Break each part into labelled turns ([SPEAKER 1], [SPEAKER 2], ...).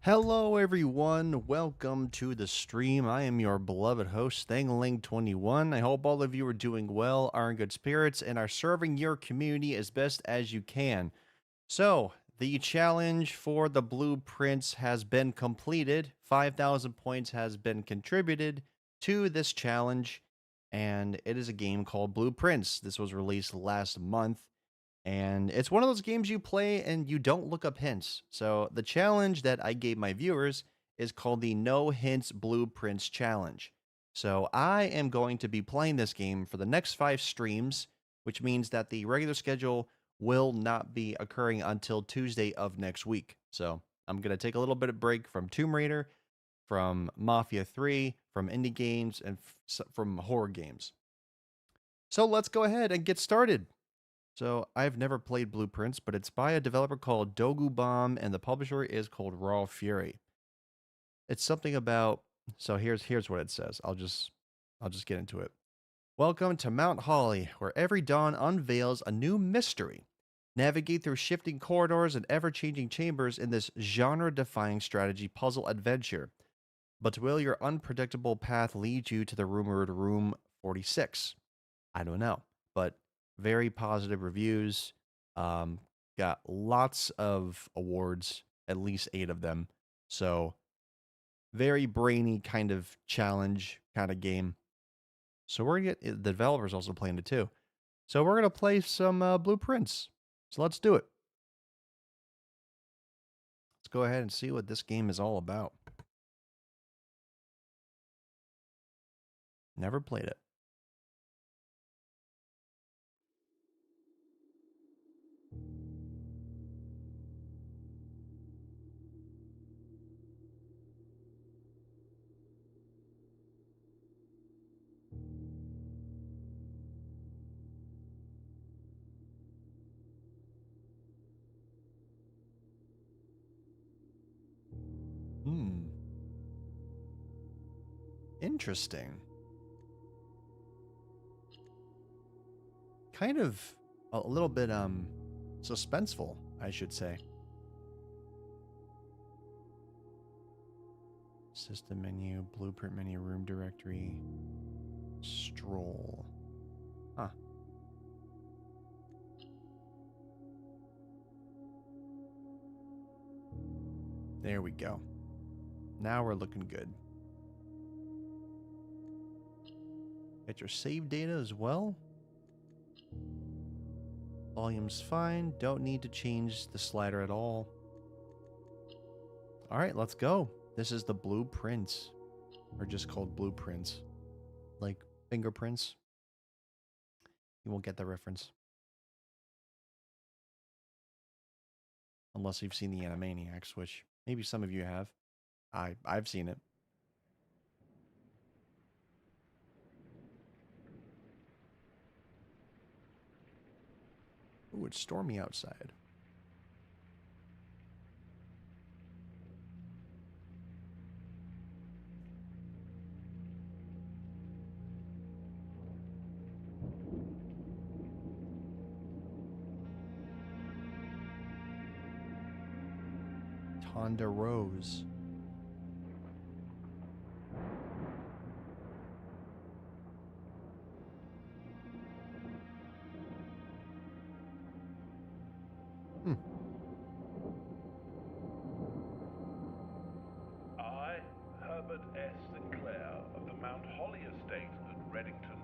[SPEAKER 1] Hello, everyone. Welcome to the stream. I am your beloved host, Thangling21. I hope all of you are doing well, are in good spirits, and are serving your community as best as you can. So, the challenge for the blueprints has been completed. 5,000 points has been contributed to this challenge, and it is a game called Blueprints. This was released last month. And it's one of those games you play and you don't look up hints. So the challenge that I gave my viewers is called the No Hints Blueprints Challenge. So I am going to be playing this game for the next 5 streams, which means that the regular schedule will not be occurring until Tuesday of next week. So I'm going to take a little bit of break from Tomb Raider, from Mafia 3, from indie games, and from horror games. So let's go ahead and get started. So I've never played Blueprints, but it's by a developer called Dogu Bomb, and the publisher is called Raw Fury. It's something about. So here's what it says. I'll just get into it. Welcome to Mount Holly, where every dawn unveils a new mystery. Navigate through shifting corridors and ever-changing chambers in this genre-defying strategy puzzle adventure. But will your unpredictable path lead you to the rumored Room 46? I don't know, but very positive reviews. Um, got lots of awards, at least 8 of them. So, very brainy kind of challenge kind of game. So, we're going to get the developers also playing it too. So, we're going to play some blueprints. So, let's do it. Let's go ahead and see what this game is all about. Never played it. Hmm. Interesting. Kind of a little bit suspenseful, I should say. System menu, blueprint menu, room directory, stroll. Huh. There we go. Now we're looking good. Get your save data as well. Volume's fine. Don't need to change the slider at all. All right, let's go. This is the blueprints, or just called blueprints, like fingerprints. You won't get the reference unless you've seen the Animaniacs, which maybe some of you have. I've seen it. Ooh, it's stormy outside. Tonda Rose. Hmm.
[SPEAKER 2] I, Herbert S. Sinclair of the Mount Holly Estate at Reddington,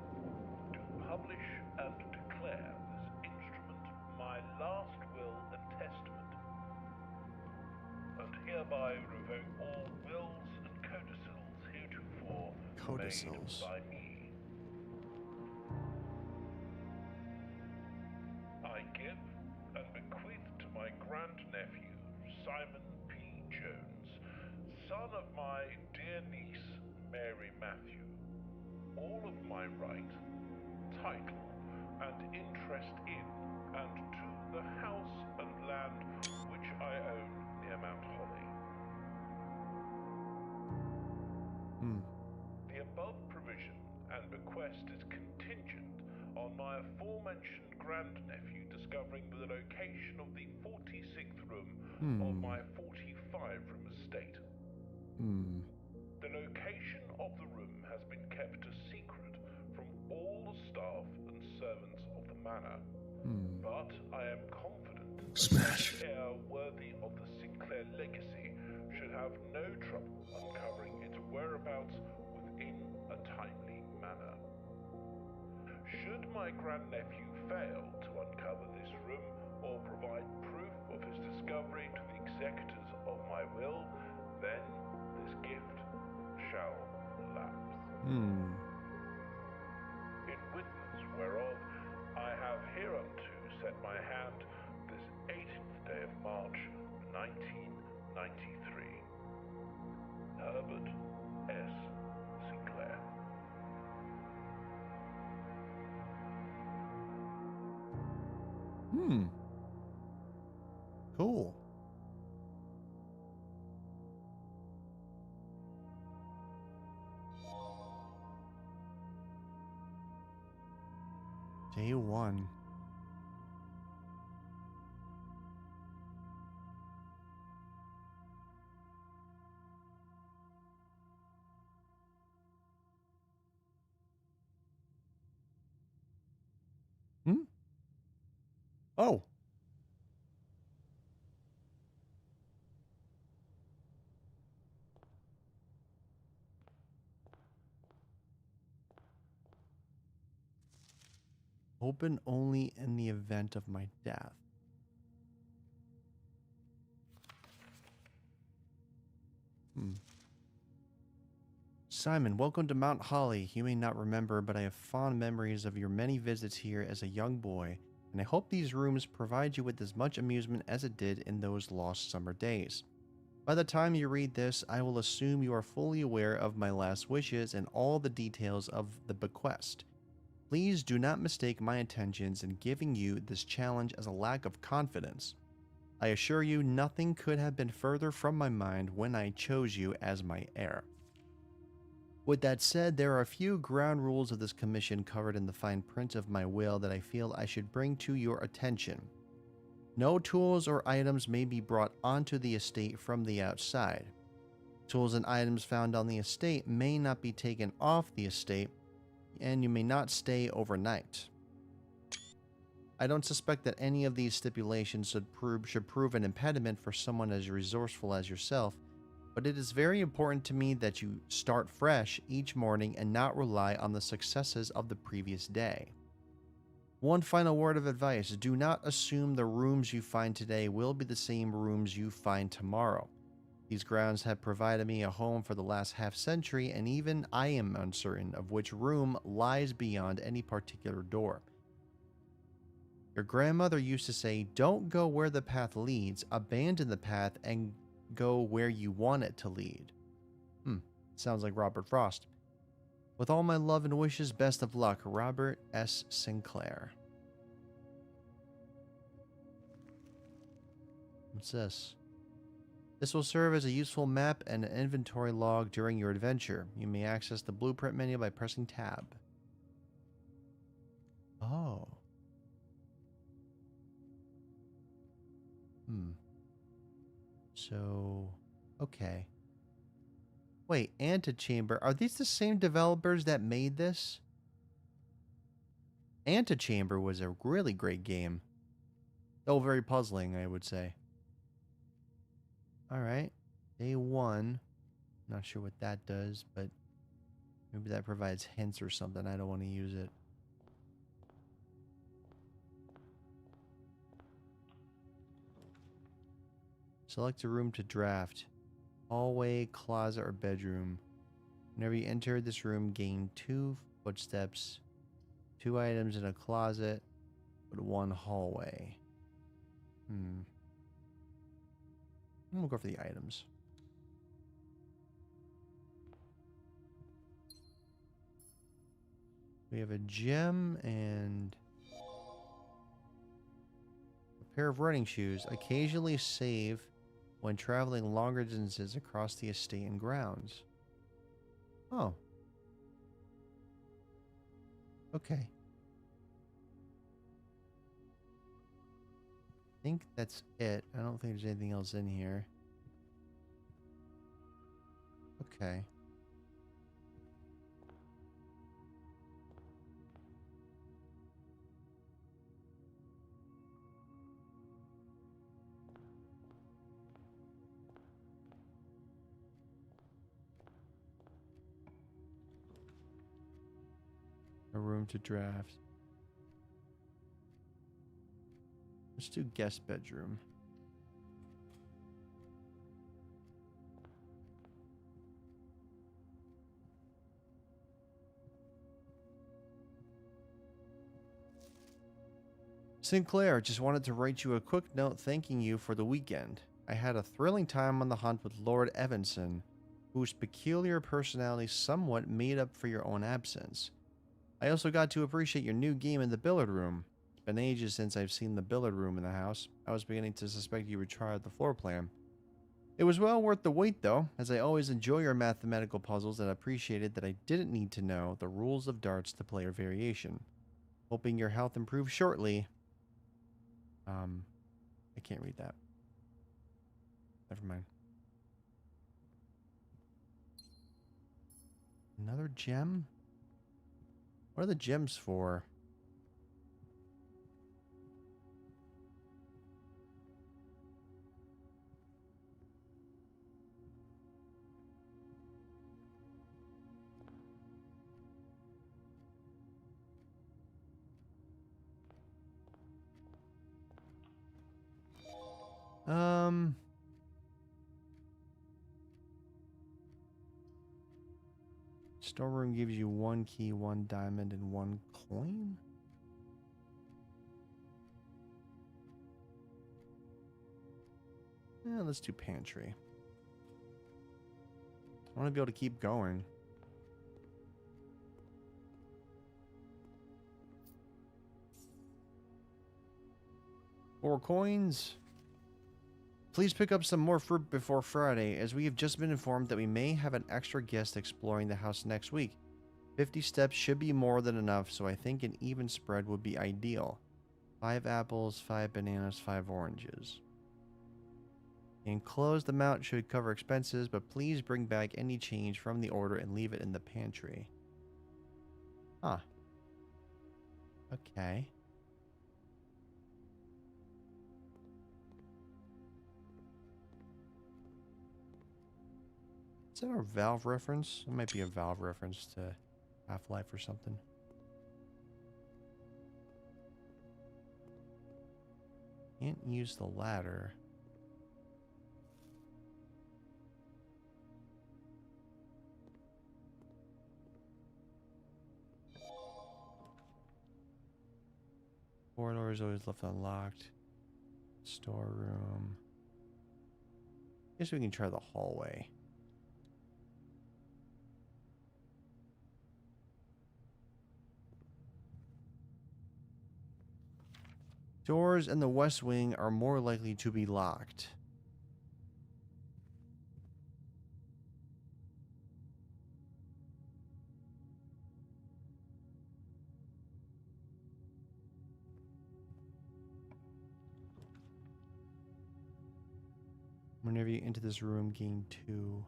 [SPEAKER 2] do publish and declare this instrument my last will and testament, and hereby revoke all wills and codicils heretofore made
[SPEAKER 1] Codicils.
[SPEAKER 2] by me. I give and bequeath to my grandnephew, Simon P. Jones, son of my dear niece, Mary Matthew, all of my right, title, and interest in, and to the house and land which I own near Mount Holly. The above provision and bequest is contingent on my aforementioned grandnephew discovering the location of the 46th room of my 5-room estate.
[SPEAKER 1] Hmm.
[SPEAKER 2] The location of the room has been kept a secret from all the staff and servants of the manor, but I am confident
[SPEAKER 3] Smash.
[SPEAKER 2] that an heir worthy of the Sinclair legacy should have no trouble uncovering its whereabouts within a timely manner. Should my grandnephew fail to uncover this room or provide proof of his discovery to the executors of my will, then this gift shall lapse. In witness whereof I have hereunto set my hand this 18th day of March, 1993. Herbert S. Sinclair.
[SPEAKER 1] Cool. Day 1. Oh. Open only in the event of my death. Simon, welcome to Mount Holly. You may not remember, but I have fond memories of your many visits here as a young boy, and I hope these rooms provide you with as much amusement as it did in those lost summer days. By the time you read this, I will assume you are fully aware of my last wishes and all the details of the bequest. Please do not mistake my intentions in giving you this challenge as a lack of confidence. I assure you nothing could have been further from my mind when I chose you as my heir. With that said, there are a few ground rules of this commission covered in the fine print of my will that I feel I should bring to your attention. No tools or items may be brought onto the estate from the outside. Tools and items found on the estate may not be taken off the estate, and you may not stay overnight. I don't suspect that any of these stipulations should prove an impediment for someone as resourceful as yourself, but it is very important to me that you start fresh each morning and not rely on the successes of the previous day. One final word of advice: do not assume the rooms you find today will be the same rooms you find tomorrow. These grounds have provided me a home for the last half-century, and even I am uncertain of which room lies beyond any particular door. Your grandmother used to say, "Don't go where the path leads, abandon the path and go where you want it to lead." Sounds like Robert Frost. With all my love and wishes, best of luck, Robert S. Sinclair. What's this? This will serve as a useful map and an inventory log during your adventure. You may access the blueprint menu by pressing tab. Oh. So, okay. Wait, Antechamber. Are these the same developers that made this? Antechamber was a really great game. Though very puzzling, I would say. Alright. Day 1. Not sure what that does, but maybe that provides hints or something. I don't want to use it. Select a room to draft. Hallway, closet, or bedroom. Whenever you enter this room, gain 2 footsteps, 2 items in a closet, but 1 hallway. I'm gonna go for the items. We have a gem and a pair of running shoes. Occasionally save when traveling longer distances across the estate and grounds. Oh. Okay. I think that's it. I don't think there's anything else in here. Okay. A room to draft. Let's do guest bedroom. Sinclair, just wanted to write you a quick note thanking you for the weekend. I had a thrilling time on the hunt with Lord Evanson, whose peculiar personality somewhat made up for your own absence. I also got to appreciate your new game in the billiard room. It's been ages since I've seen the billiard room in the house. I was beginning to suspect you would try out the floor plan. It was well worth the wait, though, as I always enjoy your mathematical puzzles and appreciated that I didn't need to know the rules of darts to play your variation. Hoping your health improves shortly. I can't read that. Never mind. Another gem? What are the gems for? Storeroom gives you 1 key, 1 diamond, and 1 coin? Yeah, let's do pantry. I want to be able to keep going. 4 coins. Please pick up some more fruit before Friday, as we have just been informed that we may have an extra guest exploring the house next week. 50 steps should be more than enough, so I think an even spread would be ideal. 5 apples, 5 bananas, 5 oranges. The enclosed amount should cover expenses, but please bring back any change from the order and leave it in the pantry. Huh. Okay. Is that a Valve reference? It might be a Valve reference to Half-Life or something. Can't use the ladder. Corridor is always left unlocked. Storeroom. Guess we can try the hallway. Doors in the west wing are more likely to be locked. Whenever you enter this room, gain 2.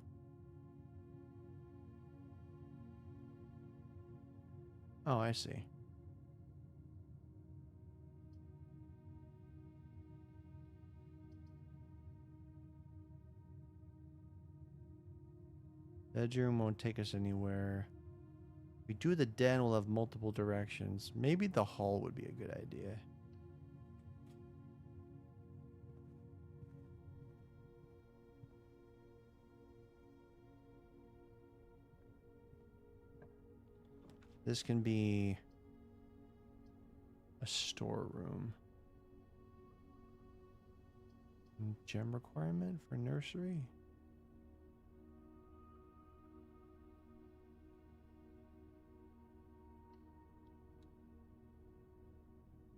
[SPEAKER 1] Oh, I see. Bedroom won't take us anywhere. If we do the den, we'll have multiple directions. Maybe the hall would be a good idea. This can be a storeroom. Gem requirement for nursery?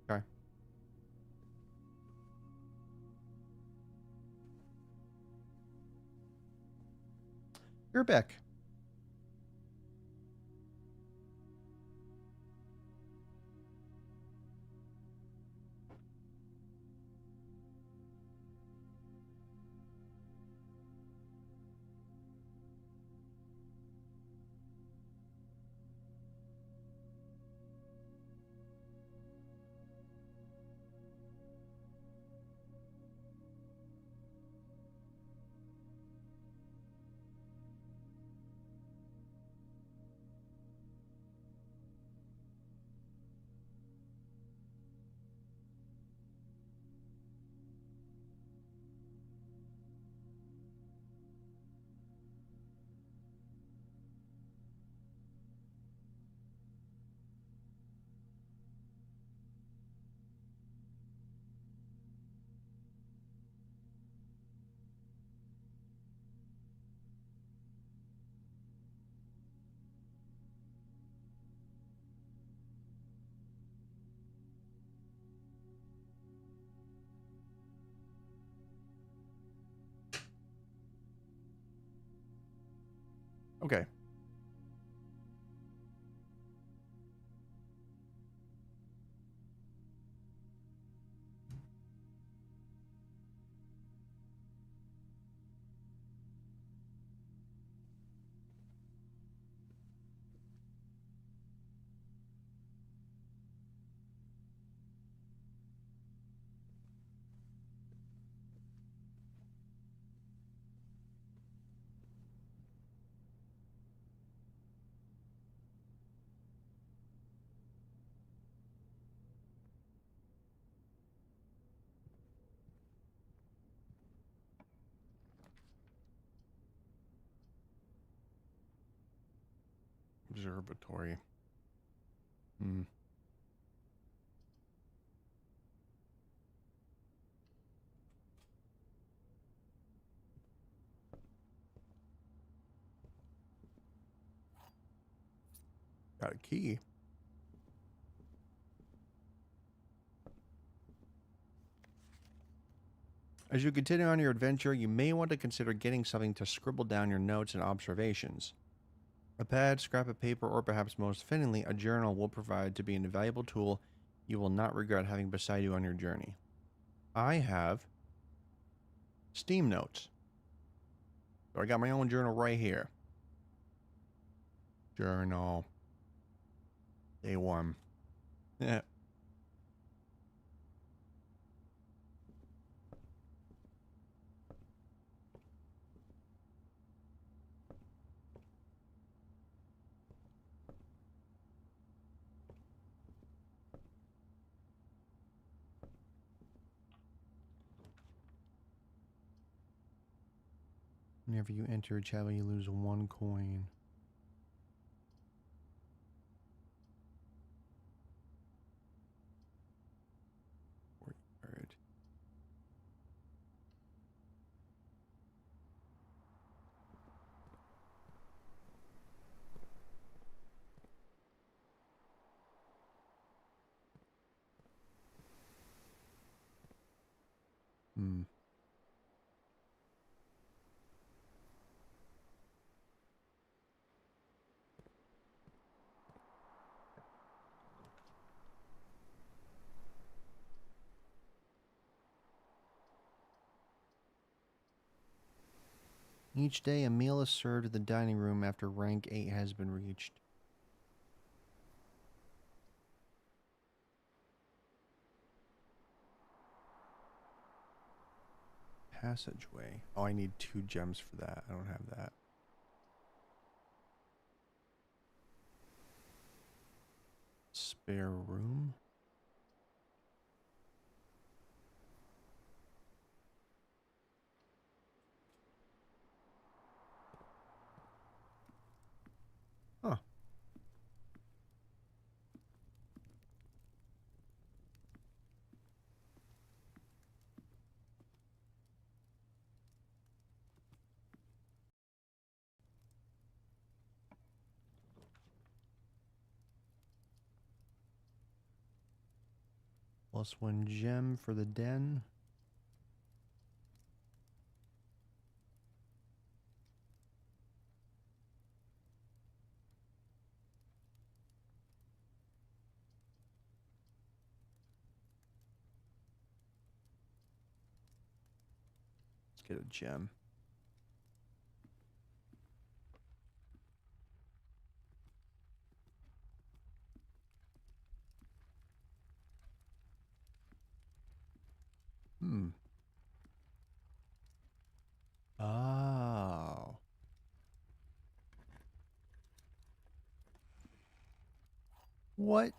[SPEAKER 1] Okay. You're back. Okay. Observatory. Hmm. Got a key. As you continue on your adventure, you may want to consider getting something to scribble down your notes and observations. A pad, scrap of paper, or perhaps most fittingly, a journal will provide to be an invaluable tool you will not regret having beside you on your journey. I have Steam Notes. So I got my own journal right here. Journal. Day 1. Yeah. Whenever you enter a channel, you lose 1 coin. Courtyard. Hmm. Each day, a meal is served in the dining room after rank 8 has been reached. Passageway. Oh, I need 2 gems for that. I don't have that. Spare room? Huh. Plus 1 gem for the den. Let's get a gem. Hmm. Oh. What?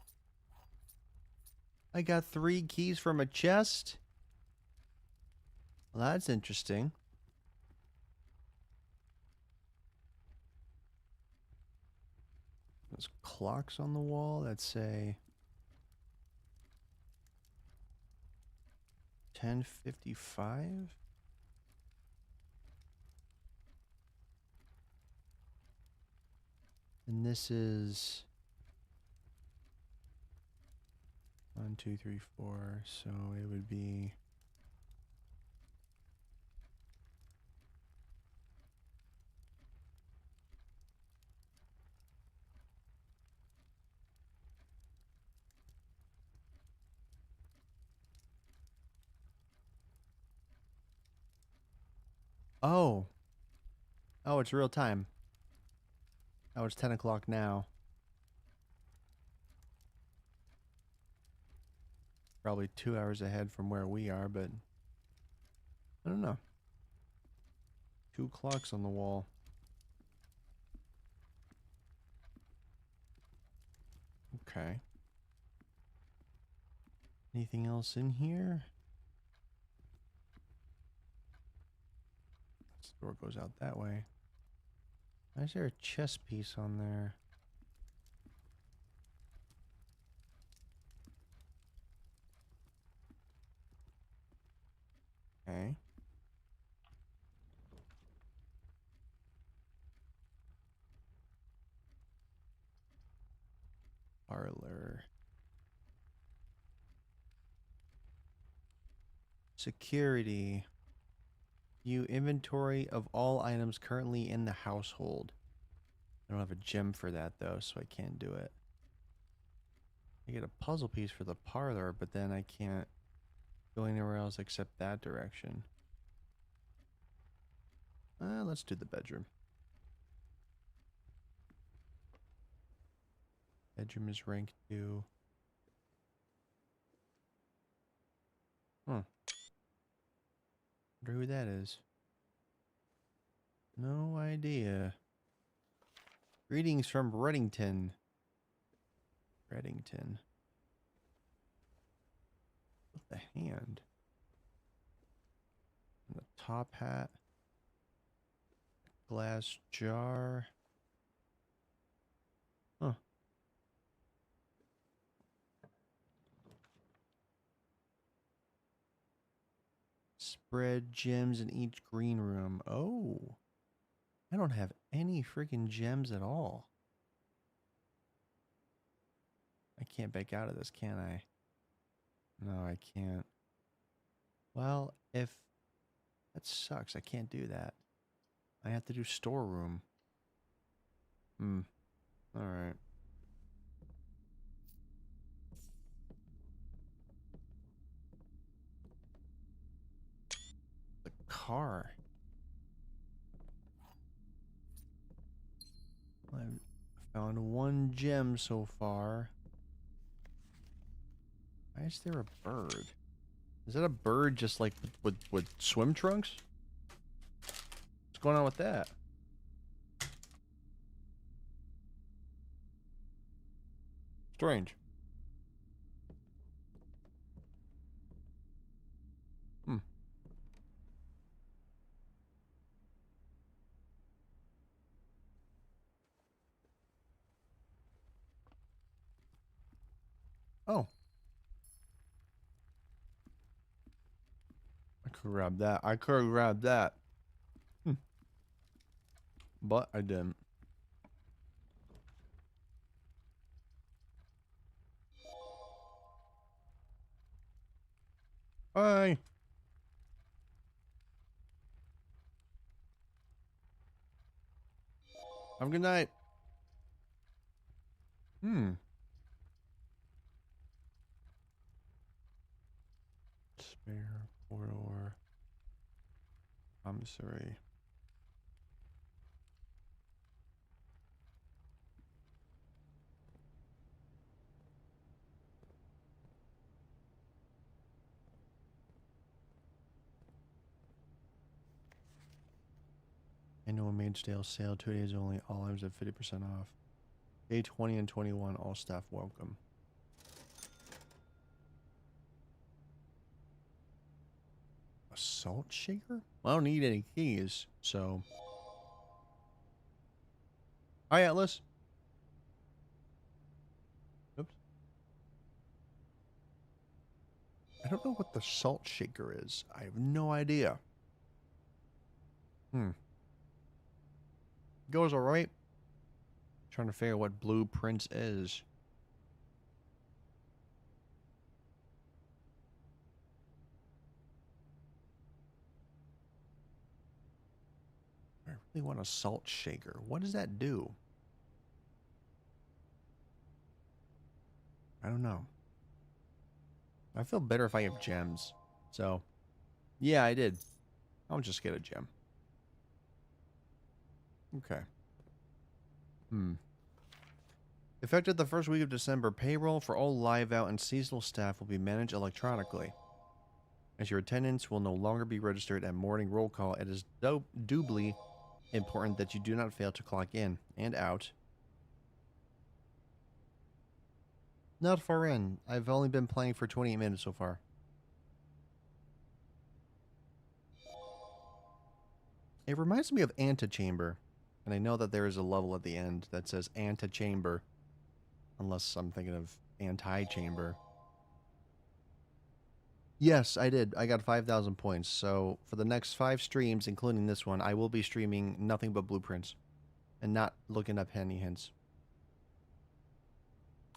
[SPEAKER 1] I got 3 keys from a chest? Well, that's interesting. There's clocks on the wall that say 10:55. And this is 1, 2, 3, 4. So it would be Oh. Oh, it's real time. Oh, it's 10 o'clock now. Probably 2 hours ahead from where we are, but I don't know. 2 clocks on the wall. Okay. Anything else in here? This door goes out that way. Why is there a chess piece on there? Okay. Parlor. Security. View inventory of all items currently in the household. I don't have a gem for that though, so I can't do it. I get a puzzle piece for the parlor, but then I can't go anywhere else except that direction. Let's do the bedroom. Bedroom is rank 2. Huh. Wonder who that is. No idea. Greetings from Reddington. Reddington. With the hand. And the top hat. Glass jar. Huh. Spread gems in each green room. Oh. I don't have any freaking gems at all. I can't back out of this, can I? No, I can't. Well, if... That sucks. I can't do that. I have to do storeroom. Alright. The car. I've found 1 gem so far. Why is there a bird? Is that a bird just like with swim trunks? What's going on with that? Strange. Hmm. Oh. I could grab that. I could grab that. But I didn't. Bye. Have a good night. Spare corridor. Commissary. Annual Maidstale sale, 2 days only. All items at 50% off. Day 20 and 21, all staff welcome. A salt shaker? Well, I don't need any keys, so. Hi, Atlas. Oops. I don't know what the salt shaker is. I have no idea. Goes alright. Trying to figure out what Blueprints is. I really want a salt shaker. What does that do? I don't know. I feel better if I have gems. So, yeah, I did. I'll just get a gem. Okay. Effective the first week of December, payroll for all live out and seasonal staff will be managed electronically. As your attendance will no longer be registered at morning roll call, it is doubly important that you do not fail to clock in and out. Not far in. I've only been playing for 28 minutes so far. It reminds me of Antechamber. And I know that there is a level at the end that says Antechamber. Unless I'm thinking of Anti-Chamber. Yes, I did. I got 5,000 points. So for the next 5 streams, including this one, I will be streaming nothing but blueprints. And not looking up any hints.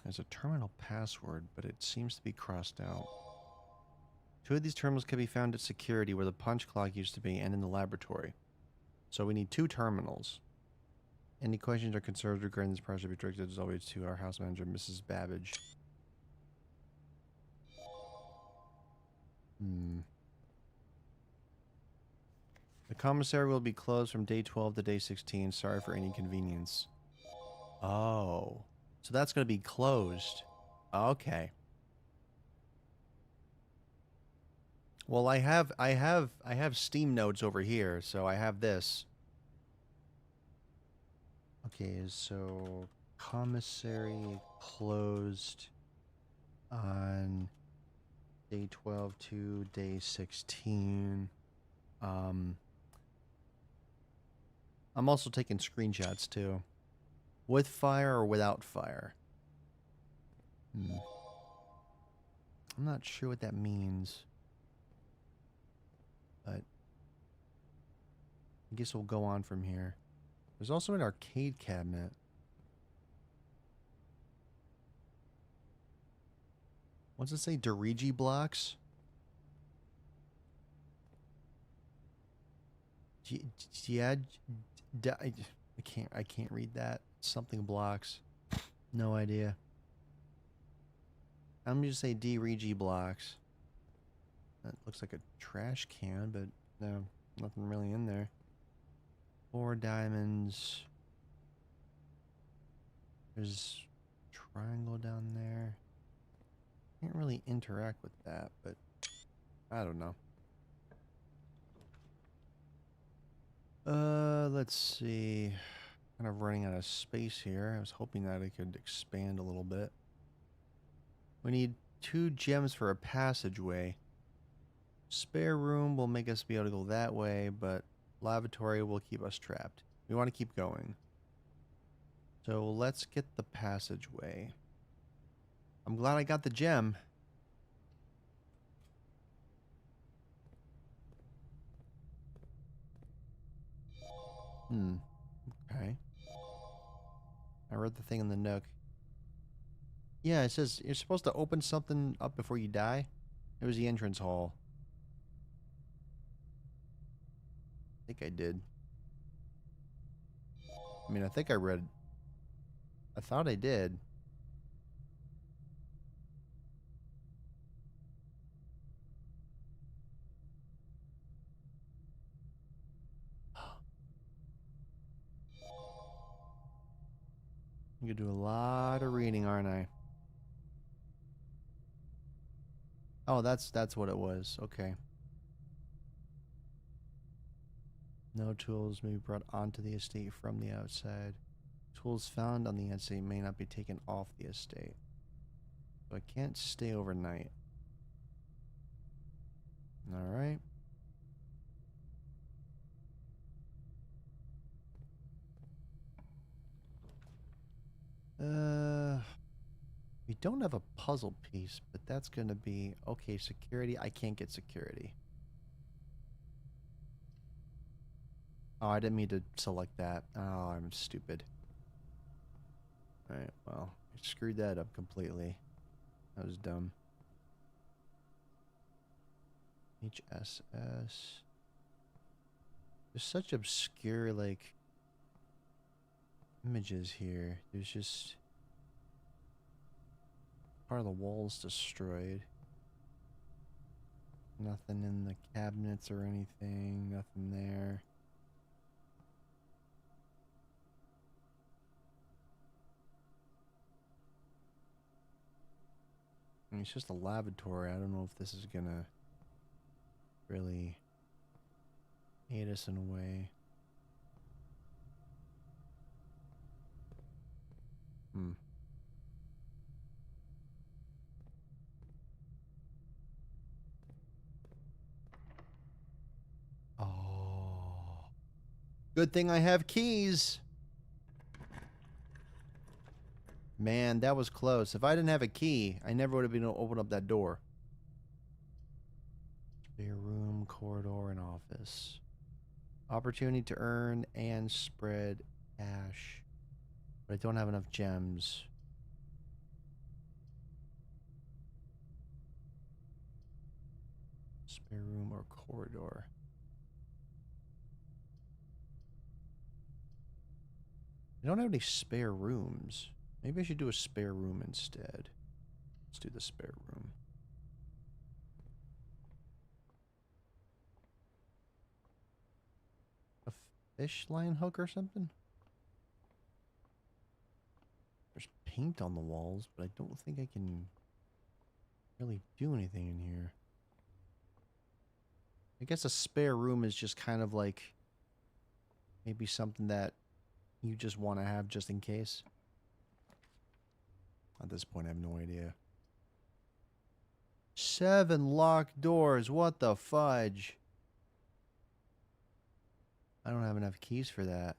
[SPEAKER 1] There's a terminal password, but it seems to be crossed out. 2 of these terminals can be found at security where the punch clock used to be and in the laboratory. So we need 2 terminals. Any questions or concerns regarding this project be directed as always to our house manager, Mrs. Babbage. The commissary will be closed from day 12 to day 16. Sorry for any inconvenience. Oh. So that's going to be closed. Okay. Well, I have Steam notes over here, so I have this. Okay, so commissary closed on day 12 to day 16. I'm also taking screenshots too. With fire or without fire? I'm not sure what that means. But I guess we'll go on from here. There's also an arcade cabinet. What's it say? Dirigi blocks? Yeah, I can't read that. Something blocks. No idea. I'm gonna just say D-Regi blocks. That looks like a trash can, but no, nothing really in there. 4 diamonds. There's a triangle down there. Can't really interact with that, but I don't know. Let's see. Kind of running out of space here. I was hoping that I could expand a little bit. We need 2 gems for a passageway. Spare room will make us be able to go that way, but lavatory will keep us trapped. We want to keep going. So let's get the passageway. I'm glad I got the gem. Okay. I read the thing in the nook. Yeah, it says you're supposed to open something up before you die. It was the entrance hall. I think I did. I mean, I think I read. I thought I did. I'm gonna do a lot of reading, aren't I? Oh, that's what it was. Okay. No tools may be brought onto the estate from the outside. Tools found on the estate may not be taken off the estate. So I can't stay overnight. Alright. We don't have a puzzle piece, but that's gonna be... Okay, security. I can't get security. Oh, I didn't mean to select that. Oh, I'm stupid. Alright, well, I screwed that up completely. That was dumb. HSS. There's such obscure, like, images here. There's just... part of the walls destroyed. Nothing in the cabinets or anything. Nothing there. It's just a lavatory. I don't know if this is gonna really aid us in a way. Hmm. Oh. Good thing I have keys. Man, that was close. If I didn't have a key, I never would have been able to open up that door. Spare room, corridor, and office. Opportunity to earn and spread cash. But I don't have enough gems. Spare room or corridor. I don't have any spare rooms. Maybe I should do a spare room instead. Let's do the spare room. A fish line hook or something? There's paint on the walls, but I don't think I can really do anything in here. I guess a spare room is just kind of like maybe something that you just want to have just in case. At this point, I have no idea. 7 locked doors. What the fudge? I don't have enough keys for that.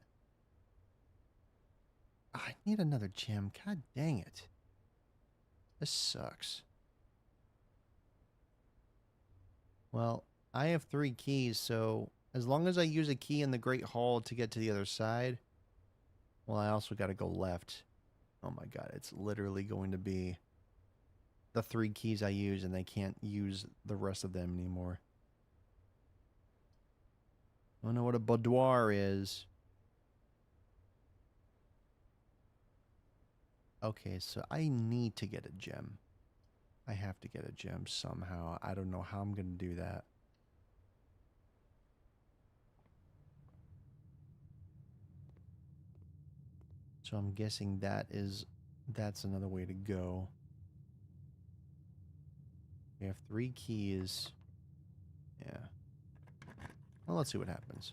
[SPEAKER 1] I need another gem. God dang it. This sucks. Well, I have 3 keys, so as long as I use a key in the Great Hall to get to the other side, well, I also got to go left. Oh my god, it's literally going to be the 3 keys I use, and I can't use the rest of them anymore. I don't know what a boudoir is. Okay, so I need to get a gem. I have to get a gem somehow. I don't know how I'm going to do that. So I'm guessing that's another way to go. We have 3 keys. Yeah. Well, let's see what happens.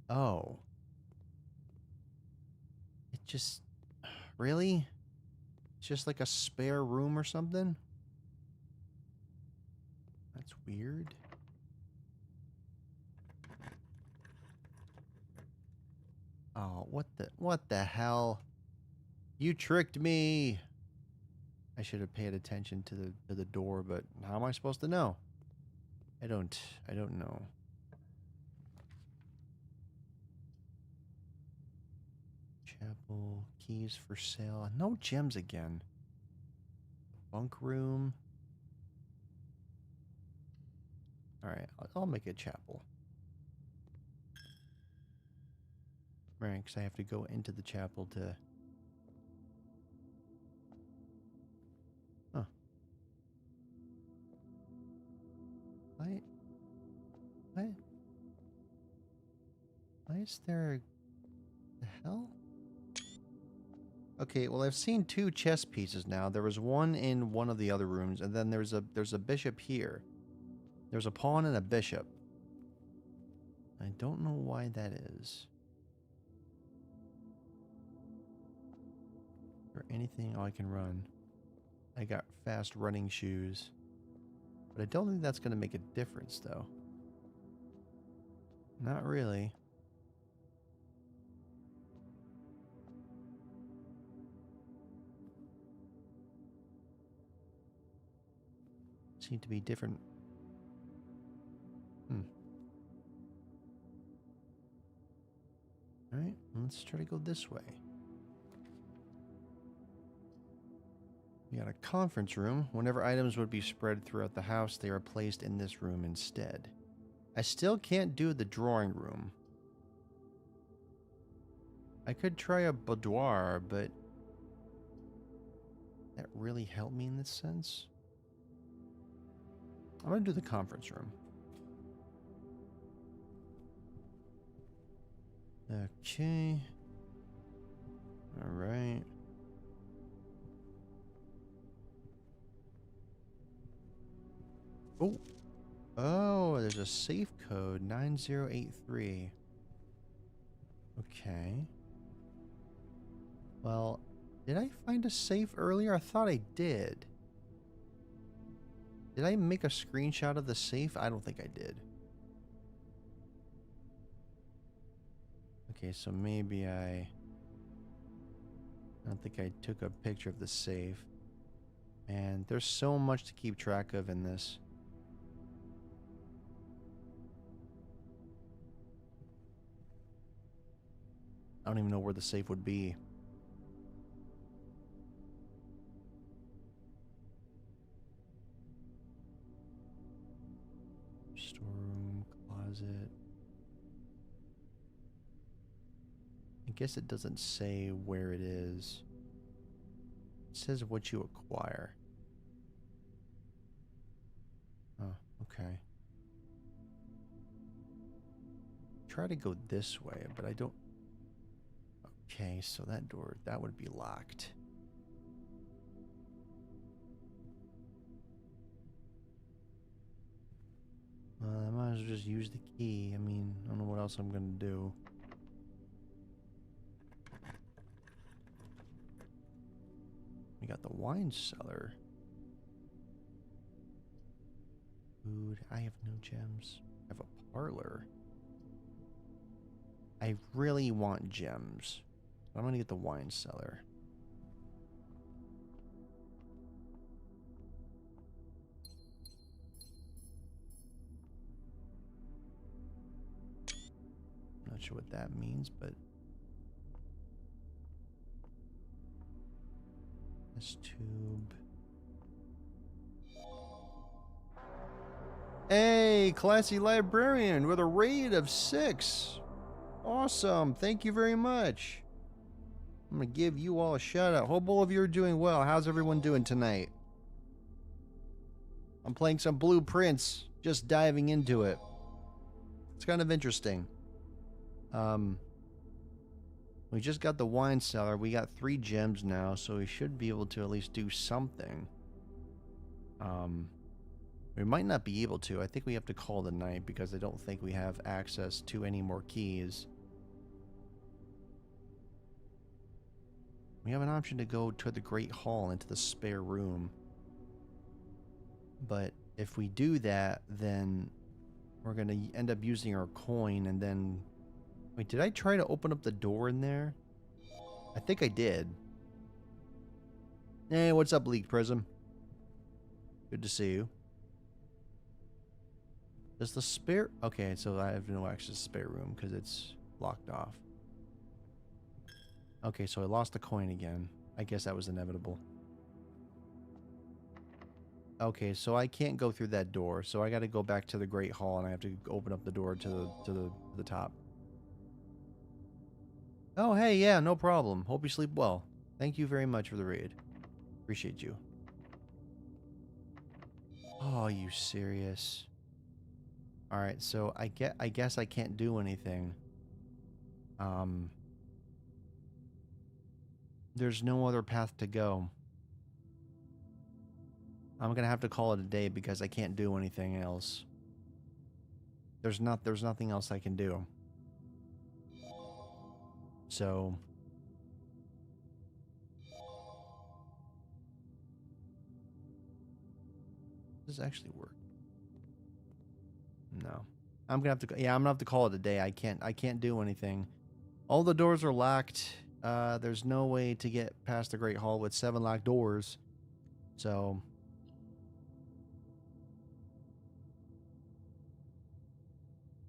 [SPEAKER 1] Oh. It just... Really? It's just like a spare room or something? That's weird. Oh, what the hell? You tricked me. I should have paid attention to the door, but how am I supposed to know? I don't know. Chapel, keys for sale. No gems again. Bunk room. Alright, I'll make a chapel. Right, because I have to go into the chapel to... Huh. Why is there... The hell? Okay, well, I've seen 2 chess pieces now. There was one in one of the other rooms, and then there's a bishop here. There's a pawn and a bishop. I don't know why that is. Or anything I can run. I got fast running shoes. But I don't think that's going to make a difference, though. Not really. Seem to be different. Alright, let's try to go this way. We got a conference room. Whenever items would be spread throughout the house, they are placed in this room instead. I still can't do the drawing room. I could try a boudoir, but... that really help me in this sense? I'm gonna do the conference room. Okay. Alright. Oh. Oh, there's a safe code 9083. Okay. Well, did I find a safe earlier? I thought I did. Did I make a screenshot of the safe? I don't think I did. Okay, so maybe I don't think I took a picture of the safe. And there's so much to keep track of in this. I don't even know where the safe would be. Storeroom, closet. I guess it doesn't say where it is. It says what you acquire. Oh, okay. Try to go this way, but I don't... Okay, so that door, that would be locked. I might as well just use the key. I mean, I don't know what else I'm gonna do. We got the wine cellar. Food. I have no gems. I have a parlor. I really want gems. I'm gonna get the wine cellar. Not sure what that means, but this tube. Hey, classy librarian with a raid of 6. Awesome. Thank you very much. I'm going to give you all a shout out. Hope all of you are doing well. How's everyone doing tonight? I'm playing some Blueprints, just diving into it. It's kind of interesting. We just got the wine cellar. We got 3 gems now, so we should be able to at least do something. We might not be able to. I think we have to call the night because I don't think we have access to any more keys. We have an option to go to the Great Hall into the spare room. But if we do that, then we're going to end up using our coin and then... Wait, did I try to open up the door in there? I think I did. Hey, what's up, League Prism? Good to see you. Does the spare... Okay, so I have no access to the spare room because it's locked off. Okay, so I lost the coin again. I guess that was inevitable. Okay, so I can't go through that door, so I got to go back to the Great Hall and I have to open up the door to the top. Oh, hey, yeah, no problem. Hope you sleep well. Thank you very much for the raid. Appreciate you. Oh, you serious? Alright, so I guess I can't do anything. There's no other path to go. I'm gonna have to call it a day because I can't do anything else. There's nothing else I can do. So... Does this actually work? No. I'm gonna have to... Yeah, I'm gonna have to call it a day. I can't do anything. All the doors are locked. There's no way to get past the Great Hall with 7 locked doors. So...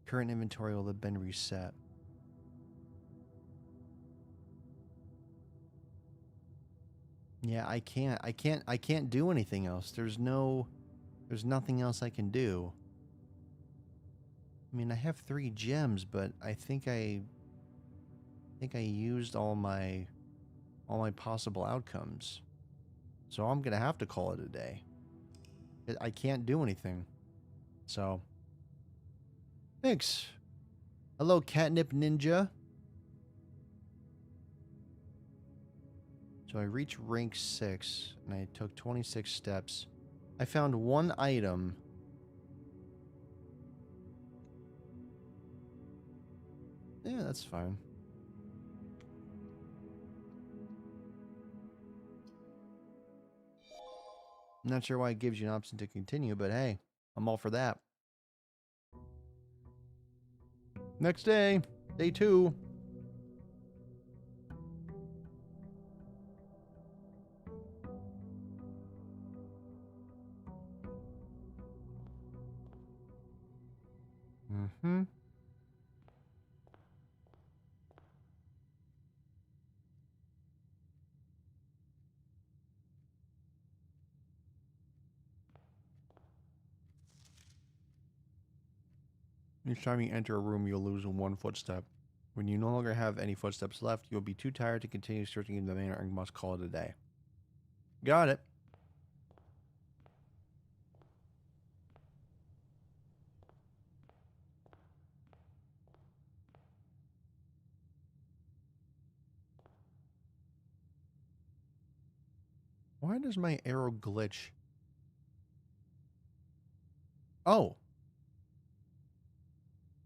[SPEAKER 1] Current inventory will have been reset. Yeah, I can't do anything else. There's nothing else I can do. I mean, I have 3 gems, but I think I used all my possible outcomes. So I'm going to have to call it a day. I can't do anything. So thanks. Hello, Catnip Ninja. So I reached rank 6 and I took 26 steps. I found 1 item that's fine. I'm not sure why it gives you an option to continue, but hey, I'm all for that. Next day, day 2. Mm-hmm. Each time you enter a room, you'll lose 1 footstep. When you no longer have any footsteps left, you'll be too tired to continue searching in the manor and must call it a day. Got it. Why does my arrow glitch? Oh.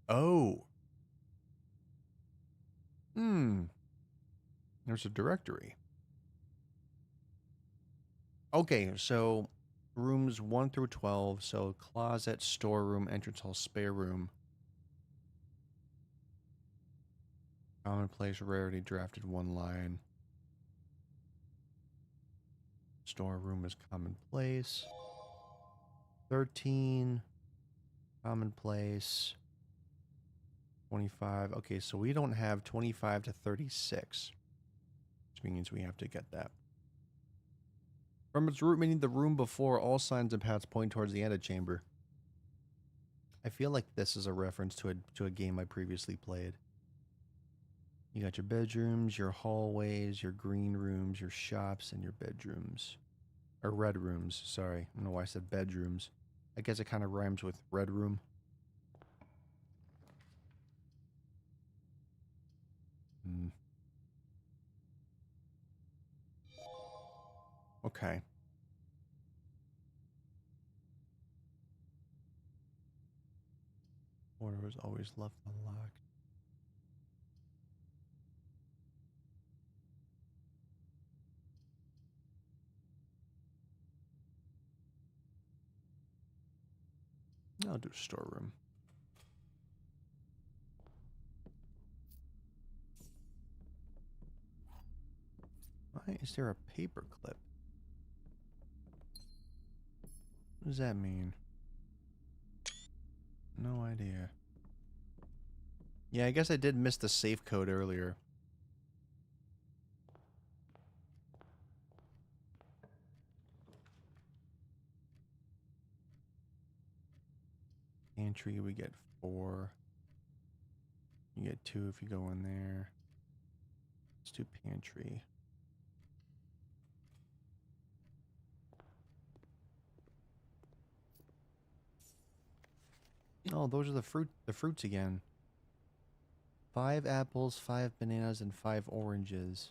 [SPEAKER 1] Oh. There's a directory. Okay, so rooms 1 through 12. So closet, storeroom, entrance hall, spare room. Commonplace, rarity, drafted 1 line. Storeroom is commonplace. 13. Commonplace. 25. Okay, so we don't have 25 to 36. Which means we have to get that. From its root, meaning the room before, all signs and paths point towards the antechamber. I feel like this is a reference to a game I previously played. You got your bedrooms, your hallways, your green rooms, your shops, and your bedrooms. Or red rooms, sorry. I don't know why I said bedrooms. I guess it kind of rhymes with red room. Okay. Order was always left unlocked. I'll do storeroom. Why is there a paper clip? What does that mean? No idea. Yeah, I guess I did miss the safe code earlier. Pantry, we get 4. You get 2 if you go in there. Let's do pantry. Oh, those are the fruits again. 5 apples, 5 bananas, and 5 oranges.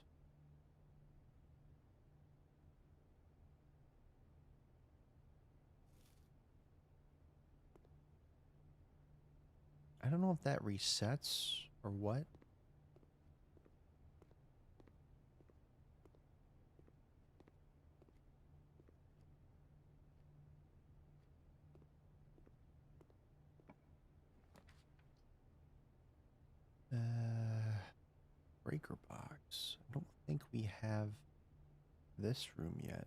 [SPEAKER 1] I don't know if that resets or what. Breaker box. I don't think we have this room yet.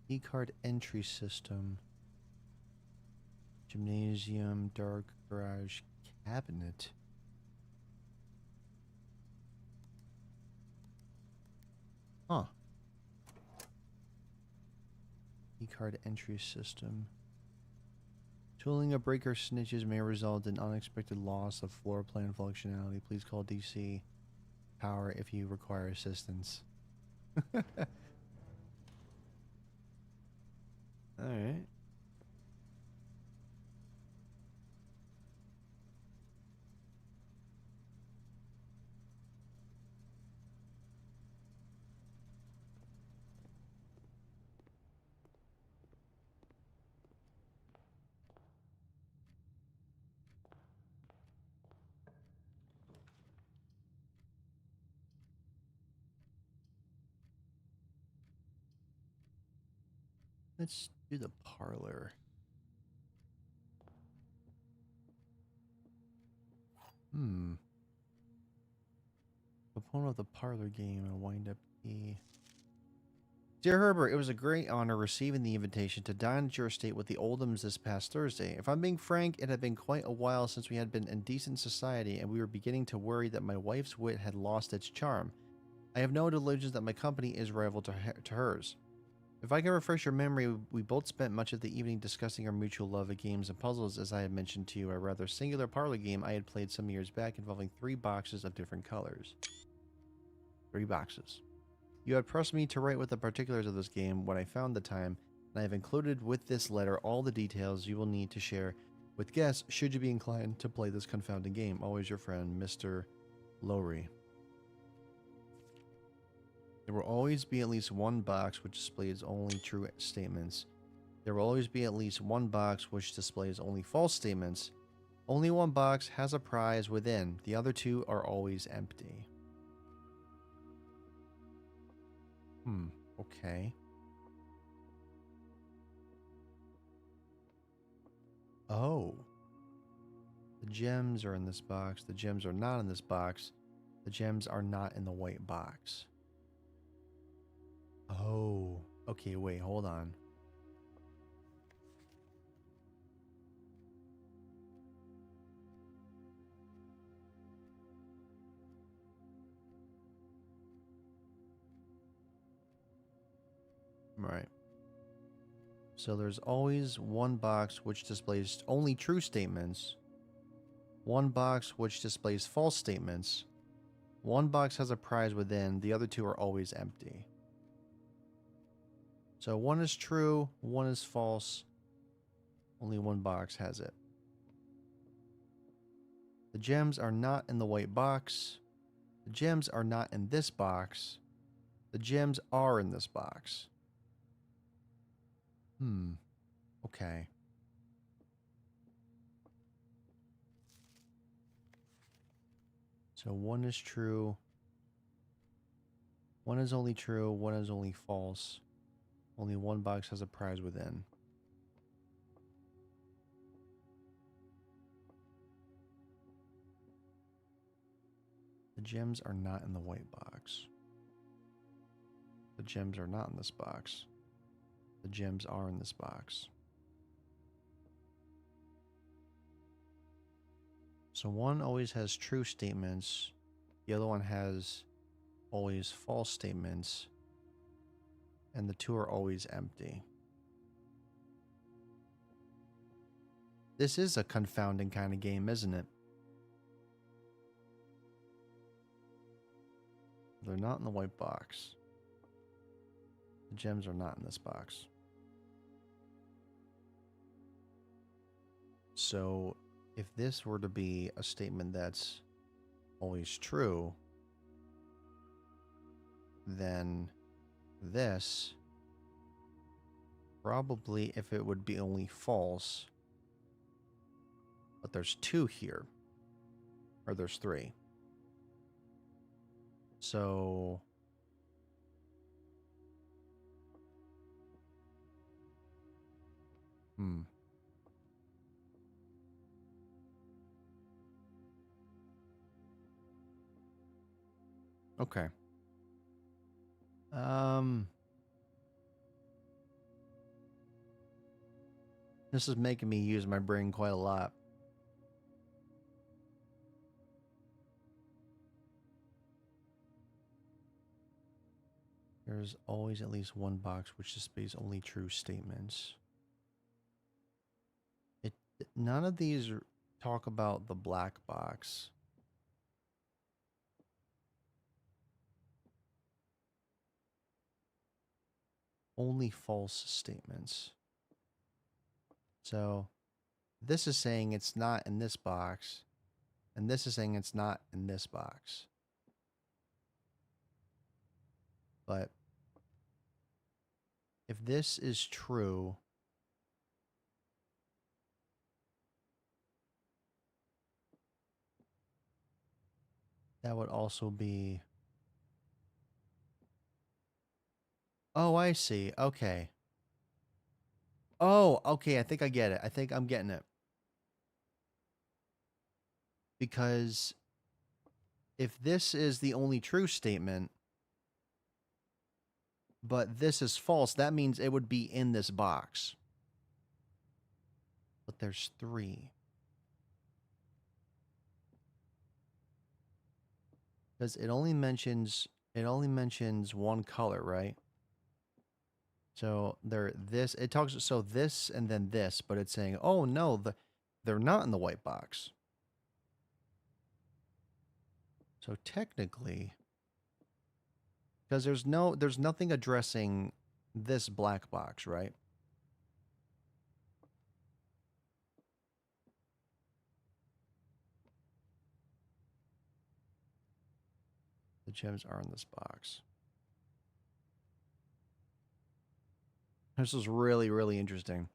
[SPEAKER 1] E-card entry system. Gymnasium, dark garage, cabinet. Huh. E-card entry system. Tooling a breaker snitches may result in unexpected loss of floor plan functionality. Please call DC Power if you require assistance. Alright. Let's do the parlor. Opponent of the parlor game and wind up key. Dear Herbert, it was a great honor receiving the invitation to dine at your estate with the Oldhams this past Thursday. If I'm being frank, it had been quite a while since we had been in decent society, and we were beginning to worry that my wife's wit had lost its charm. I have no delusions that my company is rival to hers. If I can refresh your memory, we both spent much of the evening discussing our mutual love of games and puzzles, as I had mentioned to you, a rather singular parlor game I had played some years back involving 3 boxes of different colors. 3 boxes. You had pressed me to write with the particulars of this game when I found the time, and I have included with this letter all the details you will need to share with guests should you be inclined to play this confounding game. Always your friend, Mr. Lowry. There will always be at least one box which displays only true statements. There will always be at least one box which displays only false statements. Only one box has a prize within. The other 2 are always empty. Okay. Oh. The gems are in this box. The gems are not in this box. The gems are not in the white box. Oh. Okay, wait, hold on. Right. So there's always one box which displays only true statements, one box which displays false statements, one box has a prize within, the other 2 are always empty. So one is true, one is false, only one box has it. The gems are not in the white box. The gems are not in this box. The gems are in this box. Okay. So one is true. One is only true. One is only false. Only one box has a prize within. The gems are not in the white box. The gems are not in this box. The gems are in this box. So one always has true statements. The other one has always false statements. And the 2 are always empty. This is a confounding kind of game, isn't it? They're not in the white box. The gems are not in this box. So if this were to be a statement that's always true, then this probably, if it would be only false, but there's 2 here, or there's 3. So okay. This is making me use my brain quite a lot. There's always at least one box which displays only true statements. None of these talk about the black box. Only false statements. So this is saying it's not in this box, and this is saying it's not in this box. But if this is true, that would also be... Oh, I see. Okay. Oh, okay. I think I get it. I think I'm getting it. Because if this is the only true statement, but this is false, that means it would be in this box. But there's 3. Because it only mentions one color, right? So it talks so this and then this, but it's saying, "Oh no, they're not in the white box." So technically, because there's nothing addressing this black box, right? The gems are in this box. This is really, really interesting.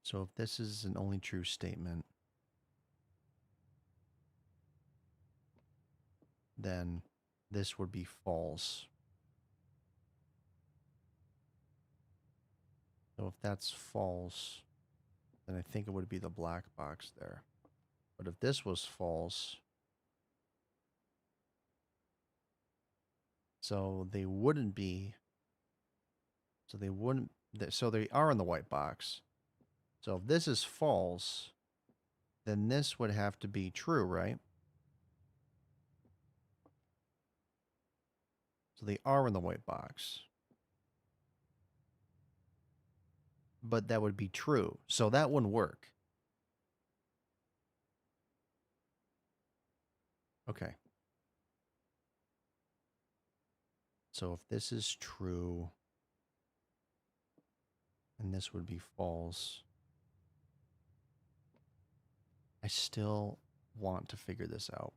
[SPEAKER 1] So if this is an only true statement, then this would be false. So if that's false, then I think it would be the black box there. But if this was false, so they wouldn't be. So they wouldn't. So they are in the white box. So if this is false, then this would have to be true, right? So they are in the white box. But that would be true. So that wouldn't work. Okay. So if this is true, and this would be false, I still want to figure this out.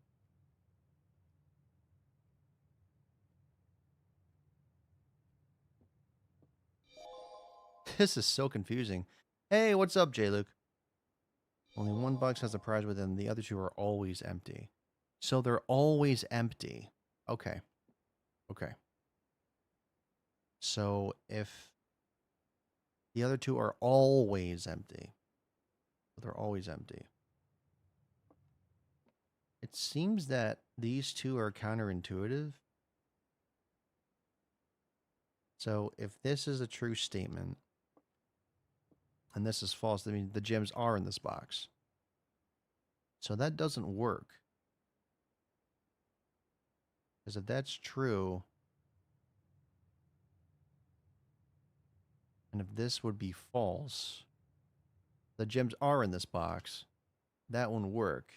[SPEAKER 1] This is so confusing. Hey, what's up, J-Luke? Only one box has a prize within, the other 2 are always empty. So they're always empty. Okay. Okay. So if the other 2 are always empty, they're always empty. It seems that these 2 are counterintuitive. So if this is a true statement and this is false, I mean the gems are in this box. So that doesn't work. Because if that's true, and if this would be false, the gems are in this box, that wouldn't work.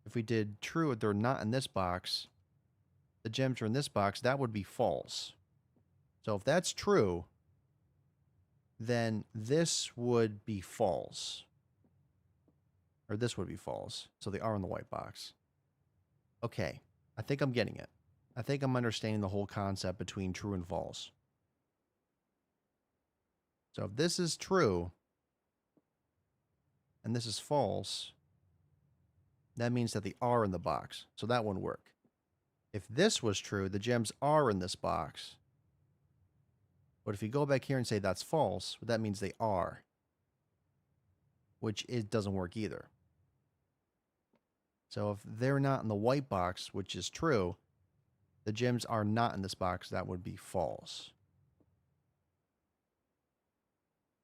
[SPEAKER 1] If we did true, they're not in this box, the gems are in this box, that would be false. So if that's true, then this would be false. Or this would be false. So they are in the white box. Okay. I think I'm getting it. I think I'm understanding the whole concept between true and false. So if this is true and this is false, that means that they are in the box. So that wouldn't work. If this was true, the gems are in this box. But if you go back here and say that's false, that means they are. Which it doesn't work either. So if they're not in the white box, which is true, the gems are not in this box, that would be false.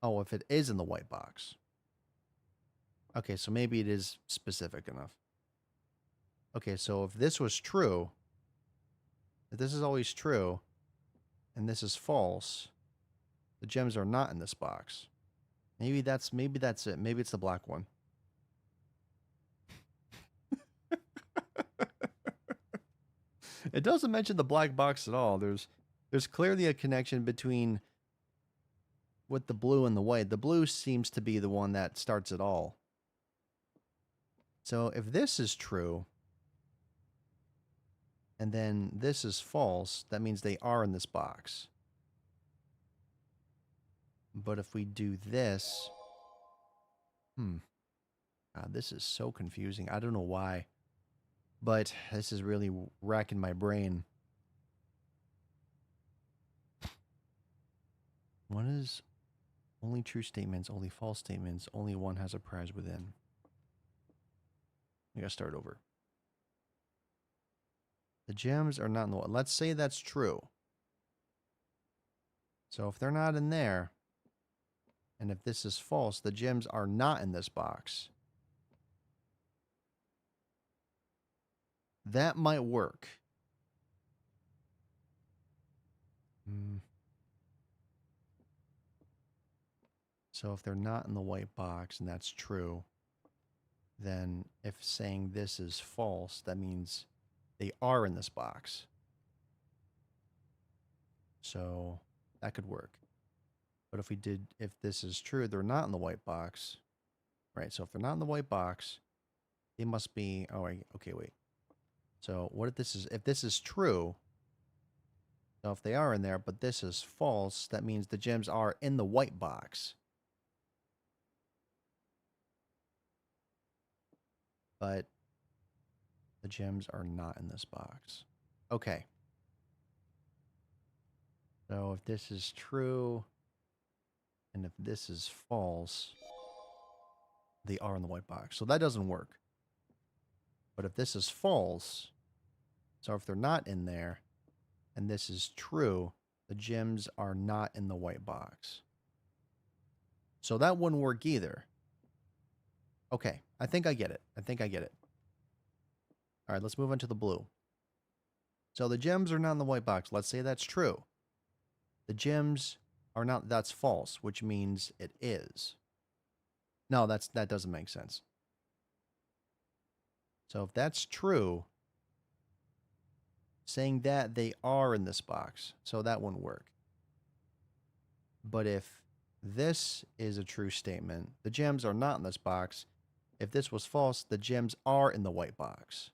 [SPEAKER 1] Oh, if it is in the white box. Okay, so maybe it is specific enough. Okay, so if this was true, if this is always true, and this is false, the gems are not in this box. Maybe that's it. Maybe it's the black one. It doesn't mention the black box at all. There's clearly a connection between with the blue and the white. The blue seems to be the one that starts it all. So if this is true, and then this is false, that means they are in this box. But if we do this, God, this is so confusing. I don't know why, but this is really racking my brain. What is only true statements, only false statements, only one has a prize within? We gotta start over. The gems are not in the... Let's say that's true. So if they're not in there, and if this is false, the gems are not in this box. That might work. So if they're not in the white box, and that's true, then if saying this is false, that means they are in this box. So that could work. But if this is true, they're not in the white box, right? So if they're not in the white box, they must be, okay, wait. So what if this is true, so if they are in there, but this is false, that means the gems are in the white box. But the gems are not in this box. Okay. So if this is true, and if this is false, they are in the white box. So that doesn't work. But if this is false, so if they're not in there, and this is true, the gems are not in the white box. So that wouldn't work either. Okay, I think I get it. All right, let's move on to the blue. So the gems are not in the white box. Let's say that's true. The gems are not, that's false, which means it is. No, that doesn't make sense. So if that's true, saying that they are in this box, so that wouldn't work. But if this is a true statement, the gems are not in this box. If this was false, the gems are in the white box.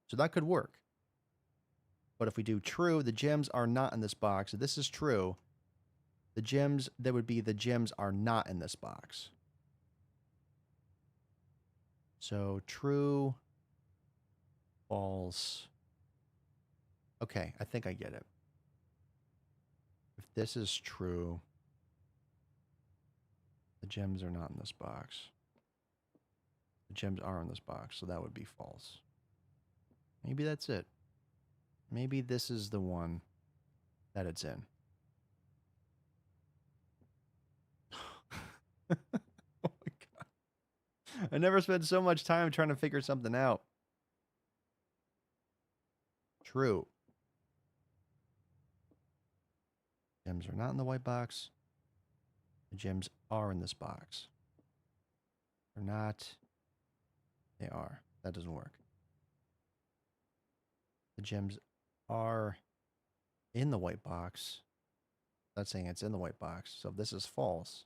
[SPEAKER 1] So that could work. But if we do true, the gems are not in this box. If this is true, the gems are not in this box. So true, false. Okay, I think I get it. If this is true, the gems are not in this box. The gems are in this box, so that would be false. Maybe that's it. Maybe this is the one that it's in. Oh my god. I never spent so much time trying to figure something out. True. Gems are not in the white box. The gems are in this box. They're not. They are. That doesn't work. The gems are in the white box. That's saying it's in the white box. So if this is false,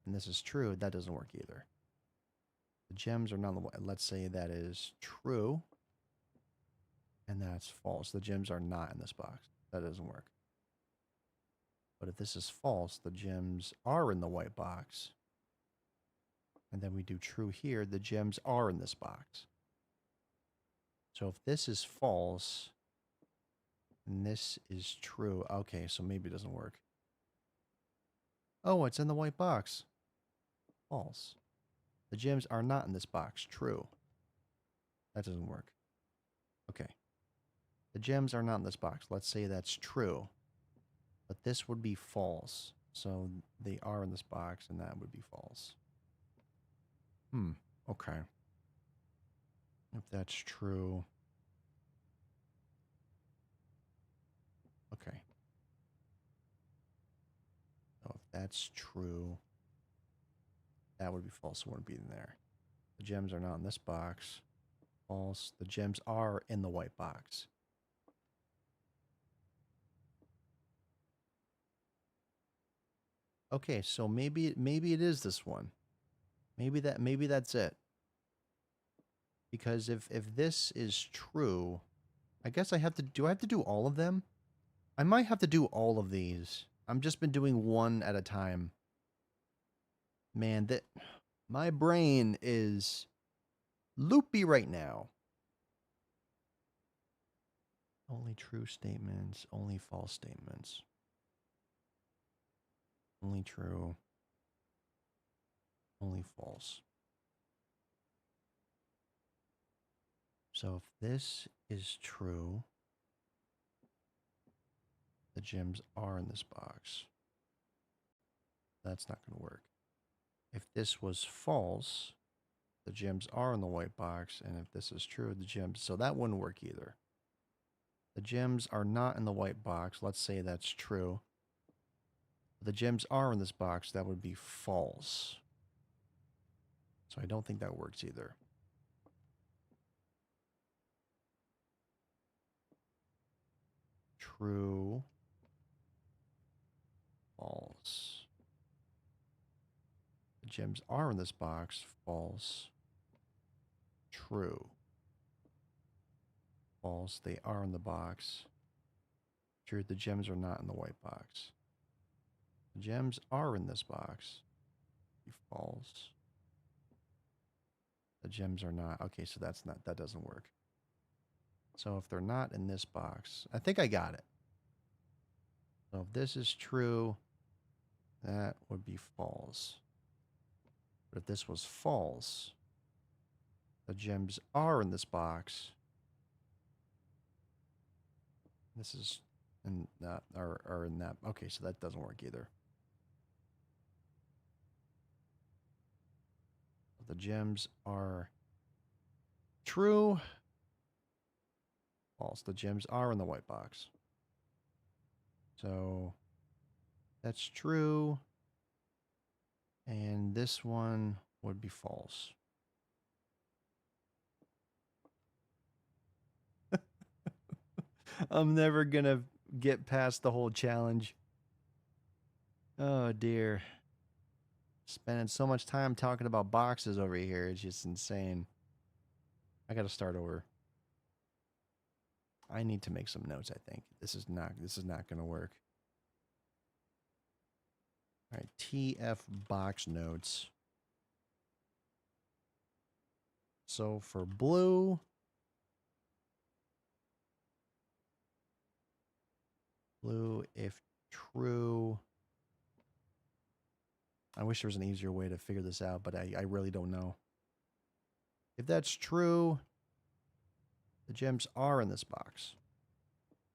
[SPEAKER 1] and this is true, that doesn't work either. The gems are not in the white. Let's say that is true, and that's false. The gems are not in this box. That doesn't work. But if this is false, the gems are in the white box. And then we do true here, the gems are in this box. So if this is false, and this is true, okay, so maybe it doesn't work. Oh, it's in the white box. False. The gems are not in this box. True. That doesn't work. Okay. The gems are not in this box. Let's say that's true. But this would be false. So they are in this box, and that would be false. Okay. If that's true. Okay. So if that's true, that would be false. It wouldn't be in there. The gems are not in this box. False. The gems are in the white box. Okay, so maybe it is this one. Maybe that's it. Because if this is true, I guess I have to do all of them? I might have to do all of these. I've just been doing one at a time. Man, my brain is loopy right now. Only true statements, only false statements. Only true. Only false. So if this is true, the gems are in this box. That's not going to work. If this was false, the gems are in the white box. And if this is true, the gems... So that wouldn't work either. The gems are not in the white box. Let's say that's true. The gems are in this box. That would be false. So I don't think that works either. True. False. The gems are in this box. False. True. False. They are in the box. True. The gems are not in the white box. The gems are in this box. Be false. The gems are not. Okay, so that doesn't work. So if they're not in this box, I think I got it. So if this is true, that would be false. But if this was false, the gems are in this box. This is in that, or in that. Okay, so that doesn't work either. The gems are true. False. The gems are in the white box. So that's true. And this one would be false. I'm never going to get past the whole challenge. Oh, dear. Spending so much time talking about boxes over here. It's just insane. I got to start over. I need to make some notes, I think. This is not going to work. All right, TF box notes. So for blue, if true. I wish there was an easier way to figure this out, but I really don't know. If that's true, the gems are in this box.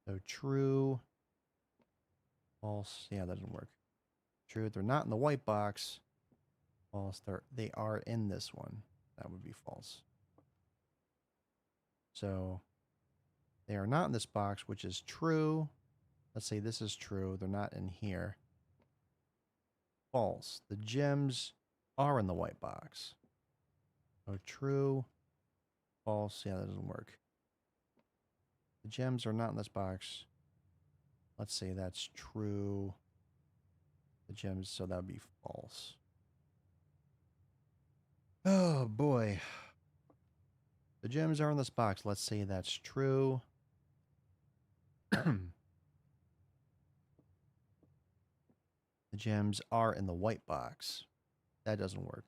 [SPEAKER 1] So true, false. Yeah, that doesn't work. True, they're not in the white box. False, they are in this one. That would be false. So they are not in this box, which is true. Let's say this is true. They're not in here. False. The gems are in the white box. So true, false. Yeah, that doesn't work. The gems are not in this box. Let's say that's true. The gems, so that would be false. Oh, boy. The gems are in this box. Let's say that's true. The gems are in the white box. That doesn't work.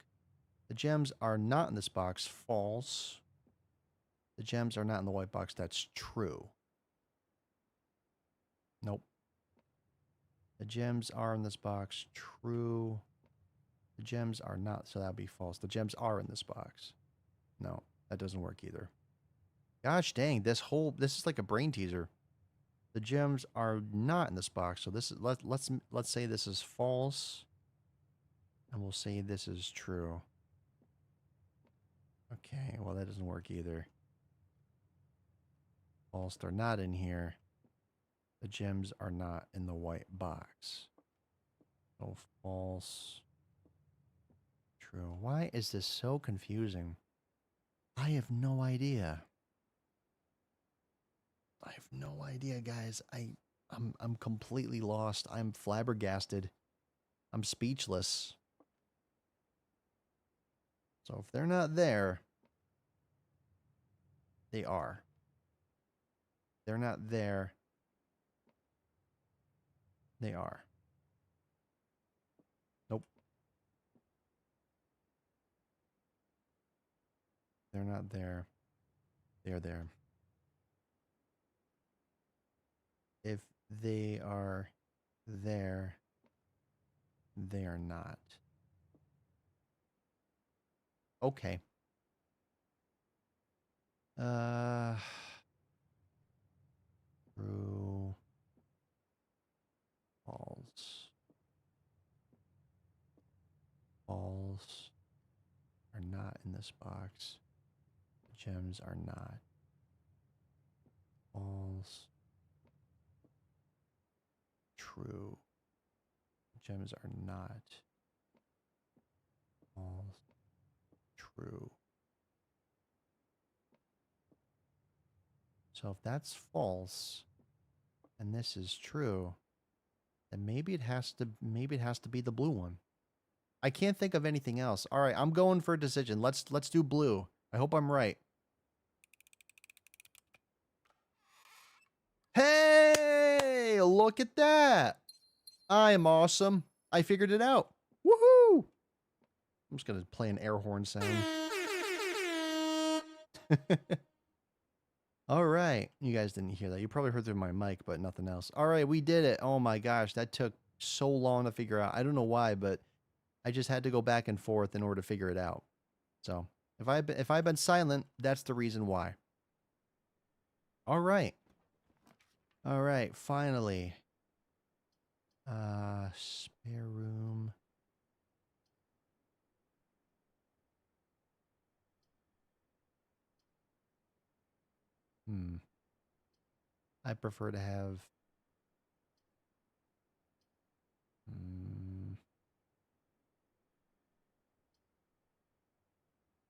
[SPEAKER 1] The gems are not in this box. False. The gems are not in the white box. That's true. Nope. The gems are in this box. True. The gems are not, so that would be false. The gems are in this box. No, that doesn't work either. Gosh dang, this is like a brain teaser. The gems are not in this box, so this is let's say this is false, and we'll say this is true. Okay, well that doesn't work either. False, they're not in here. The gems are not in the white box. So false. True. Why is this so confusing? I have no idea. I have no idea, guys. I'm completely lost. I'm flabbergasted. I'm speechless. So if they're not there, they are. They're not there. They are. Nope. They're not there. They're there. If they are there, They are not. Okay. True. False. False are not in this box. Gems are not. False. True. Gems are not. False. True. So if that's false and this is true, then maybe it has to be the blue one. I can't think of anything else. All right, I'm going for a decision. Let's do blue. I hope I'm right. Hey, look at that. I'm awesome. I figured it out. Woohoo! I'm just going to play an air horn sound. All right. You guys didn't hear that. You probably heard through my mic, but nothing else. All right, we did it. Oh my gosh, that took so long to figure out. I don't know why, but I just had to go back and forth in order to figure it out. So if I've been silent, that's the reason why. All right. All right, finally. Spare room. I prefer to have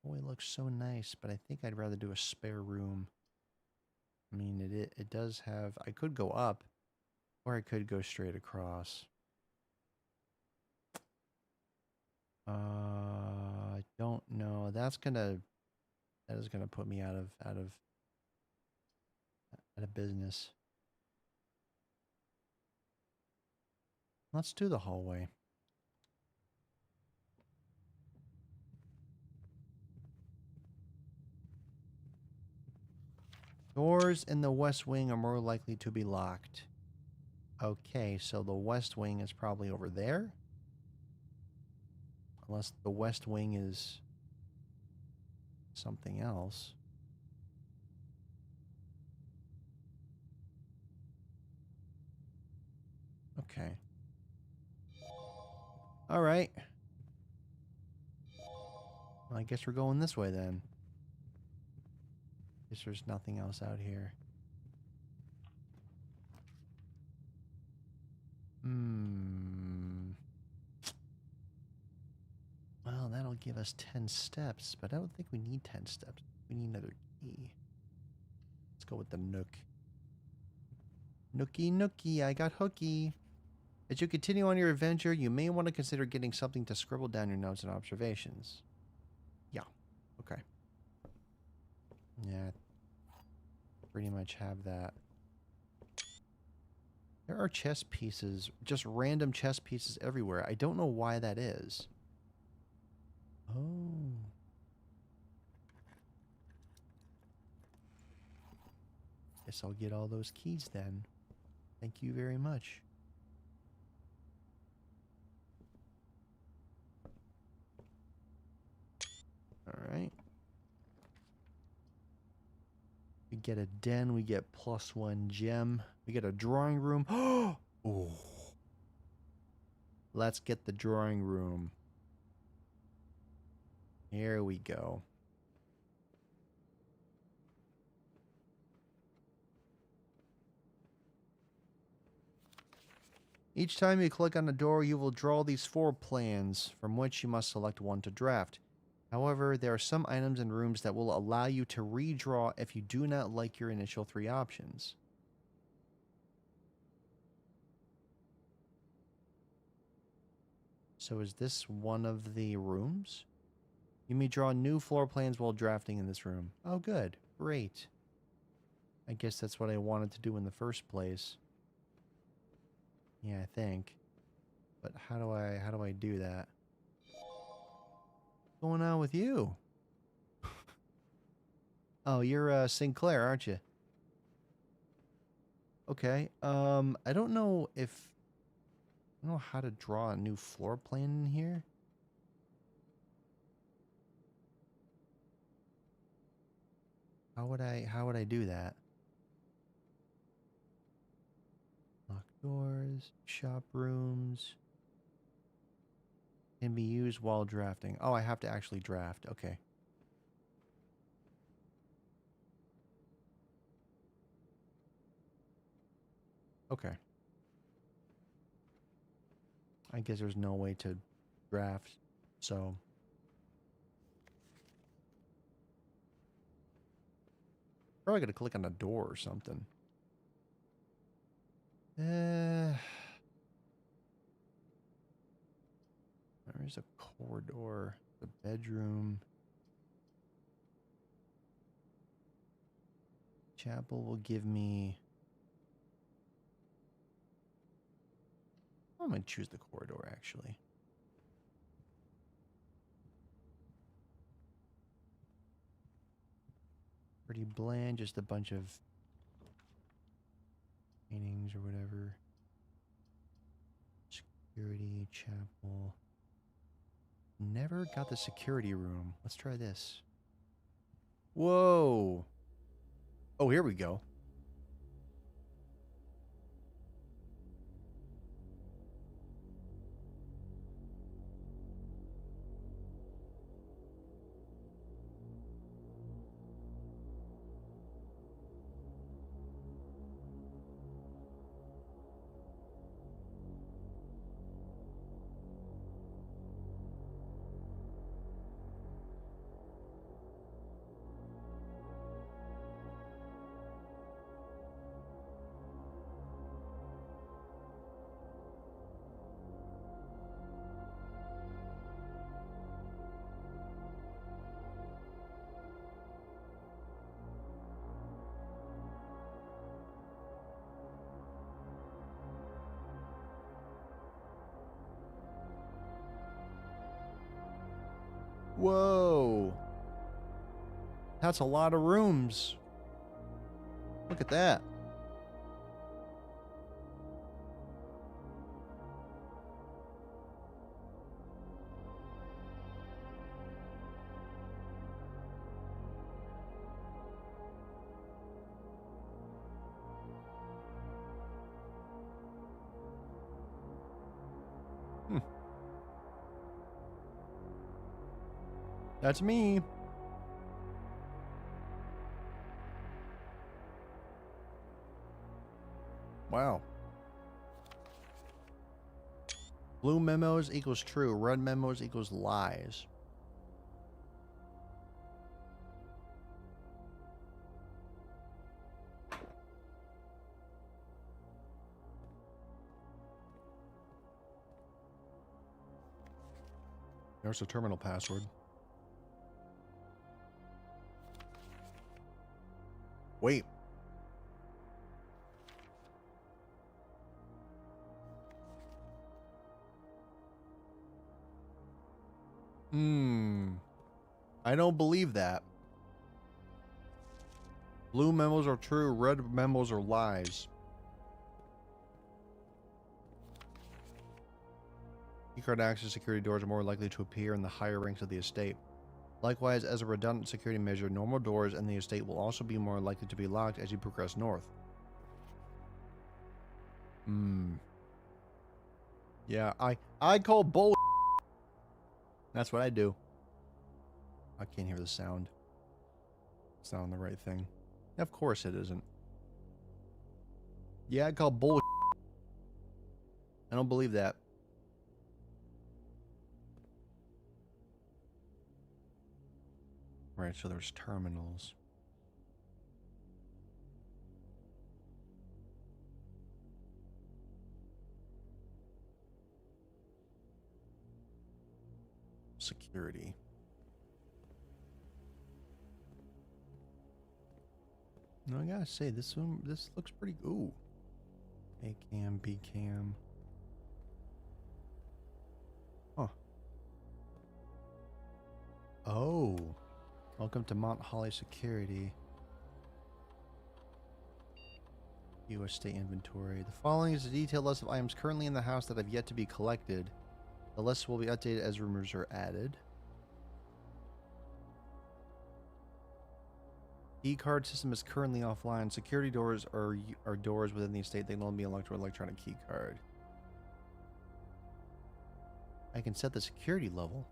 [SPEAKER 1] Oh, it looks so nice, but I think I'd rather do a spare room. I mean, it does have... I could go up, or I could go straight across. I don't know. That is gonna put me out of business. Let's do the hallway. Doors in the west wing are more likely to be locked. Okay, so the west wing is probably over there. Unless the west wing is something else. Okay. All right. Well, I guess we're going this way then. Guess there's nothing else out here. Well, that'll give us 10 steps, but I don't think we need 10 steps. We need another key. Let's go with the nook. Nookie, nookie, I got hooky. As you continue on your adventure, you may want to consider getting something to scribble down your notes and observations. Yeah, okay. Yeah, pretty much have that. There are chess pieces, just random chess pieces everywhere. I don't know why that is. Oh. Guess I'll get all those keys then. Thank you very much. All right. We get a den. We get +1 gem. We get a drawing room. Oh. Let's get the drawing room. Here we go. Each time you click on a door, you will draw these 4 plans, from which you must select one to draft. However, there are some items and rooms that will allow you to redraw if you do not like your initial 3 options. So is this one of the rooms? You may draw new floor plans while drafting in this room. Oh, good. Great. I guess that's what I wanted to do in the first place. Yeah, I think. But how do I do that? What's going on with you? Oh, you're Sinclair, aren't you? Okay. I don't know if I don't know how to draw a new floor plan in here. How would I do that? Lock doors, shop rooms. Can be used while drafting. Oh, I have to actually draft. Okay. Okay. I guess there's no way to draft, so probably gotta click on a door or something. There's a corridor, the bedroom. Chapel will give me. I'm gonna choose the corridor actually. Pretty bland, just a bunch of paintings or whatever. Security, chapel. Never got the security room. Let's try this. Whoa. Oh, here we go. Whoa. That's a lot of rooms. Look at that. That's me. Wow. Blue memos equals true. Red memos equals lies. There's the terminal password. Wait. I don't believe that. Blue memos are true, red memos are lies. Keycard access security doors are more likely to appear in the higher ranks of the estate. Likewise, as a redundant security measure, normal doors in the estate will also be more likely to be locked as you progress north. Yeah, I call bull. That's what I do. I can't hear the sound. It's not on the right thing. Of course it isn't. Yeah, I call bull. I don't believe that. Right, so there's terminals. Security. No, I gotta say, this looks pretty. Ooh. A cam, B cam. Huh. Oh. Welcome to Mount Holly Security. View estate inventory. The following is a detailed list of items currently in the house that have yet to be collected. The list will be updated as rumors are added. Key card system is currently offline. Security doors are doors within the estate. They can only be unlocked with an electronic key card. I can set the security level.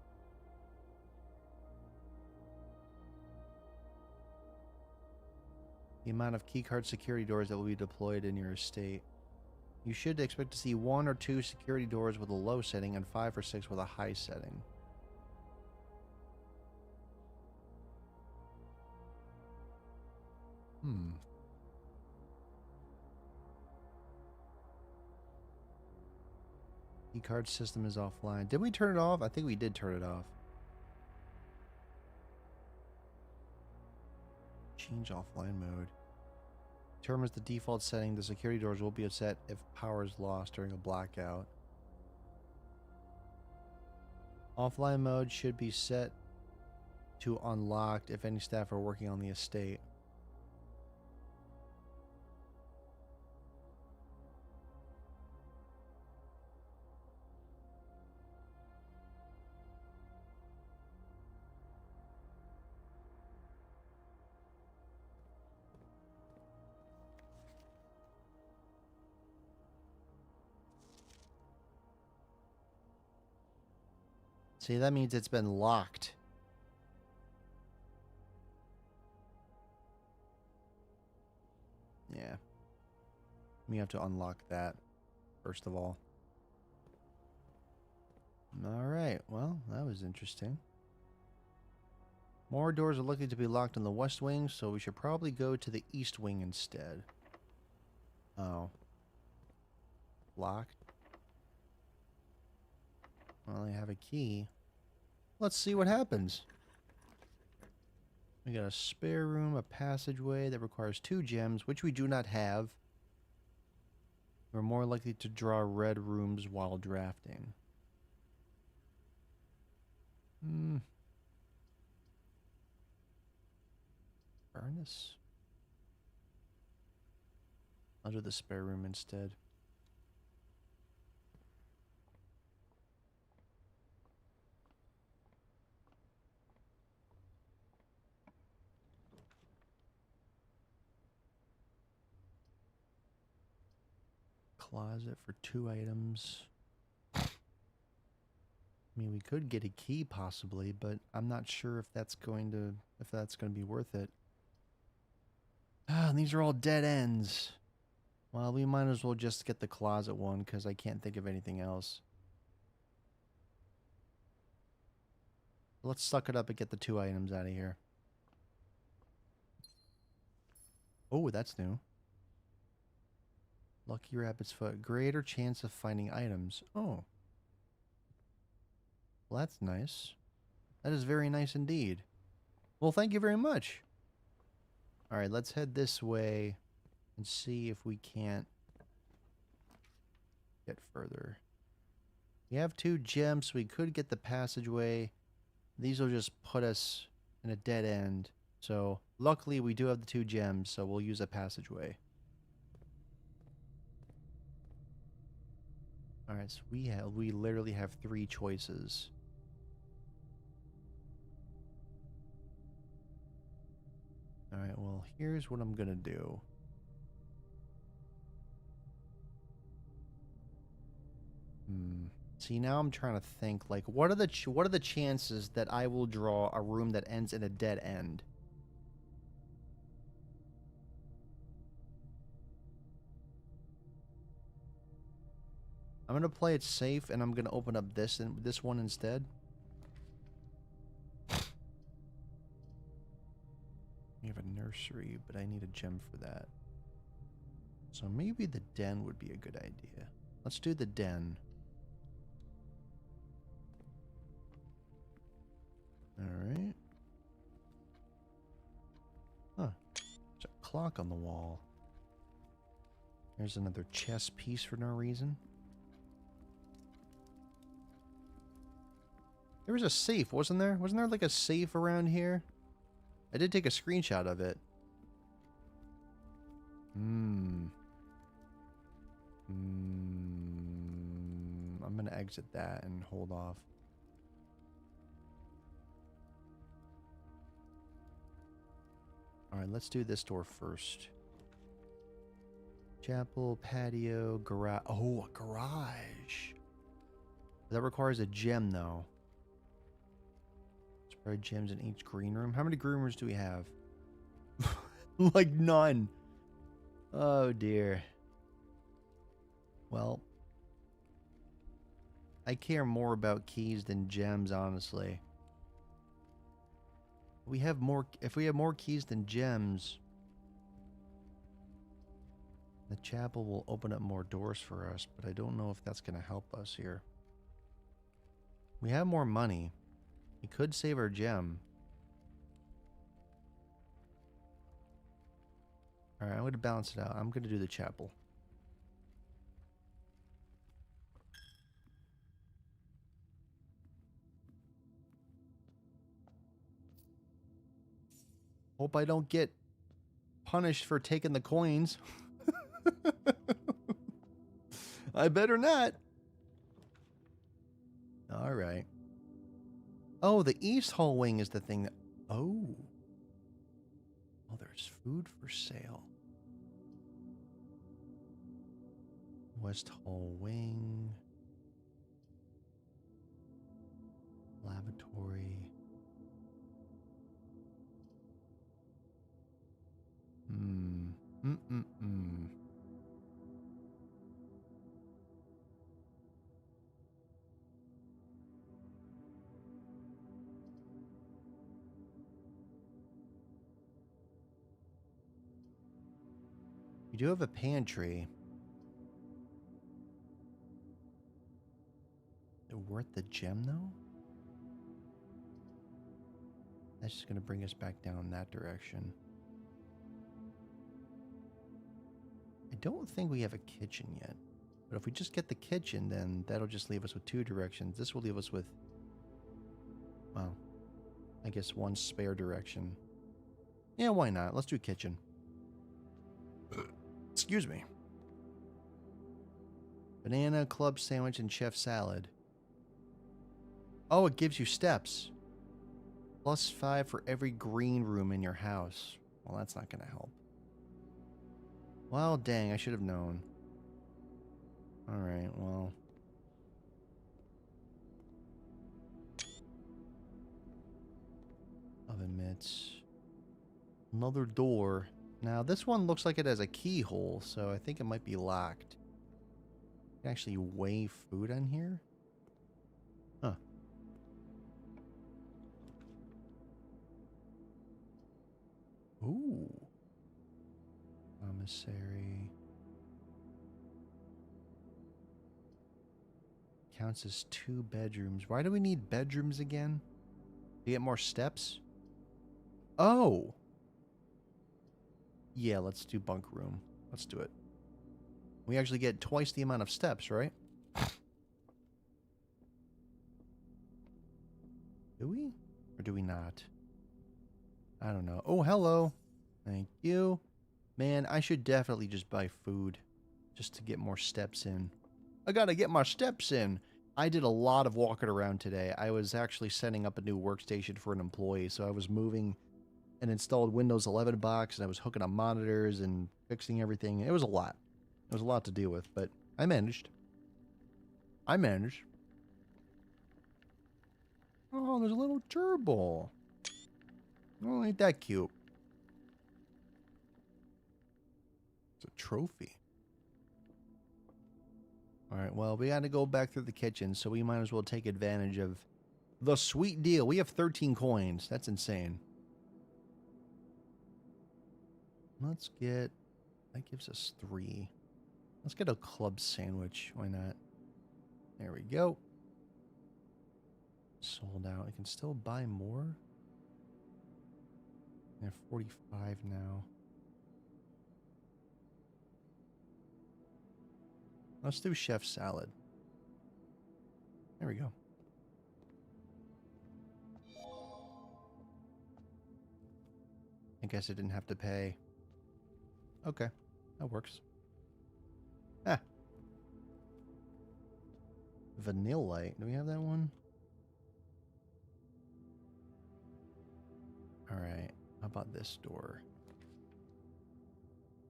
[SPEAKER 1] The amount of keycard security doors that will be deployed in your estate. You should expect to see 1 or 2 security doors with a low setting and 5 or 6 with a high setting. Keycard system is offline. Did we turn it off? I think we did turn it off. Change offline mode. Determines the default setting. The security doors will be set if power is lost during a blackout. Offline mode should be set to unlocked if any staff are working on the estate. See, that means it's been locked. Yeah. We have to unlock that, first of all. Alright, well, that was interesting. More doors are likely to be locked in the west wing, so we should probably go to the east wing instead. Oh. Locked. Well, I have a key. Let's see what happens. We got a spare room, a passageway that requires 2 gems, which we do not have. We're more likely to draw red rooms while drafting. Furnace? I'll do the spare room instead. Closet for 2 items. I mean, we could get a key possibly, but I'm not sure if that's going to be worth it. Ah, these are all dead ends. Well, we might as well just get the closet one because I can't think of anything else. Let's suck it up and get the 2 items out of here. Oh, that's new. Lucky Rabbit's Foot. Greater chance of finding items. Oh. Well, that's nice. That is very nice indeed. Well, thank you very much. Alright, let's head this way and see if we can't get further. We have 2 gems, so we could get the passageway. These will just put us in a dead end. So, luckily we do have the 2 gems, so we'll use a passageway. Alright, so we literally have 3 choices. Alright, well, here's what I'm gonna do. See, now I'm trying to think, like, what are the chances that I will draw a room that ends in a dead end? I'm gonna play it safe, and I'm gonna open up this one instead. We have a nursery, but I need a gem for that. So maybe the den would be a good idea. Let's do the den. Alright. Huh. There's a clock on the wall. There's another chess piece for no reason. There was a safe, wasn't there? Wasn't there like a safe around here? I did take a screenshot of it. I'm going to exit that and hold off. All right, let's do this door first. Chapel, patio, garage. Oh, a garage. That requires a gem, though. Spread gems in each green room. How many green rooms do we have? Like none. Oh, dear. Well, I care more about keys than gems, honestly. We have more. If we have more keys than gems, the chapel will open up more doors for us, but I don't know if that's going to help us here. We have more money. We could save our gem. Alright, I'm going to balance it out. I'm going to do the chapel. Hope I don't get punished for taking the coins. I better not. Alright. Oh, the East Hall wing is the thing that... Oh. Oh, there's food for sale. West Hall wing. Lavatory. We do have a pantry. Is it worth the gem, though? That's just going to bring us back down that direction. I don't think we have a kitchen yet. But if we just get the kitchen, then that'll just leave us with 2 directions. This will leave us with, well, I guess 1 spare direction. Yeah, why not? Let's do kitchen. Excuse me. Banana, club sandwich, and chef salad. Oh, it gives you steps. +5 for every green room in your house. Well, that's not going to help. Well, dang, I should have known. Alright, well. Oven mitts. Another door. Now, this one looks like it has a keyhole, so I think it might be locked. You can actually weigh food on here? Huh. Ooh. Commissary. Counts as 2 bedrooms. Why do we need bedrooms again? To get more steps? Oh! Yeah, let's do bunk room. Let's do it. We actually get twice the amount of steps, right? Do we? Or do we not? I don't know. Oh, hello. Thank you. Man, I should definitely just buy food. Just to get more steps in. I gotta get my steps in. I did a lot of walking around today. I was actually setting up a new workstation for an employee. So I was moving and installed Windows 11 box. And I was hooking up monitors and fixing everything. It was a lot. It was a lot to deal with. But I managed. I managed. Oh, there's a little gerbil. Oh, ain't that cute? It's a trophy. Alright, well, we gotta go back through the kitchen, so we might as well take advantage of the sweet deal. We have 13 coins. That's insane. Let's get... That gives us 3. Let's get a club sandwich. Why not? There we go. Sold out. I can still buy more. I have 45 now. Let's do chef salad. There we go. I guess I didn't have to pay. Okay, that works. Ah, Vanillite. Do we have that one? Alright. How about this door?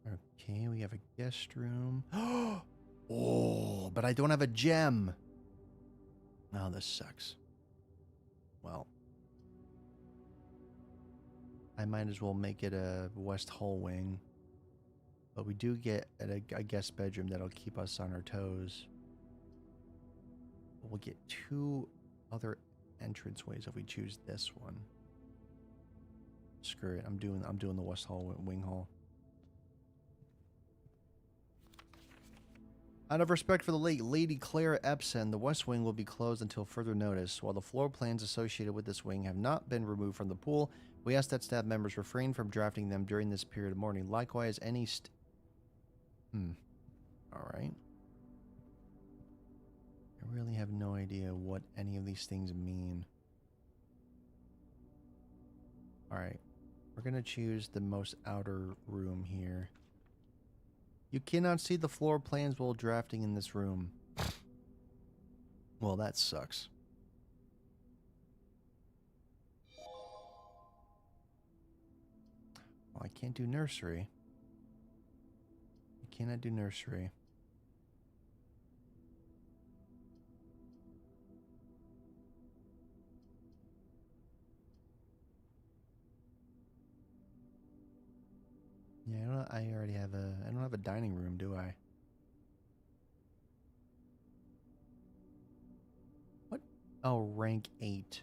[SPEAKER 1] Okay, we have a guest room. Oh, but I don't have a gem. Oh, this sucks. Well, I might as well make it a West Hall wing. But we do get a guest bedroom that'll keep us on our toes. We'll get 2 other entranceways if we choose this one. Screw it. I'm doing the West Hall wing hall. Out of respect for the late Lady Claire Epson, the West Wing will be closed until further notice. While the floor plans associated with this wing have not been removed from the pool, we ask that staff members refrain from drafting them during this period of mourning. Likewise, any Alright. I really have no idea what any of these things mean. Alright. We're going to choose the most outer room here. You cannot see the floor plans while drafting in this room. Well, that sucks. Well, I can't do nursery. I cannot do nursery. Yeah, I already have I don't have a dining room, do I? What? Oh, rank 8.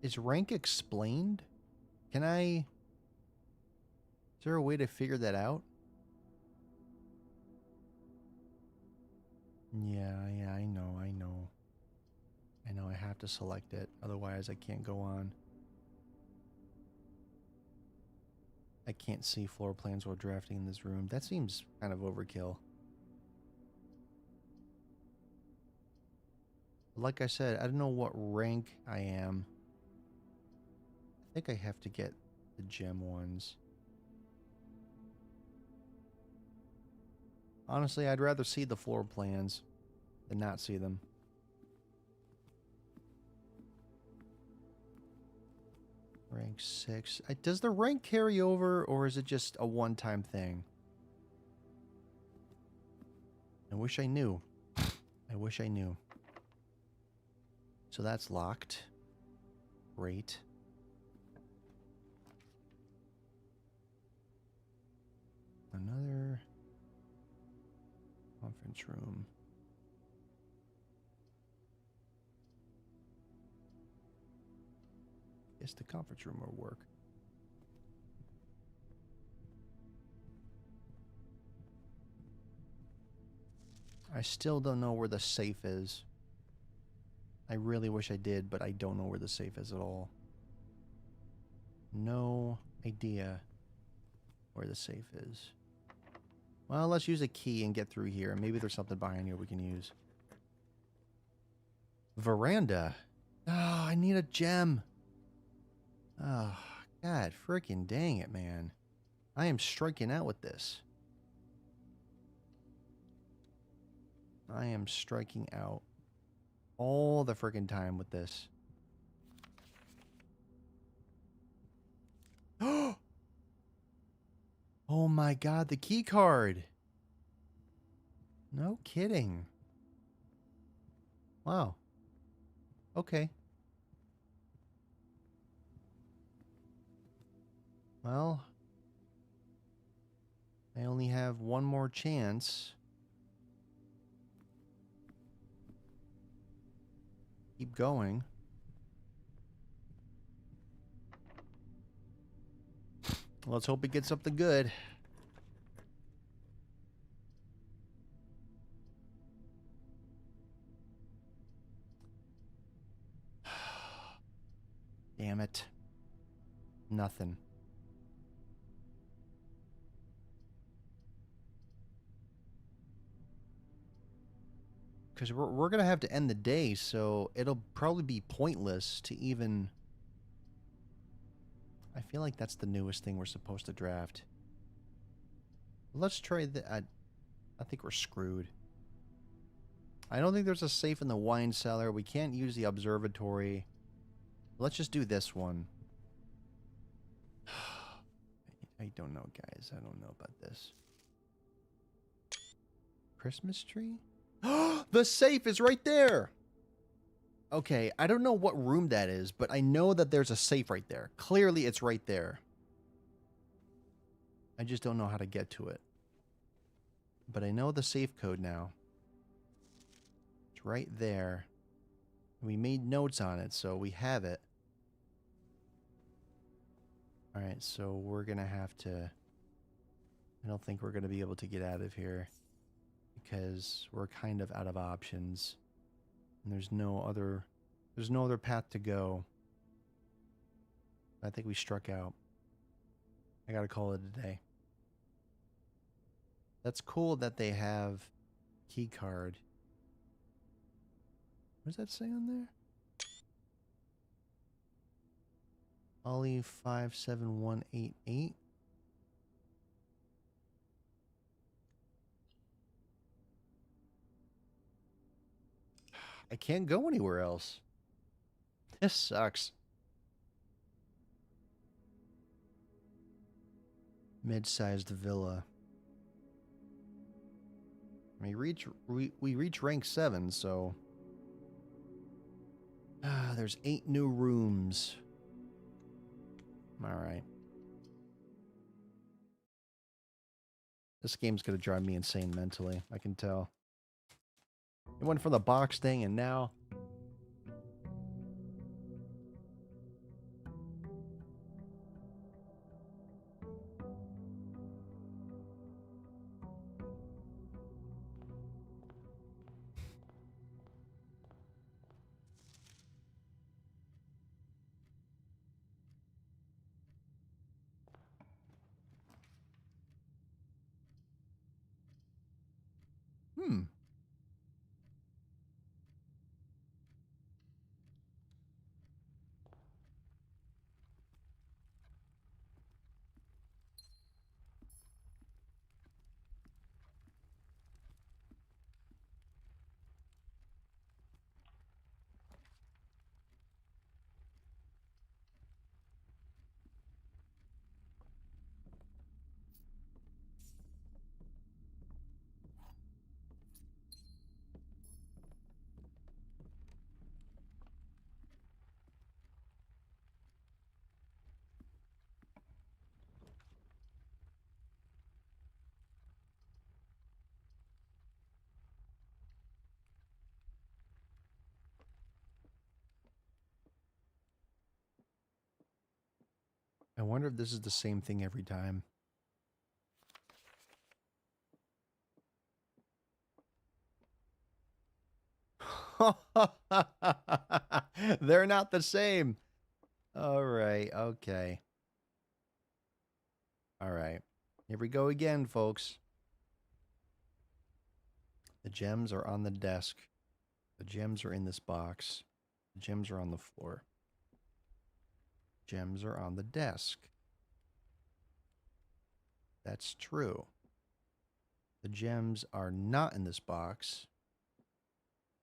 [SPEAKER 1] Is rank explained? Can I... Is there a way to figure that out? Yeah, I know. I know I have to select it, otherwise I can't go on. I can't see floor plans while drafting in this room. That seems kind of overkill. Like I said, I don't know what rank I am. I think I have to get the gem ones. Honestly, I'd rather see the floor plans than not see them. Rank 6. Does the rank carry over, or is it just a one-time thing? I wish I knew. I wish I knew. So that's locked. Great. Another conference room. Guess the conference room will work. I still don't know where the safe is. I really wish I did, but I don't know where the safe is at all. No idea where the safe is. Well, let's use a key and get through here. Maybe there's something behind here we can use. Veranda. Oh, I need a gem. Oh, God, freaking dang it, man. I am striking out with this. I am striking out all the freaking time with this. Oh my God, the key card. No kidding. Wow. Okay. Well, I only have one more chance. Keep going. Let's hope it gets something good. Damn it. Nothing. Because we're going to have to end the day, so it'll probably be pointless to even... I feel like that's the newest thing we're supposed to draft. Let's try the. I think we're screwed. I don't think there's a safe in the wine cellar. We can't use the observatory. Let's just do this one. I don't know, guys. I don't know about this. Christmas tree? The safe is right there! Okay, I don't know what room that is, but I know that there's a safe right there. Clearly, it's right there. I just don't know how to get to it. But I know the safe code now. It's right there. We made notes on it, so we have it. Alright, so we're gonna have to... I don't think we're gonna be able to get out of here. Because we're kind of out of options. And there's no other path to go. I think we struck out. I gotta call it a day. That's cool that they have key card. What does that say on there? Ollie 57188. I can't go anywhere else. This sucks. Mid-sized villa. We reach rank 7, so there's 8 new rooms. All right. This game's gonna drive me insane mentally. I can tell. It went from the box thing, and now. I wonder if this is the same thing every time. They're not the same. All right. Okay. All right. Here we go again, folks. The gems are on the desk. The gems are in this box. The gems are on the floor. Gems are on the desk. That's true. The gems are not in this box.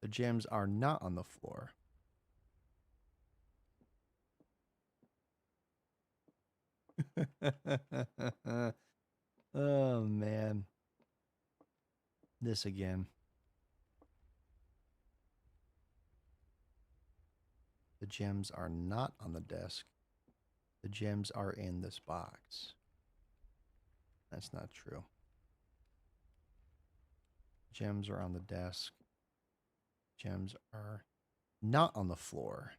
[SPEAKER 1] The gems are not on the floor. Oh, man. This again. The gems are not on the desk. The gems are in this box. That's not true. Gems are on the desk. Gems are not on the floor.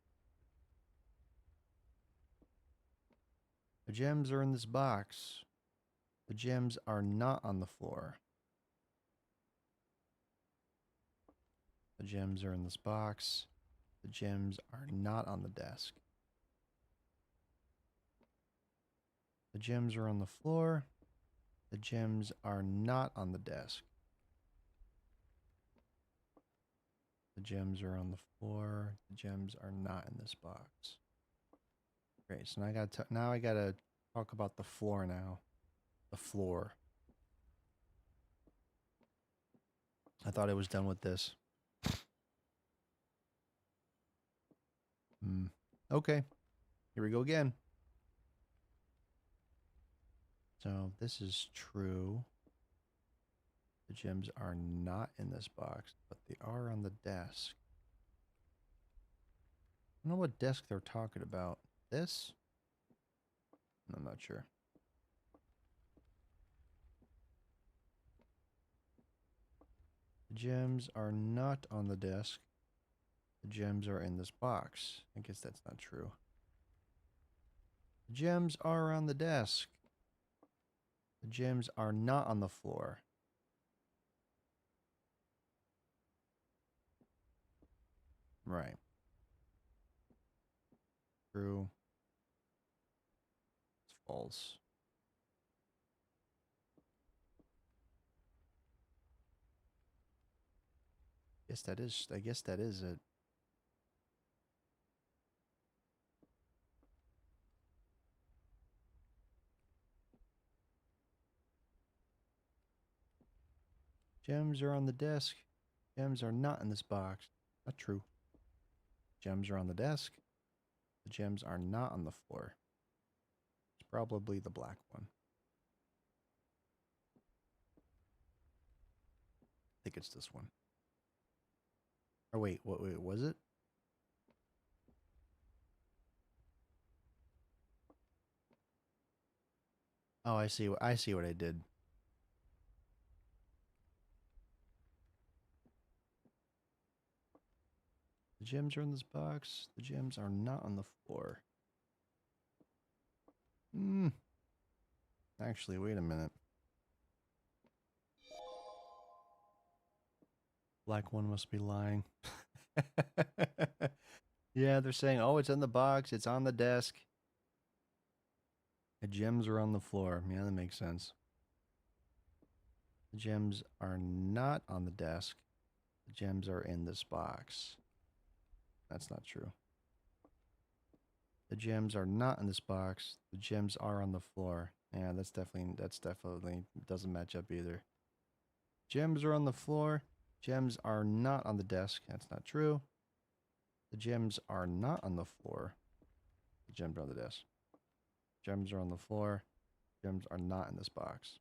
[SPEAKER 1] The gems are in this box. The gems are not on the floor. The gems are in this box. The gems are not on the desk. The gems are on the floor. The gems are not on the desk. The gems are on the floor. The gems are not in this box. Great. So now I gotta talk about the floor now. The floor. I thought I was done with this. Okay. Here we go again. So this is true. The gems are not in this box, but they are on the desk. I don't know what desk they're talking about. This? I'm not sure. The gems are not on the desk. The gems are in this box. I guess that's not true. The gems are on the desk. The gems are not on the floor. Right. True. It's false. I guess that is it. Gems are on the desk. Gems are not in this box. Not true. Gems are on the desk. The gems are not on the floor. It's probably the black one. I think it's this one. Or wait, what was it? Oh, I see what I did. The gems are in this box. The gems are not on the floor. Actually, wait a minute. Black one must be lying. Yeah, they're saying, oh, it's in the box. It's on the desk. The gems are on the floor. Yeah, that makes sense. The gems are not on the desk. The gems are in this box. That's not true. The gems are not in this box. The gems are on the floor. Yeah, that's definitely doesn't match up either. Gems are on the floor. Gems are not on the desk. That's not true. The gems are not on the floor. The gems are on the desk. Gems are on the floor. Gems are not in this box.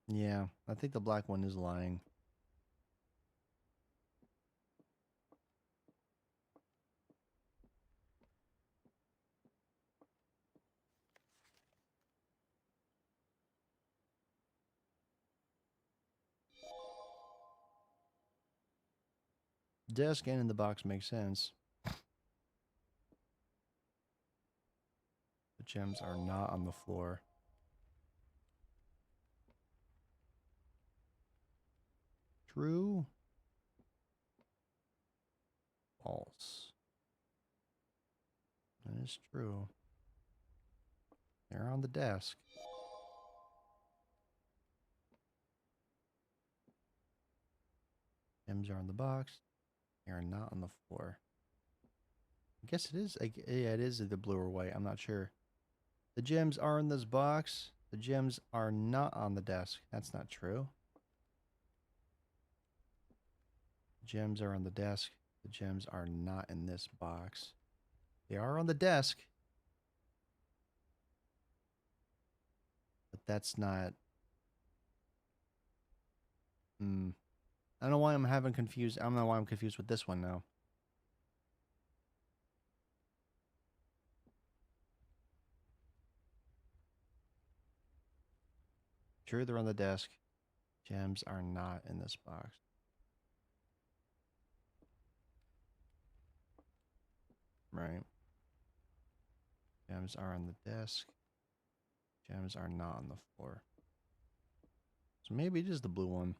[SPEAKER 1] Yeah, I think the black one is lying. Desk and in the box makes sense. The gems are not on the floor. True. False. That is true. They're on the desk. Gems are on the box. They are not on the floor. I guess it is. Yeah, it is the blue or white. I'm not sure. The gems are in this box. The gems are not on the desk. That's not true. The gems are on the desk. The gems are not in this box. They are on the desk. But that's not... I don't know why I'm having confused. I don't know why I'm confused with this one now. Sure, they're on the desk. Gems are not in this box. Right. Gems are on the desk. Gems are not on the floor. So maybe it is the blue one.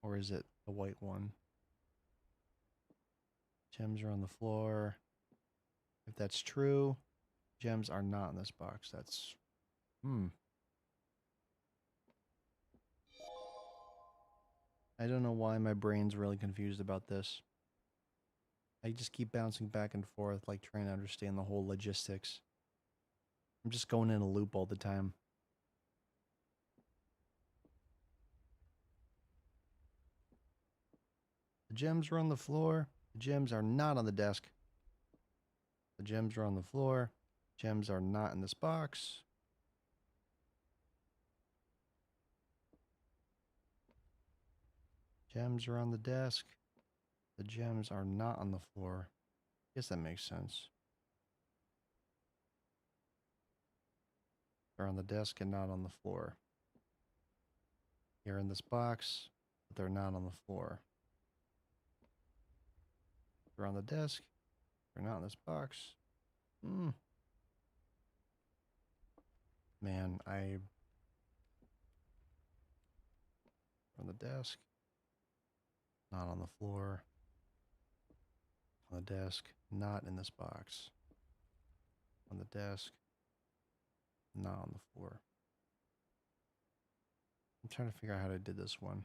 [SPEAKER 1] Or is it the white one? Gems are on the floor. If that's true, gems are not in this box. That's... I don't know why my brain's really confused about this. I just keep bouncing back and forth, like trying to understand the whole logistics. I'm just going in a loop all the time. The gems are on the floor. The gems are not on the desk. The gems are on the floor. Gems are not in this box. Gems are on the desk. The gems are not on the floor. Guess that makes sense. They're on the desk and not on the floor. They're in this box, but they're not on the floor. They're on the desk. They're not in this box. Man, on the desk. Not on the floor. On the desk. Not in this box. On the desk. Not on the floor. I'm trying to figure out how I did this one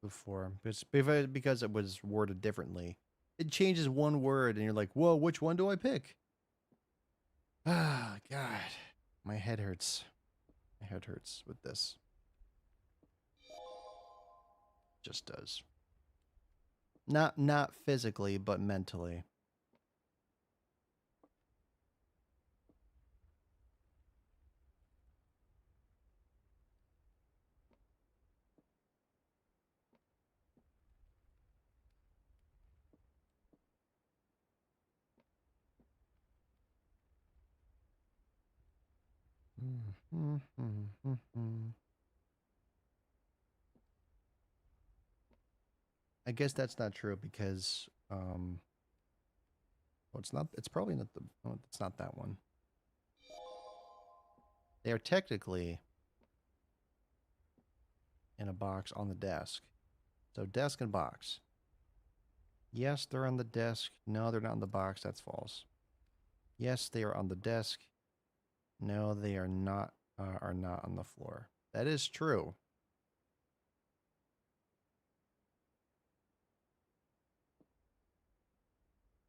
[SPEAKER 1] before. Because it was worded differently. It changes one word and you're like, whoa, which one do I pick? Ah, God. My head hurts. My head hurts with this. Just does. Not physically, but mentally. I guess that's not true because well, it's probably not it's not that one. They are technically in a box on the desk. So desk and box. Yes, they're on the desk. No, they're not in the box. That's false. Yes, they are on the desk. No, they are not on the floor. That is true.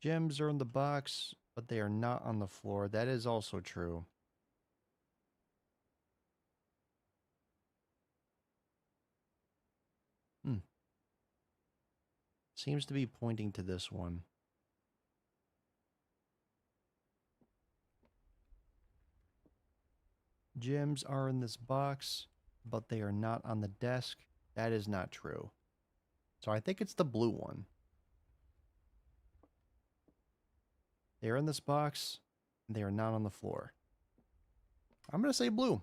[SPEAKER 1] Gems are in the box, but they are not on the floor. That is also true. Seems to be pointing to this one. Gems are in this box, but they are not on the desk. That is not true. So I think it's the blue one. They are in this box, and they are not on the floor. I'm going to say blue.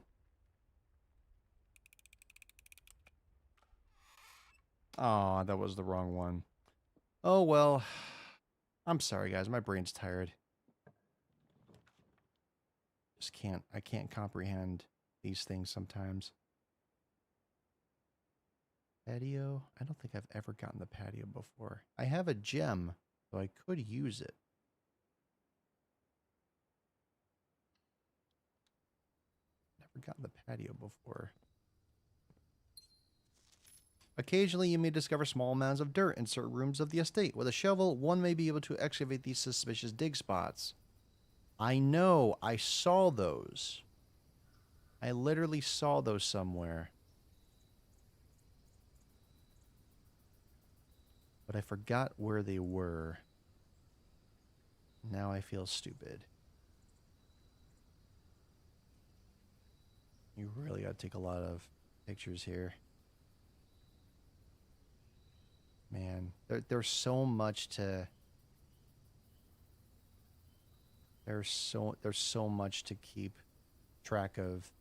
[SPEAKER 1] Oh, that was the wrong one. Oh, well. I'm sorry, guys. My brain's tired. I can't comprehend these things sometimes. Patio? I don't think I've ever gotten the patio before. I have a gem, so I could use it. Never gotten the patio before. Occasionally, you may discover small mounds of dirt in certain rooms of the estate. With a shovel, one may be able to excavate these suspicious dig spots. I know. I saw those. I literally saw those somewhere. But I forgot where they were. Now I feel stupid. You really gotta take a lot of pictures here. Man, there's so much to... There's so much to keep track of.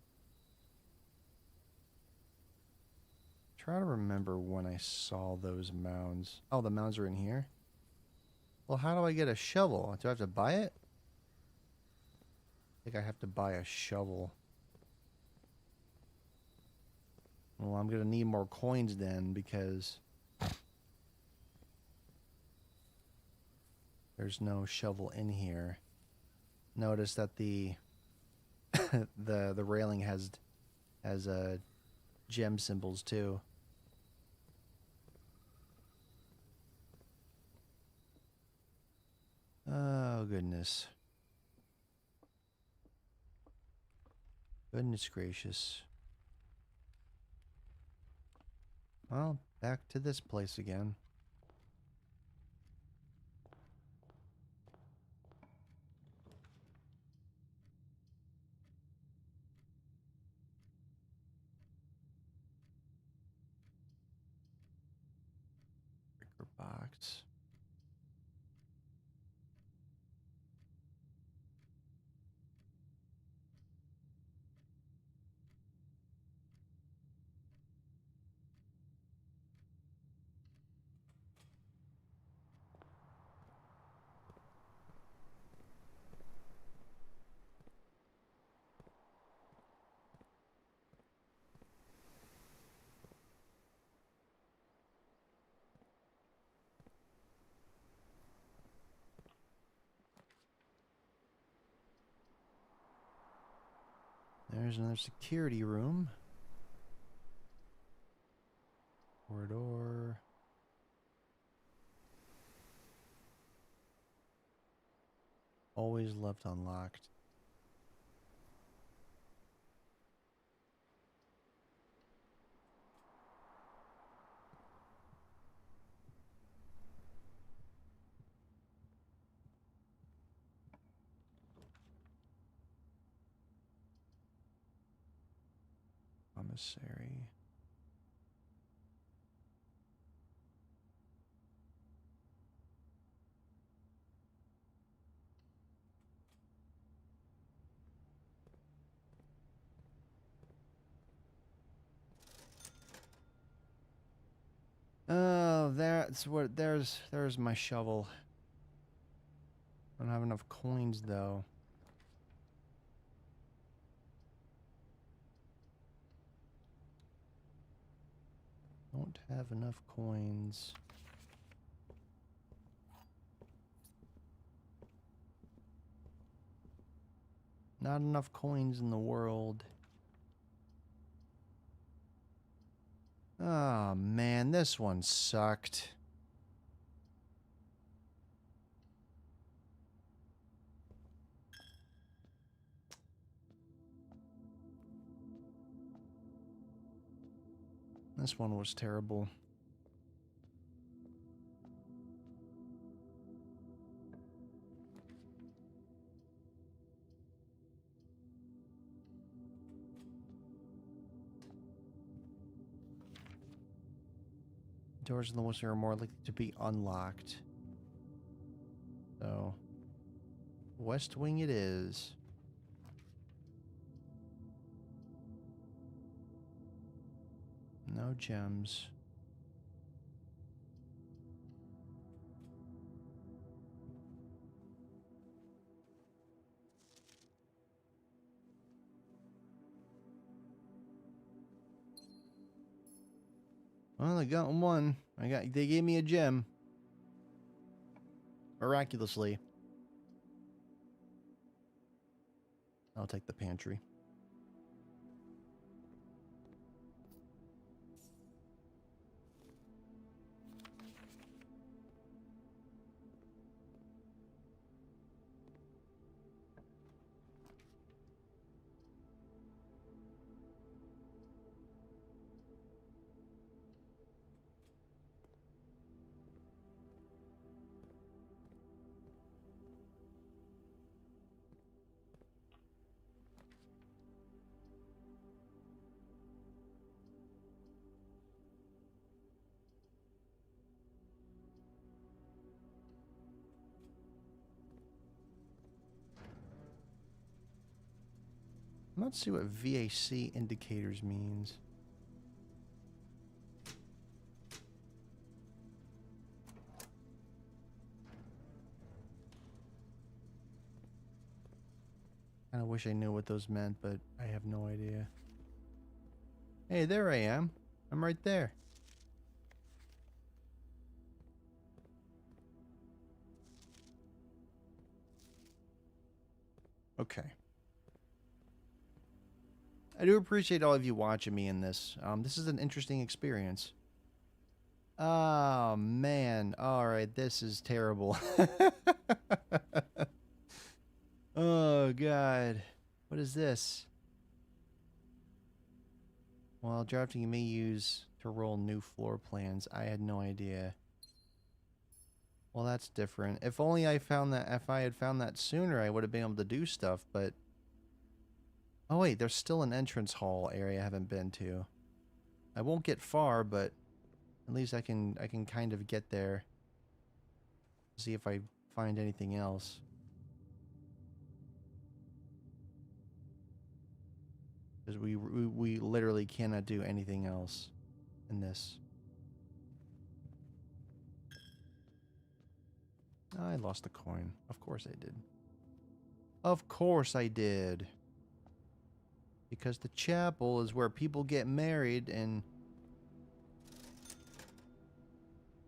[SPEAKER 1] Try to remember when I saw those mounds. Oh, the mounds are in here? Well, how do I get a shovel? Do I have to buy it? I think I have to buy a shovel. Well, I'm going to need more coins then because there's no shovel in here. Notice that the the railing has gem symbols too. Oh, goodness. Goodness gracious. Well, back to this place again. Breaker box. There's another security room. Corridor. Always left unlocked. Commissary. Oh, that's what. There's my shovel. I don't have enough coins though. Don't have enough coins. Not enough coins in the world. Oh man, this one sucked. This one was terrible. Doors in the West are more likely to be unlocked. So, West Wing it is. No gems. Well, I got one. They gave me a gem. Miraculously. I'll take the pantry. Let's see what VAC indicators means. Kinda wish I knew what those meant, but I have no idea. Hey, there I am. I'm right there. Okay. I do appreciate all of you watching me in this. This is an interesting experience. Oh, man. Alright, this is terrible. Oh, God. What is this? While drafting, you may use to roll new floor plans. I had no idea. Well, that's different. If only I found that, if I had found that sooner, I would have been able to do stuff, but... Oh wait, there's still an entrance hall area I haven't been to. I won't get far, but at least I can kind of get there. See if I find anything else. Because we literally cannot do anything else in this. I lost the coin. Of course I did. Of course I did. Because the chapel is where people get married and...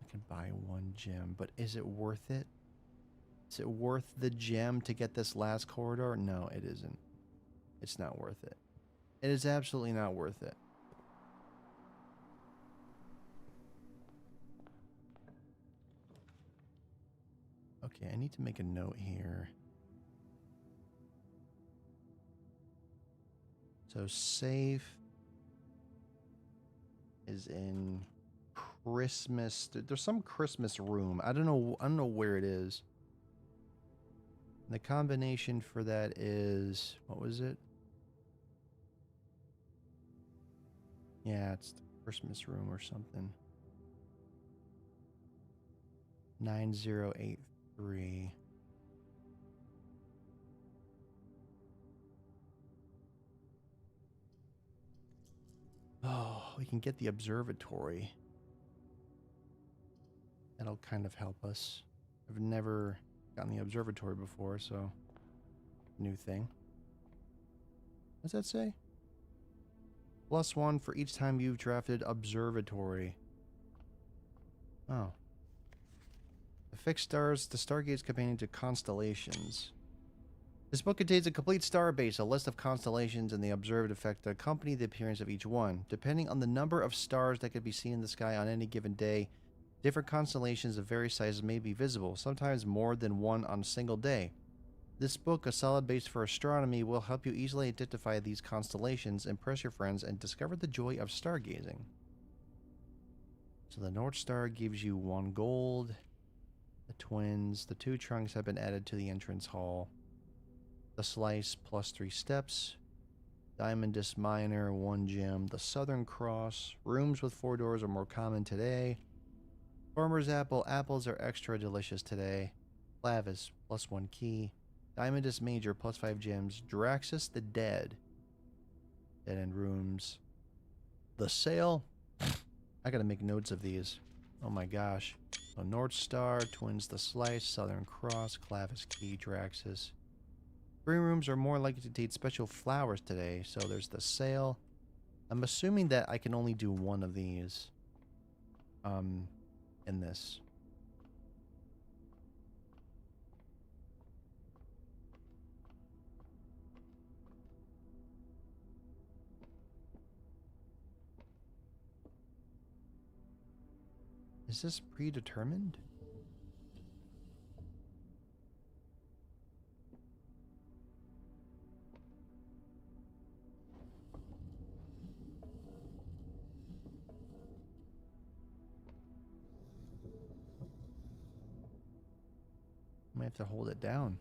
[SPEAKER 1] I can buy one gem, but is it worth it? Is it worth the gem to get this last corridor? No, it isn't. It's not worth it. It is absolutely not worth it. Okay, I need to make a note here. So safe is in Christmas. There's some Christmas room. I don't know where it is. And the combination for that is, what was it? Yeah, it's the Christmas room or something. 9083. Oh, we can get the observatory. That'll kind of help us. I've never gotten the observatory before, so new thing. What's that say? +1 for each time you've drafted observatory. Oh. The fixed stars, the stargates companion to constellations. This book contains a complete star base, a list of constellations, and the observed effect that accompany the appearance of each one. Depending on the number of stars that could be seen in the sky on any given day, different constellations of various sizes may be visible, sometimes more than one on a single day. This book, a solid base for astronomy, will help you easily identify these constellations, impress your friends, and discover the joy of stargazing. So the North Star gives you 1 gold. The twins, the 2 trunks have been added to the entrance hall. The slice +3 steps. Diamond Disc Miner, 1 gem. The Southern Cross. Rooms with 4 doors are more common today. Farmer's Apple. Apples are extra delicious today. Clavis, +1 key. Diamond Disc Major, +5 gems. Draxus the Dead. Dead End Rooms. The Sale. I gotta make notes of these. Oh my gosh. So North Star, Twins the Slice, Southern Cross, Clavis Key, Draxus. Green rooms are more likely to contain special flowers today, so there's the sale. I'm assuming that I can only do one of these. In this. Is this predetermined? I might have to hold it down.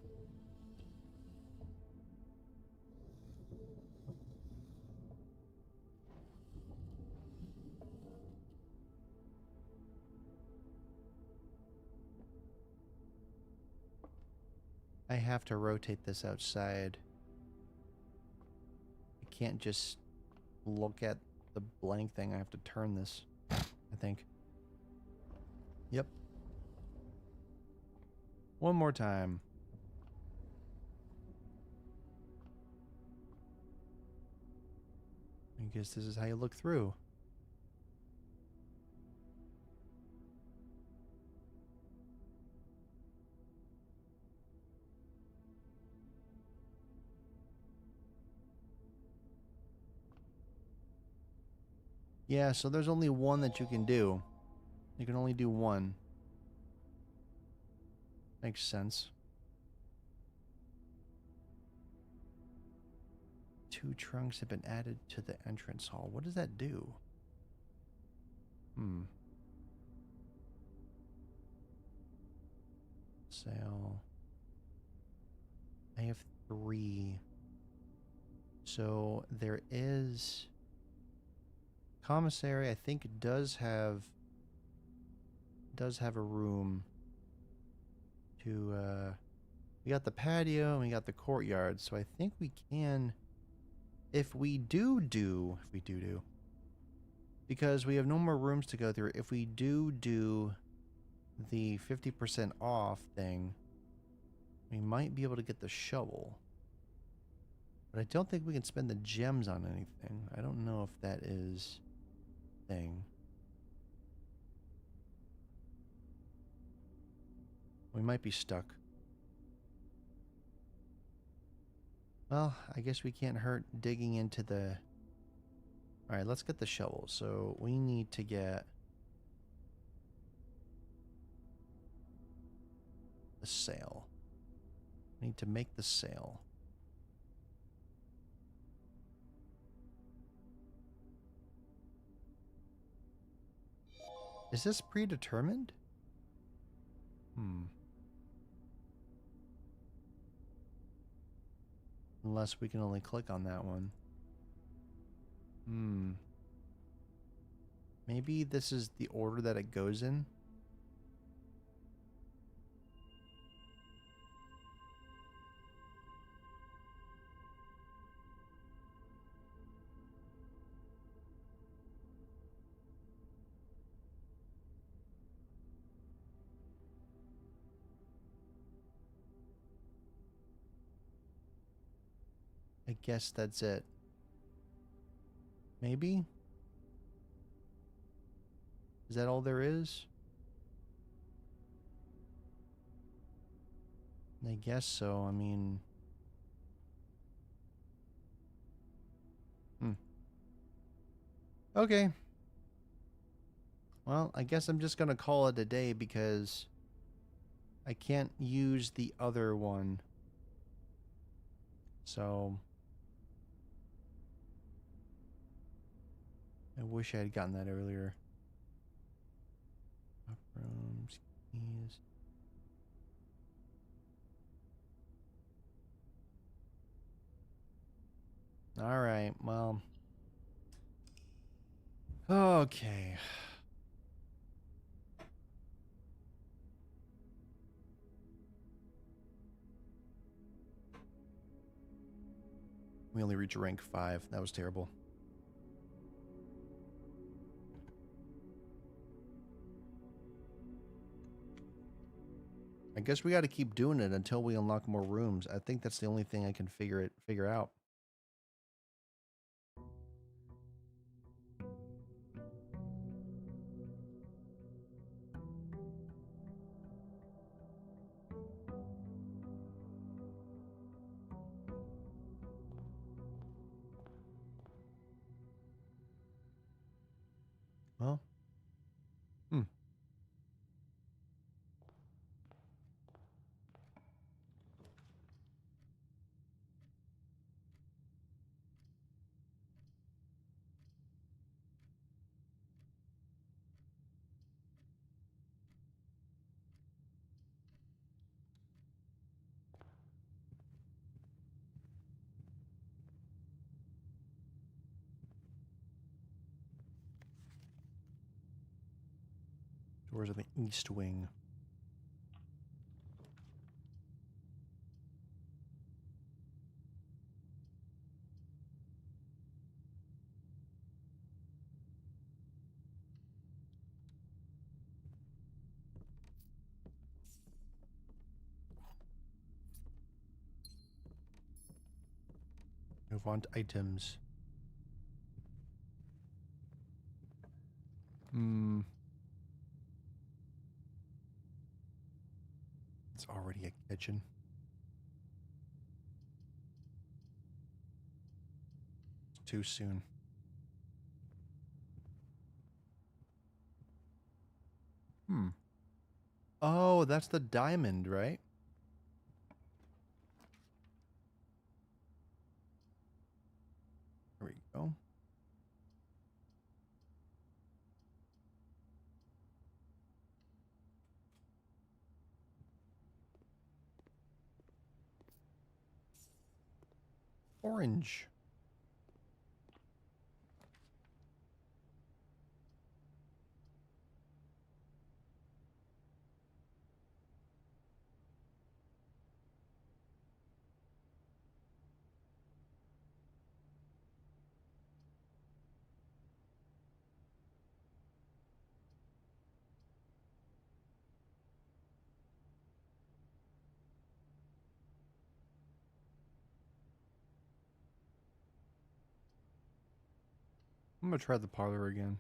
[SPEAKER 1] I have to rotate this outside. I can't just look at the blank thing. I have to turn this, I think. Yep. One more time. I guess this is how you look through. Yeah, so there's only one that you can do. You can only do one. Makes sense. 2 trunks have been added to the entrance hall. What does that do? Hmm. Sale. I have 3. So there is commissary. I think it does have a room to we got the patio and we got the courtyard. So I think we can if we do because we have no more rooms to go through. If we do the 50% off thing, we might be able to get the shovel. But I don't think we can spend the gems on anything. I don't know if that is thing. We might be stuck. Well, I guess we can't hurt digging into the... Alright, let's get the shovel. So we need to get the sail. We need to make the sail. Is this predetermined? Unless we can only click on that one. Maybe this is the order that it goes in? I guess that's it. Maybe? Is that all there is? I guess so. I mean... Okay. Well, I guess I'm just gonna call it a day because I can't use the other one. So... I wish I had gotten that earlier. Up rooms, keys. Alright, well... Okay. We only reach rank 5. That was terrible. I guess we got to keep doing it until we unlock more rooms. I think that's the only thing I can figure out. Well, doors of the East Wing. Move on to items. It's already a kitchen. It's too soon. Oh, that's the diamond, right? There we go. Orange. I'm gonna try the parlor again.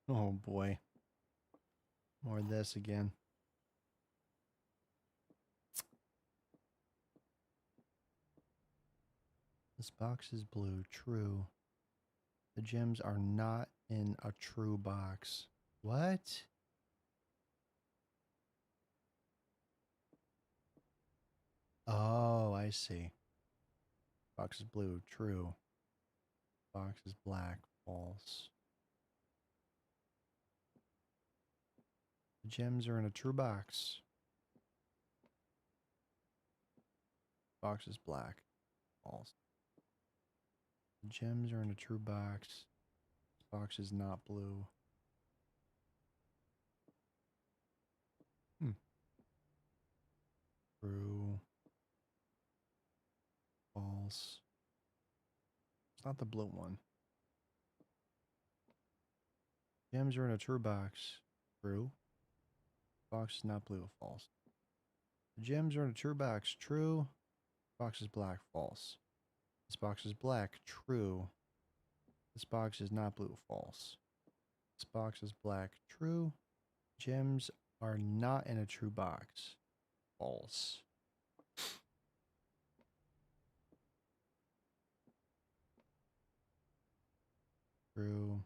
[SPEAKER 1] Oh boy. More of this again. This box is blue. True. The gems are not in a true box. What? Oh, I see. Box is blue. True. Box is black. False. The gems are in a true box. Box is black. False. The gems are in a true box. This box is not blue. True. False. It's not the blue one. Gems are in a true box. True. Box is not blue. False. The gems are in a true box. True. Box is black. False. This box is black. True. This box is not blue. False. This box is black. True. Gems are not in a true box. False. True.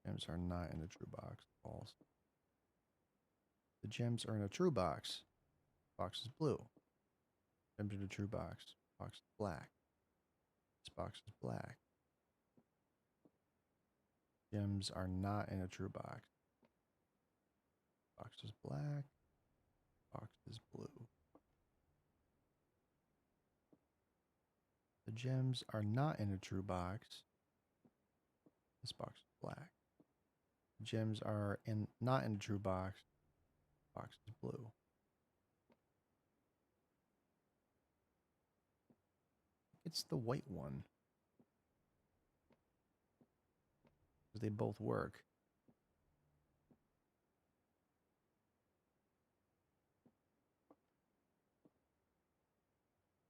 [SPEAKER 1] Gems are not in a true box. False. The gems are in a true box. Box is blue. Gems in a true box. Box is black. This box is black. Gems are not in a true box. Box is black. Box is blue. The gems are not in a true box. This box is black. The gems are not in a true box. Box is blue. It's the white one. They both work.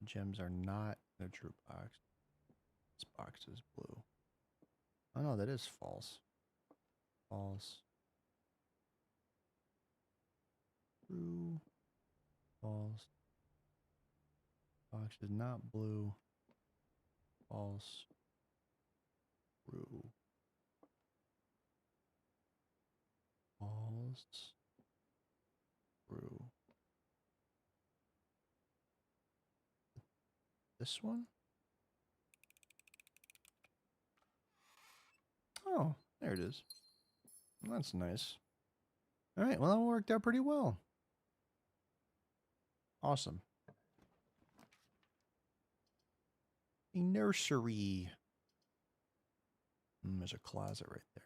[SPEAKER 1] Gems are not in a true box. This box is blue. Oh no, that is false. False. True. False. Box is not blue. False. True. False. True. This one? Oh, there it is. That's nice. All right, well, that worked out pretty well. Awesome. A nursery. There's a closet right there.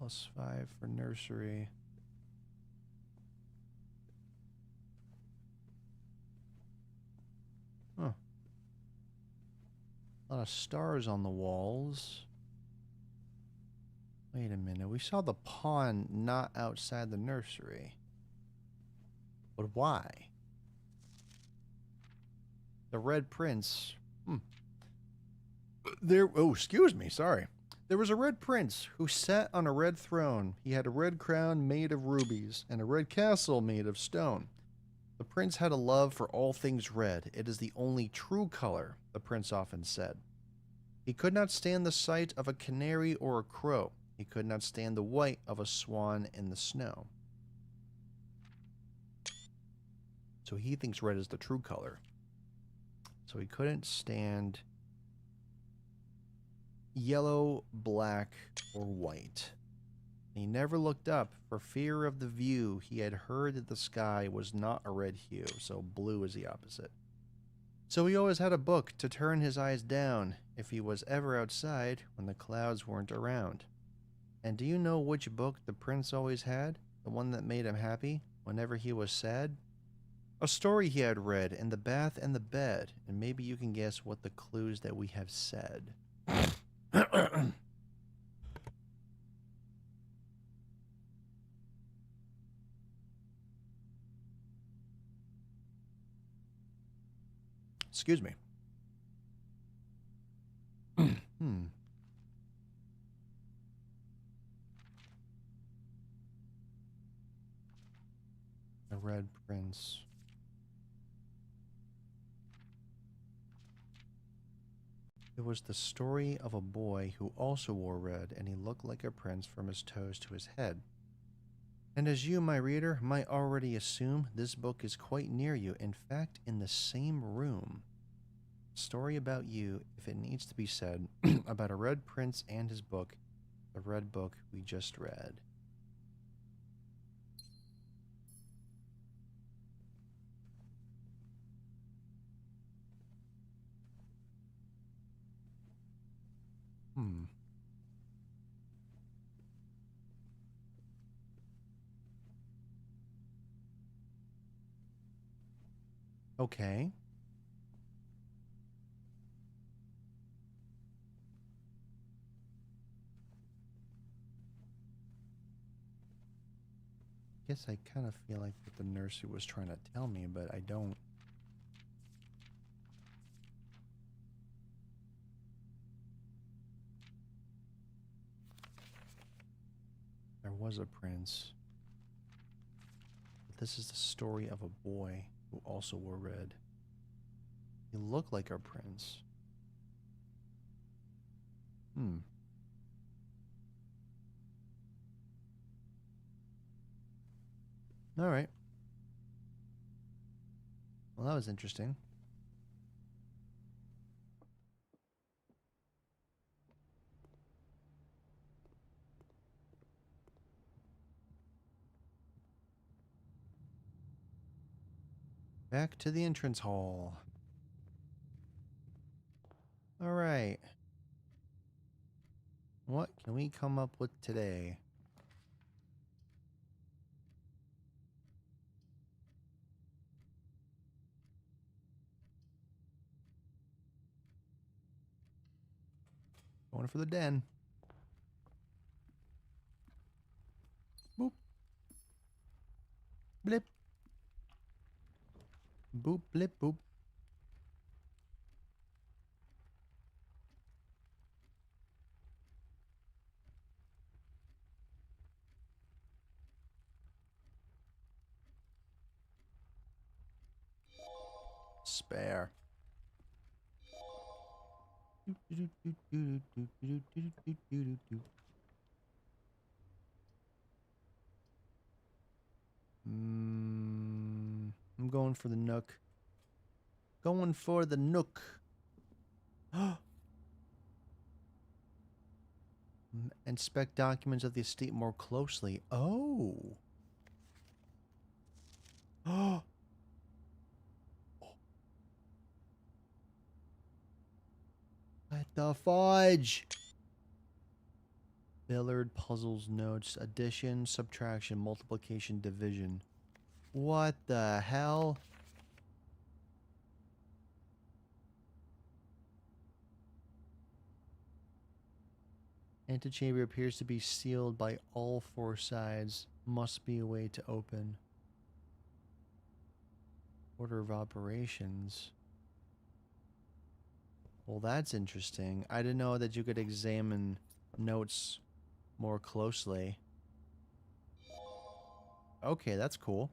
[SPEAKER 1] +5 for nursery. Huh. A lot of stars on the walls. Wait a minute. We saw the pond not outside the nursery. But why? The Red Prince. Oh, excuse me. Sorry. There was a red prince who sat on a red throne. He had a red crown made of rubies and a red castle made of stone. The prince had a love for all things red. It is the only true color, the prince often said. He could not stand the sight of a canary or a crow. He could not stand the white of a swan in the snow. So he thinks red is the true color. So he couldn't stand yellow, black, or white. He never looked up for fear of the view. He had heard that the sky was not a red hue, so blue is the opposite. So he always had a book to turn his eyes down if he was ever outside when the clouds weren't around. And do you know which book the prince always had? The one that made him happy whenever he was sad? A story he had read in the bath and the bed, and maybe you can guess what the clues that we have said. Excuse me. Hmm. The Red Prince. It was the story of a boy who also wore red, and he looked like a prince from his toes to his head. And as you, my reader, might already assume, this book is quite near you, in fact, in the same room. Story about you, if it needs to be said, about a red prince and his book, the red book we just read. Hmm. Okay. Guess I kind of feel like what the nursery was trying to tell me, but I don't. There was a prince. But this is the story of a boy who also wore red. He looked like our prince. Hmm. All right. Well, that was interesting. Back to the entrance hall. All right. What can we come up with today? Going for the den. Boop. Blip. Boop, blip, boop. Spare. I'm going for the nook. Going for the nook. Inspect documents of the estate more closely. Oh. Oh. What the fudge? Billard, puzzles, notes, addition, subtraction, multiplication, division. What the hell? Antechamber appears to be sealed by all four sides. Must be a way to open. Order of operations. Well, that's interesting. I didn't know that you could examine notes more closely. Okay, that's cool.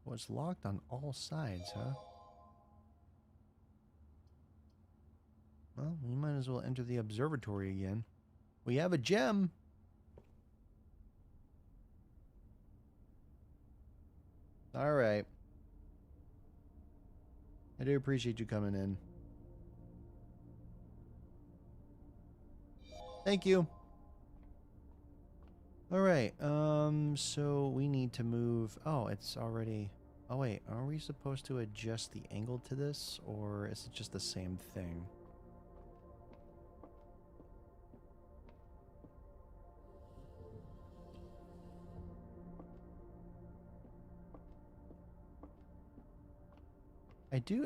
[SPEAKER 1] Well, it's locked on all sides, huh? Well, we might as well enter the observatory again. We have a gem. All right. I do appreciate you coming in. Thank you. All right. So we need to move. Oh, it's already. Oh wait, are we supposed to adjust the angle to this, or is it just the same thing?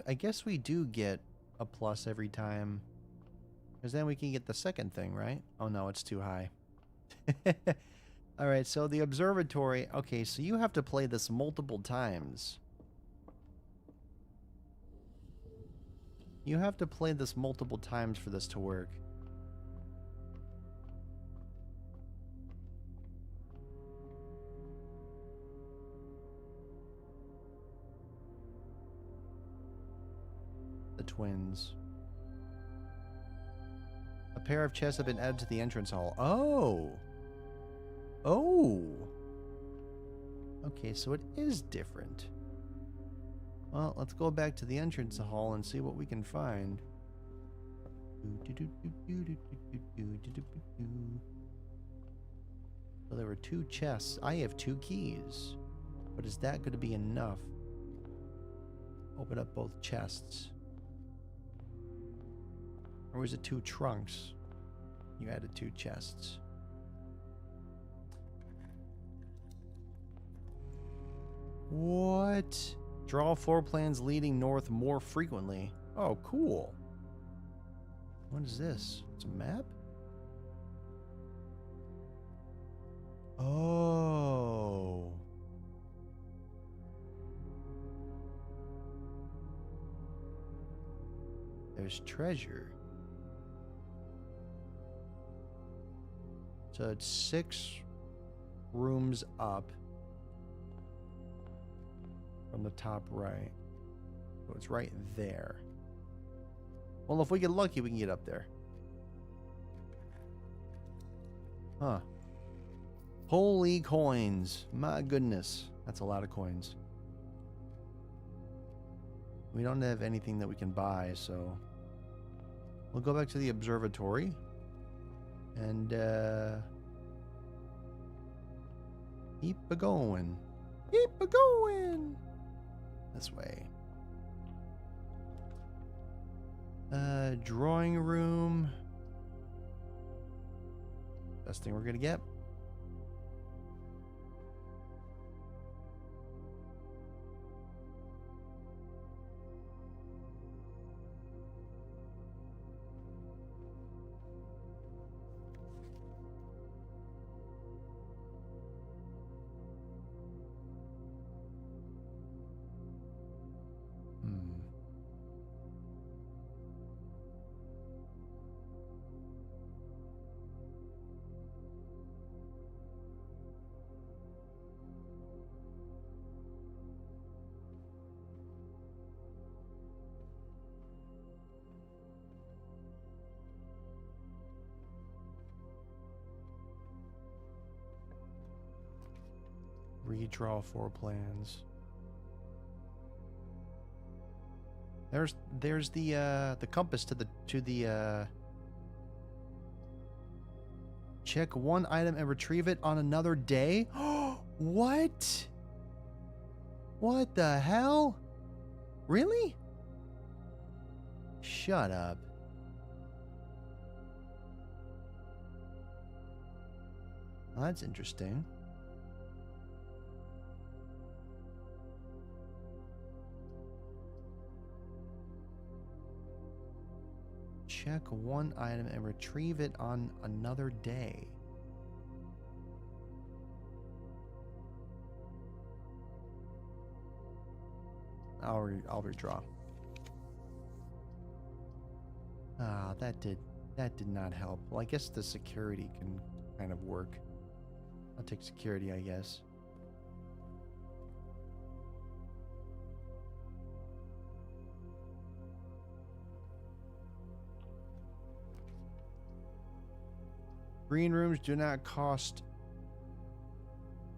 [SPEAKER 1] I guess we do get a plus every time. Because then we can get the second thing, right? Oh no, it's too high. Alright, so the observatory. Okay, so you have to play this multiple times. You have to play this multiple times for this to work. The twins. A pair of chests have been added to the entrance hall. Oh! Oh! Okay, so it is different. Well, let's go back to the entrance hall and see what we can find. So there were 2 chests. I have 2 keys. But is that going to be enough? Open up both chests. Or was it 2 trunks? You added 2 chests. What? Draw floor plans leading north more frequently. Oh, cool. What is this? It's a map? Oh. There's treasure. So it's 6 rooms up from the top right. So it's right there. Well, if we get lucky, we can get up there. Huh. Holy coins. My goodness. That's a lot of coins. We don't have anything that we can buy, so we'll go back to the observatory. And, keep a-going. Keep a-going! This way. Drawing room. Best thing we're gonna get. Redraw 4 plans. There's the compass to the check 1 item and retrieve it on another day. What? What the hell? Really? Shut up. Well, that's interesting. Check 1 item and retrieve it on another day. I'll redraw. Ah, that did not help. Well, I guess the security can kind of work. I'll take security, I guess. Green rooms do not cost.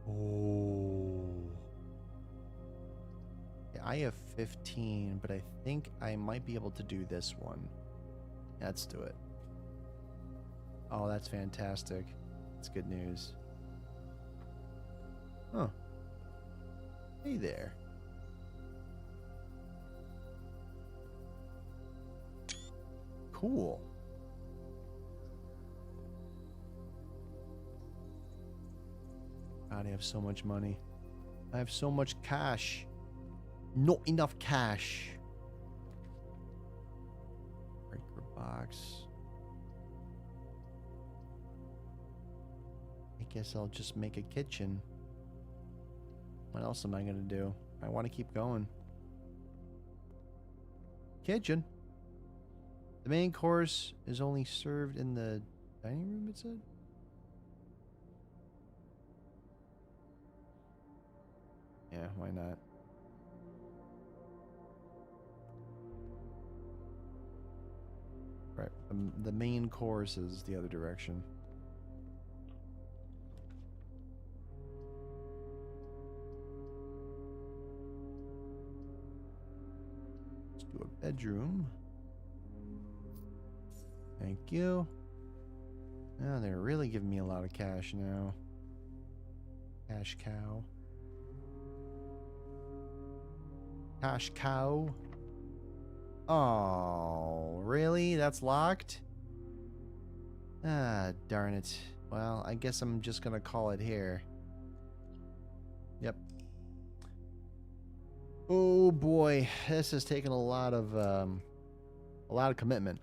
[SPEAKER 1] Oh. Yeah, I have 15, but I think I might be able to do this one. Let's do it. Oh, that's fantastic. That's good news. Huh. Hey there. Cool. God, I have so much money. I have so much cash. Not enough cash. Breaker box. I guess I'll just make a kitchen. What else am I gonna do? I want to keep going. Kitchen. The main course is only served in the dining room, it said? Yeah, why not? Right, the main course is the other direction. Let's do a bedroom. Thank you. Now they're really giving me a lot of cash now. Cash cow. Cash cow. Oh, really? That's locked? Ah, darn it. Well, I guess I'm just gonna call it here. Yep. Oh boy, this has taken a lot of commitment.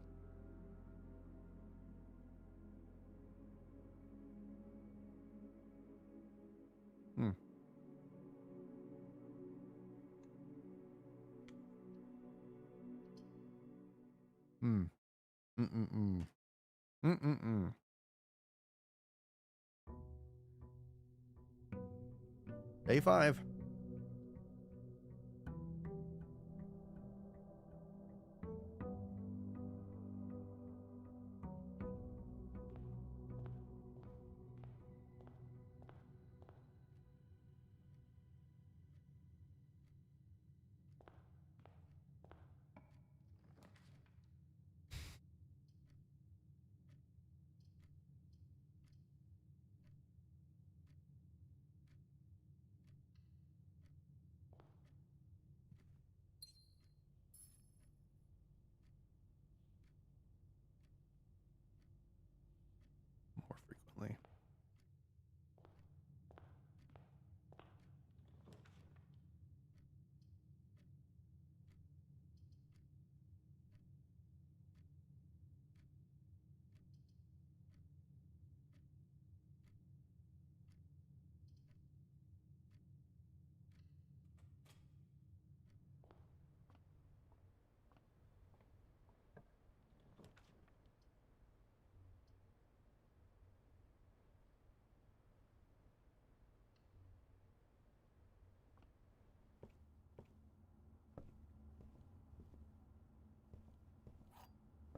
[SPEAKER 1] Hmm. Hmm. Mm-mm-mm. Mm-mm-mm. Day 5. More frequently.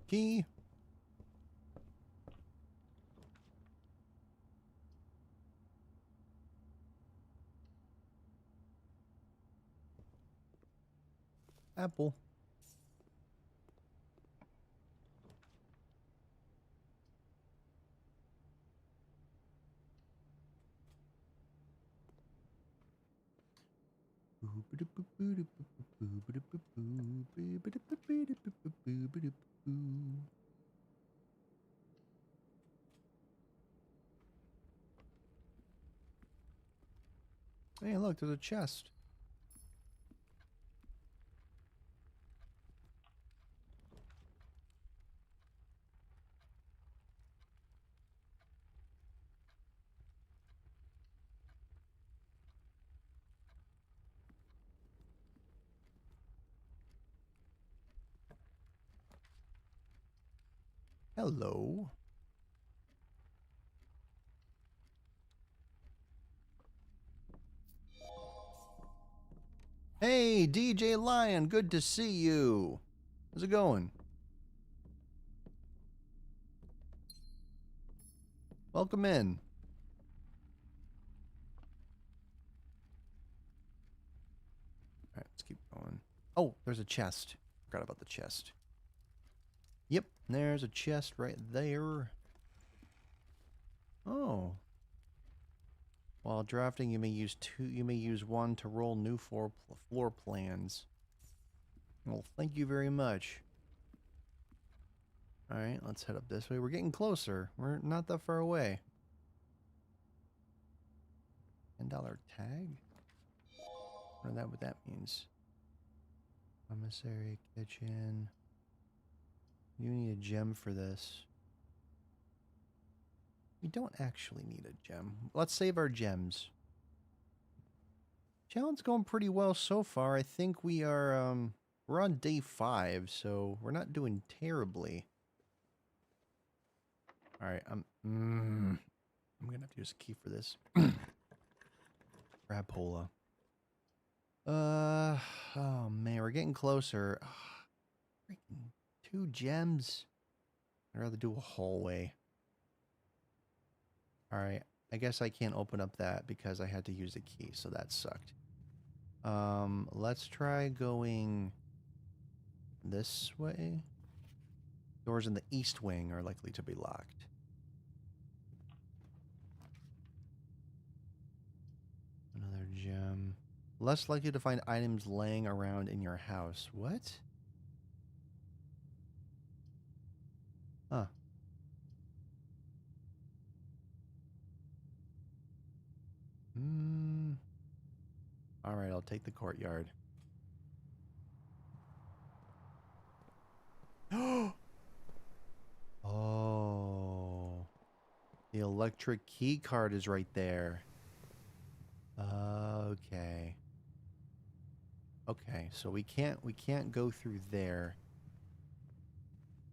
[SPEAKER 1] Key. Apple. Hey, look, there's a chest. Hello. Hey, DJ Lion, good to see you. How's it going? Welcome in. Alright, let's keep going. Oh, there's a chest. Forgot about the chest. Yep, there's a chest right there. Oh. While drafting, you may use one to roll new floor plans. Well, thank you very much. Alright, let's head up this way. We're getting closer. We're not that far away. $10 tag? I don't know what that means. Commissary, kitchen. You need a gem for this. We don't actually need a gem. Let's save our gems. Challenge going pretty well so far. I think we are, we're on day 5, so we're not doing terribly. Alright, I'm gonna have to use a key for this. Crapola. Oh man, we're getting closer. Freaking 2 gems. I'd rather do a hallway. Alright, I guess I can't open up that because I had to use a key, so that sucked. Let's try going this way. Doors in the east wing are likely to be locked. Another gem. Less likely to find items laying around in your house. What? Huh. Alright, I'll take the courtyard. Oh. The electric key card is right there. Okay. Okay, so we can't go through there.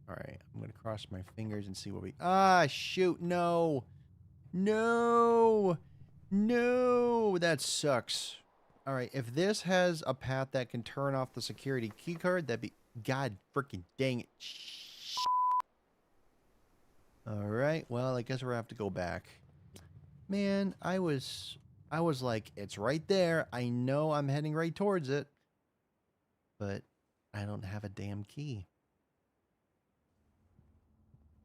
[SPEAKER 1] Alright, I'm gonna cross my fingers and see what we... Ah, shoot, no! No! No! That sucks. Alright, if this has a path that can turn off the security key card, that'd be... God freaking dang it. Alright, well, I guess we're gonna have to go back. Man, I was like, it's right there. I know I'm heading right towards it. But I don't have a damn key.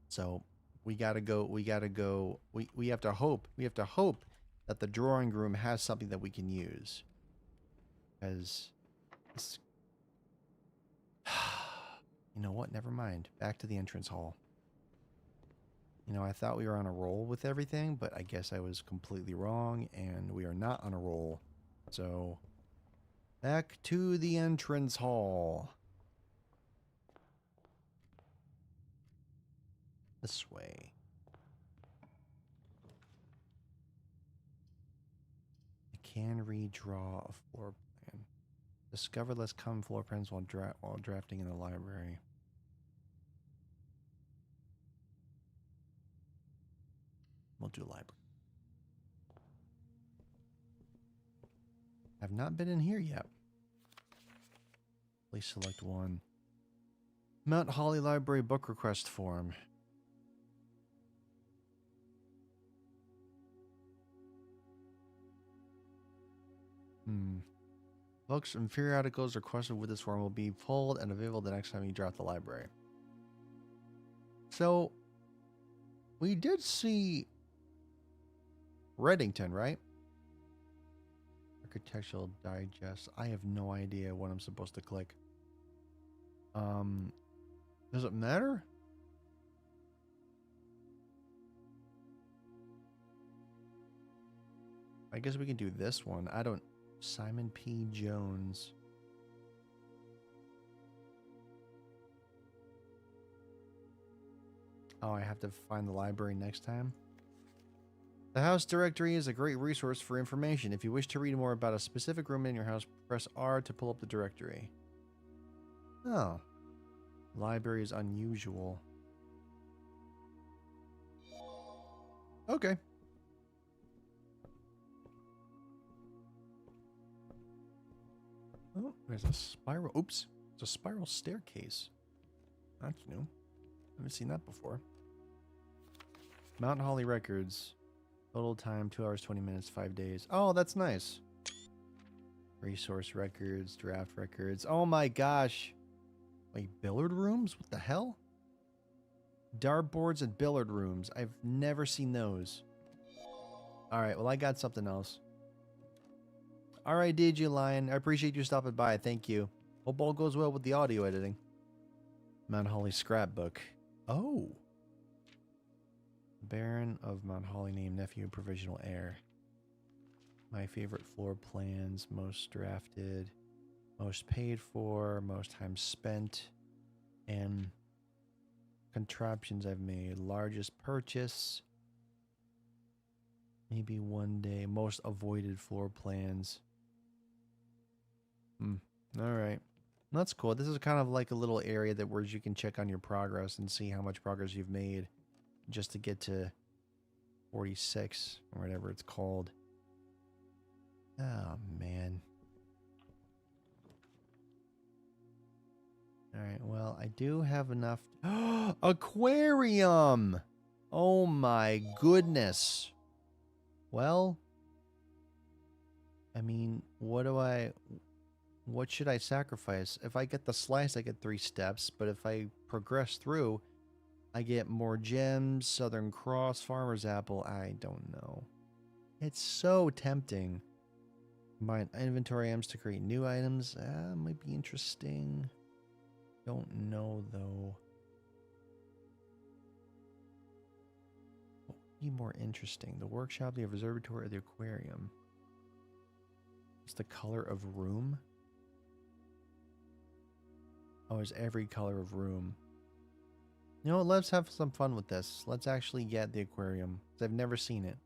[SPEAKER 1] So we gotta go. We have to hope. We have to hope that the drawing room has something that we can use. Because this... You know what? Never mind. Back to the entrance hall. You know, I thought we were on a roll with everything, but I guess I was completely wrong, and we are not on a roll. So, back to the entrance hall. This way. I can redraw a floor plan. Discover less common floor plans while drafting in the library. We'll do library. I've not been in here yet. Please select one. Mount Holly Library book request form. Books and periodicals requested with this form will be pulled and available the next time you draft the library. So, we did see Reddington, right? Architectural Digest. I have no idea what I'm supposed to click. Does it matter? I guess we can do this one. I don't... Simon P. Jones. Oh, I have to find the library next time? The house directory is a great resource for information. If you wish to read more about a specific room in your house, press R to pull up the directory. Oh. Library is unusual. Okay. Oh, there's a spiral. Oops. It's a spiral staircase. That's new. Haven't seen that before. Mount Holly records. Total time 2 hours, 20 minutes, 5 days. Oh, that's nice. Resource records, draft records. Oh my gosh. Wait, billiard rooms? What the hell? Dartboards and billiard rooms. I've never seen those. Alright, well I got something else. Alright, DJ Lion. I appreciate you stopping by. Thank you. Hope all goes well with the audio editing. Mount Holly scrapbook. Oh. Baron of Mount Holly named nephew provisional heir. My favorite floor plans, most drafted, most paid for, most time spent, and contraptions I've made. Largest purchase. Maybe one day. Most avoided floor plans. Alright. That's cool. This is kind of like a little area that where you can check on your progress and see how much progress you've made just to get to 46 or whatever it's called. Oh, man. Alright, well, I do have enough. Aquarium! Oh my goodness. Well, I mean, what should I sacrifice? If I get the slice, I get 3 steps, but if I progress through, I get more gems, Southern Cross, Farmer's Apple. I don't know. It's so tempting. Combine inventory items to create new items. Might be interesting. Don't know, though. What would be more interesting? The workshop, the observatory, or the aquarium? What's the color of room? Oh, it's every color of room. You know what? Let's have some fun with this. Let's actually get the aquarium, because I've never seen it.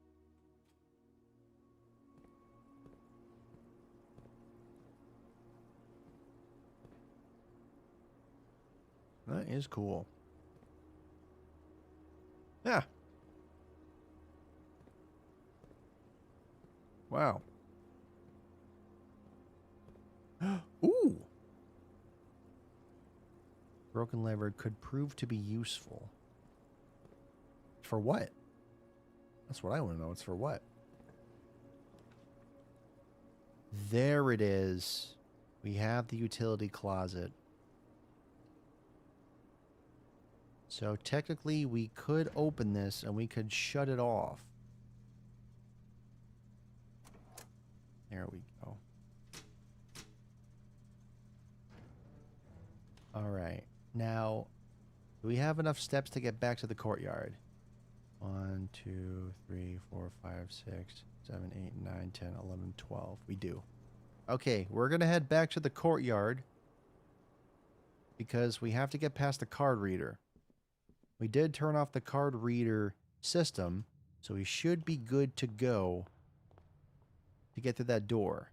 [SPEAKER 1] That is cool. Yeah. Wow. Ooh. Broken lever could prove to be useful. For what? That's what I want to know. It's for what? There it is. We have the utility closet. So technically we could open this and we could shut it off. There we go. Alright. Now, do we have enough steps to get back to the courtyard? 1, 2, 3, 4, 5, 6, 7, 8, 9, 10, 11, 12. We do. Okay, we're going to head back to the courtyard because we have to get past the card reader. We did turn off the card reader system, so we should be good to go to get to that door.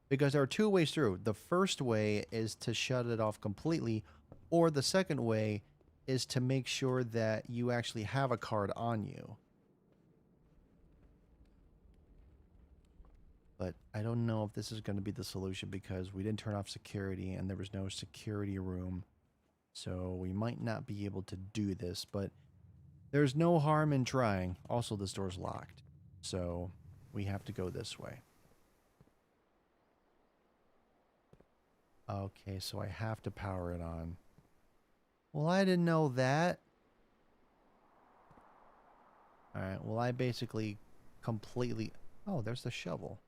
[SPEAKER 1] Because there are 2 ways through. The first way is to shut it off completely, or the second way is to make sure that you actually have a card on you. But I don't know if this is going to be the solution because we didn't turn off security and there was no security room. So we might not be able to do this, but there's no harm in trying. Also, this door's locked, so we have to go this way. Okay, so I have to power it on. Well, I didn't know that. Alright, well, I basically completely... Oh, there's the shovel.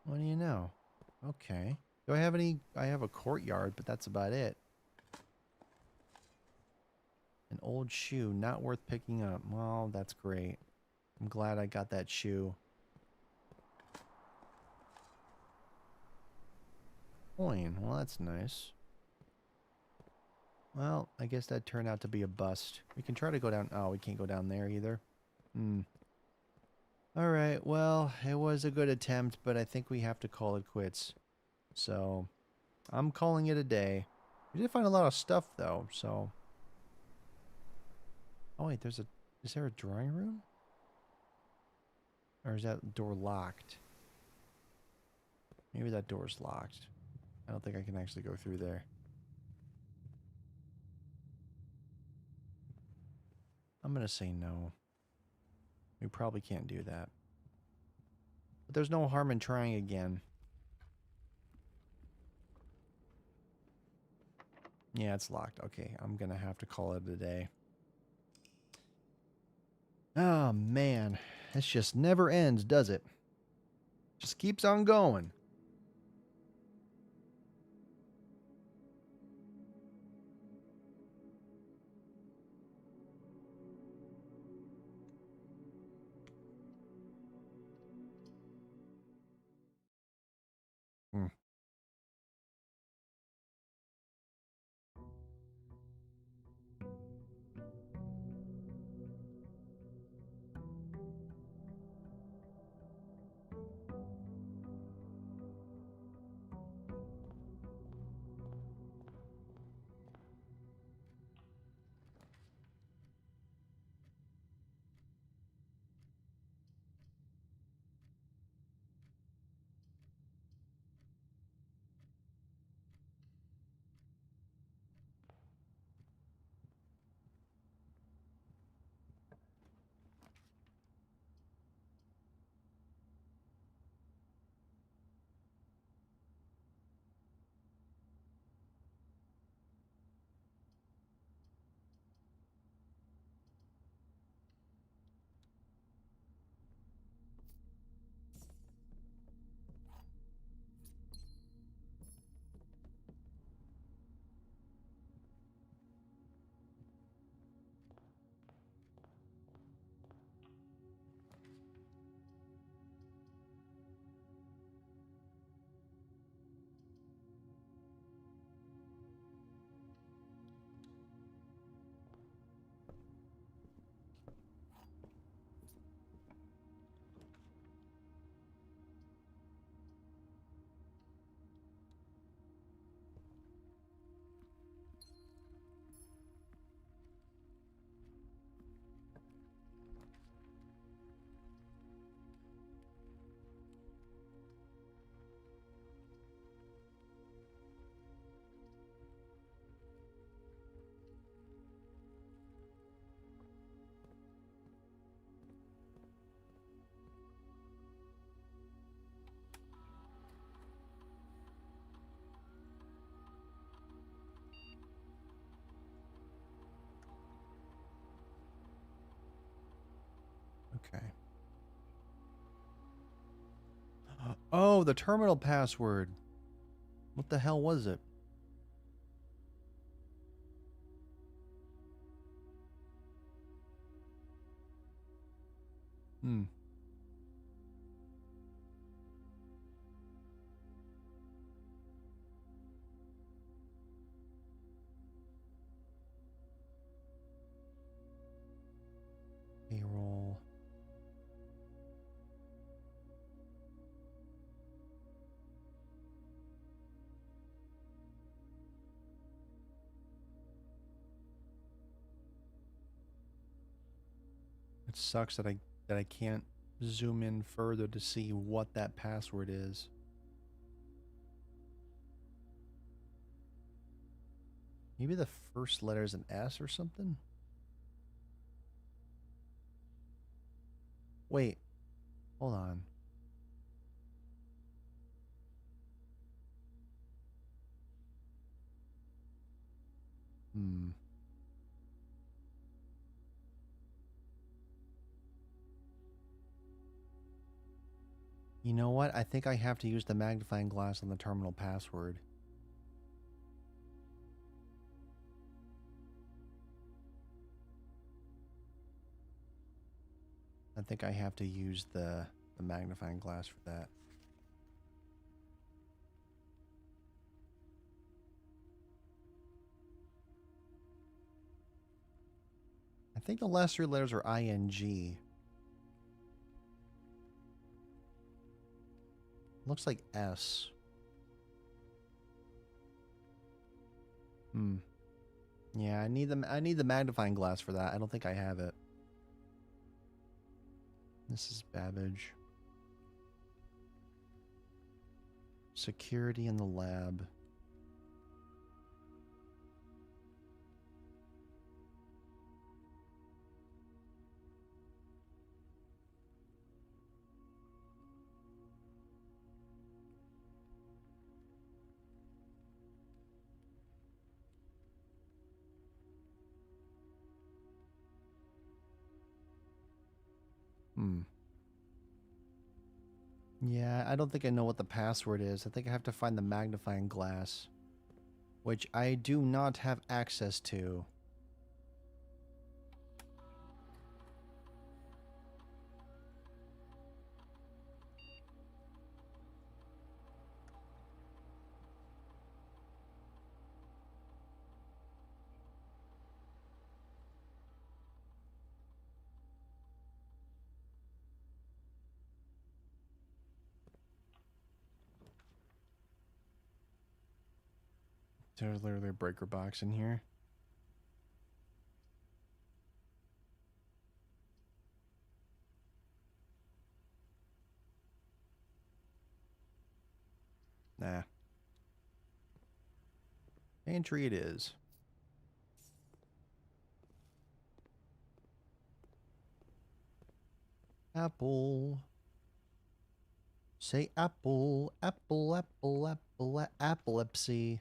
[SPEAKER 1] What do you know? Okay. Do I have any... I have a courtyard, but that's about it. An old shoe, not worth picking up. Well, that's great. I'm glad I got that shoe. Coin. Well, that's nice. Well, I guess that turned out to be a bust. We can try to go down... Oh, we can't go down there either. Alright, well, it was a good attempt, but I think we have to call it quits. So, I'm calling it a day. We did find a lot of stuff, though, so... Oh, wait, there's a... Is there a drawing room? Or is that door locked? Maybe that door's locked. I don't think I can actually go through there. I'm going to say no. We probably can't do that. But there's no harm in trying again. Yeah, it's locked. Okay, I'm gonna have to call it a day. Oh man, this just never ends, does it? Just keeps on going. Hmm. Okay. Oh, the terminal password. What the hell was it? Hmm. Payroll. It sucks that I can't zoom in further to see what that password is. Maybe the first letter is an S or something? Wait, hold on. Hmm. You know what? I think I have to use the magnifying glass on the terminal password. I think I have to use the magnifying glass for that. I think the last three letters are ING. Looks like S. Hmm. Yeah, I need the magnifying glass for that. I don't think I have it. This is Babbage. Security in the lab. Yeah, I don't think I know what the password is. I think I have to find the magnifying glass, which I do not have access to. There's literally a breaker box in here. Nah. Pantry it is. Apple. Say apple. Apple, apple, apple, epilepsy.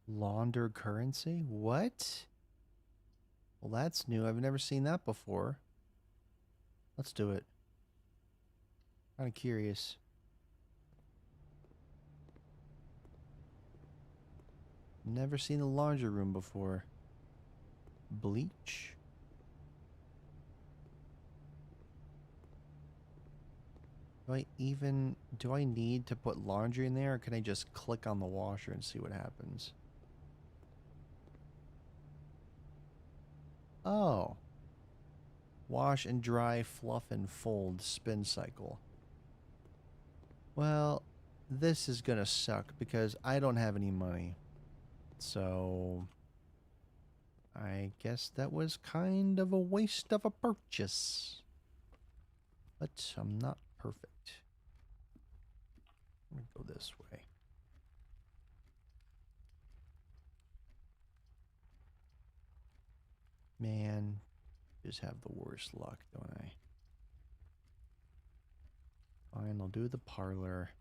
[SPEAKER 1] Launder currency? What? Well, that's new. I've never seen that before. Let's do it. Kind of curious. Never seen a laundry room before. Bleach? Do I need to put laundry in there, or can I just click on the washer and see what happens? Oh. Wash and dry, fluff and fold, spin cycle. Well, this is gonna suck because I don't have any money. So I guess that was kind of a waste of a purchase. But I'm not perfect. Let me go this way. Man, just have the worst luck, don't I? Fine, I'll do the parlor.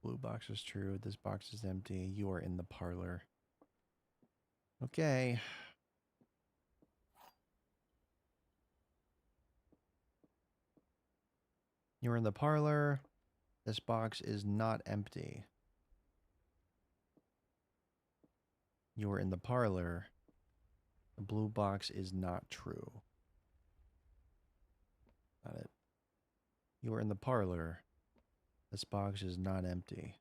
[SPEAKER 1] Blue box is true. This box is empty. You are in the parlor. Okay. You're in the parlor. This box is not empty. You're in the parlor. The blue box is not true. Got it. You are in the parlor. This box is not empty.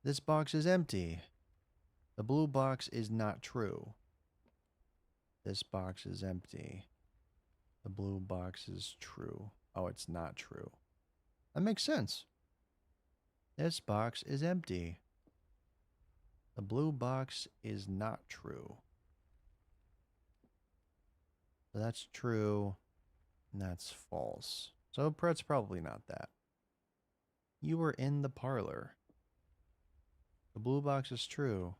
[SPEAKER 1] This box is empty. The blue box is not true. This box is empty. The blue box is true. Oh, it's not true. That makes sense. This box is empty. The blue box is not true. So that's true, and that's false. So it's probably not that. You were in the parlor. The blue box is true.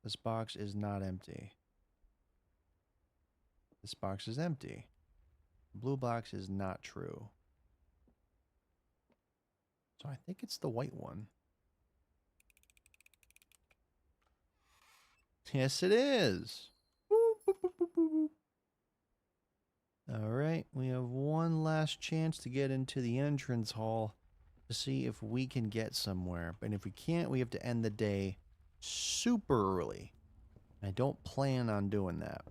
[SPEAKER 1] This box is not empty. This box is empty. The blue box is not true. So I think it's the white one. Yes, it is. All right, we have one last chance to get into the entrance hall to see if we can get somewhere. But if we can't, we have to end the day super early. I don't plan on doing that.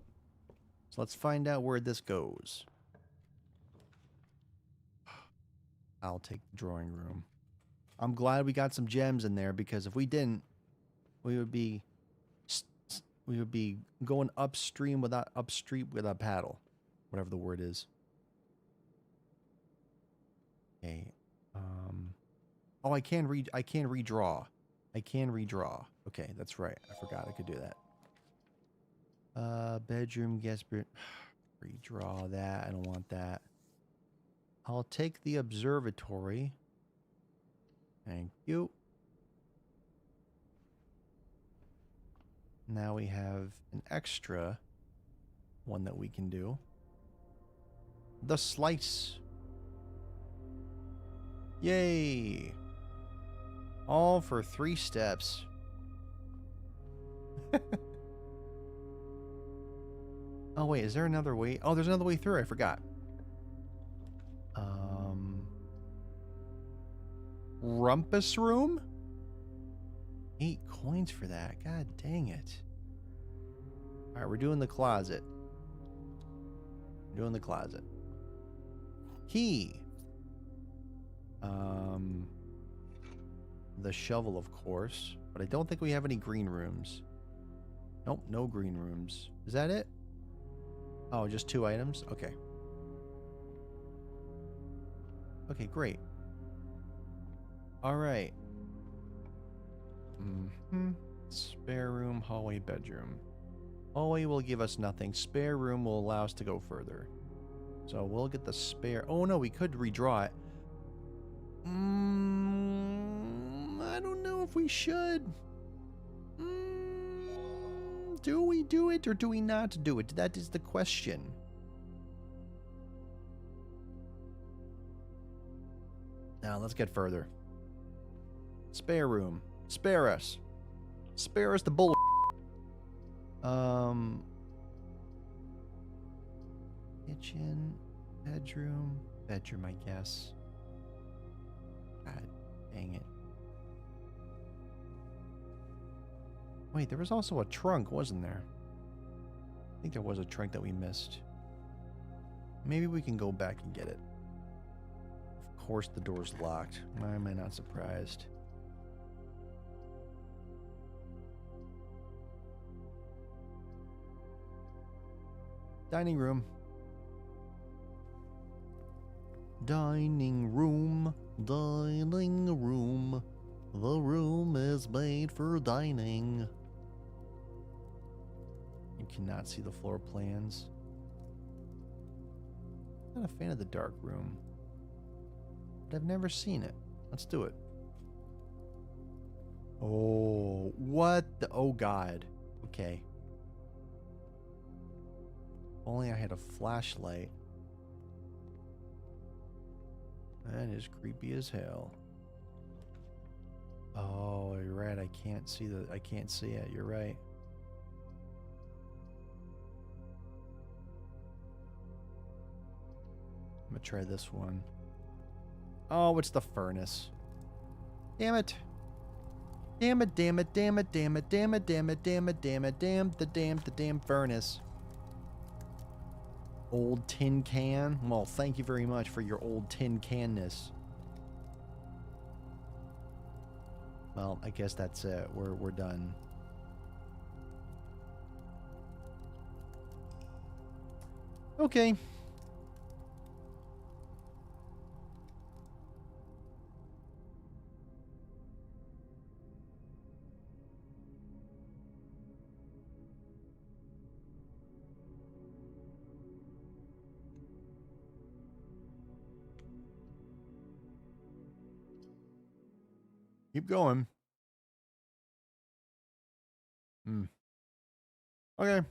[SPEAKER 1] So let's find out where this goes. I'll take the drawing room. I'm glad we got some gems in there, because if we didn't, we would be going upstream without a paddle, whatever the word is. Okay. Oh, I can redraw. I can redraw. Okay, that's right. I forgot I could do that. Bedroom, guest bedroom. Redraw that. I don't want that. I'll take the observatory. Thank you. Now we have an extra one that we can do. The slice. Yay! All for 3 steps. Oh, wait, is there another way? Oh, there's another way through. I forgot. Rumpus room? 8 coins for that. God dang it. All right, we're doing the closet. We're doing the closet. Key. The shovel, of course. But I don't think we have any green rooms. Nope, no green rooms. Is that it? Oh, just 2 items? Okay. Okay, great. All right. Spare room, hallway, bedroom. Hallway will give us nothing. Spare room will allow us to go further. So we'll get the spare... Oh, no, we could redraw it. I don't know if we should. Do we do it or do we not do it? That is the question. Now, let's get further. Spare room. Spare us. Spare us the bull. Kitchen. Bedroom. Bedroom, I guess. God dang it. Wait, there was also a trunk, wasn't there? I think there was a trunk that we missed. Maybe we can go back and get it. Of course the door's locked. Why am I not surprised? Dining room. Dining room. Dining room. The room is made for dining. You cannot see the floor plans. Not a fan of the dark room. But I've never seen it. Let's do it. Oh, what the... Oh, God. Okay. Only I had a flashlight. That is creepy as hell. Oh, you're right. I can't see it. You're right. I'm gonna try this one. Oh, it's the furnace. Damn it. Damn it, damn it, damn it, damn it, damn it, damn it, damn it, damn it, the damn furnace. Old tin can? Well, thank you very much for your old tin canness. Well, I guess that's it. We're done. Okay. Keep going. Okay.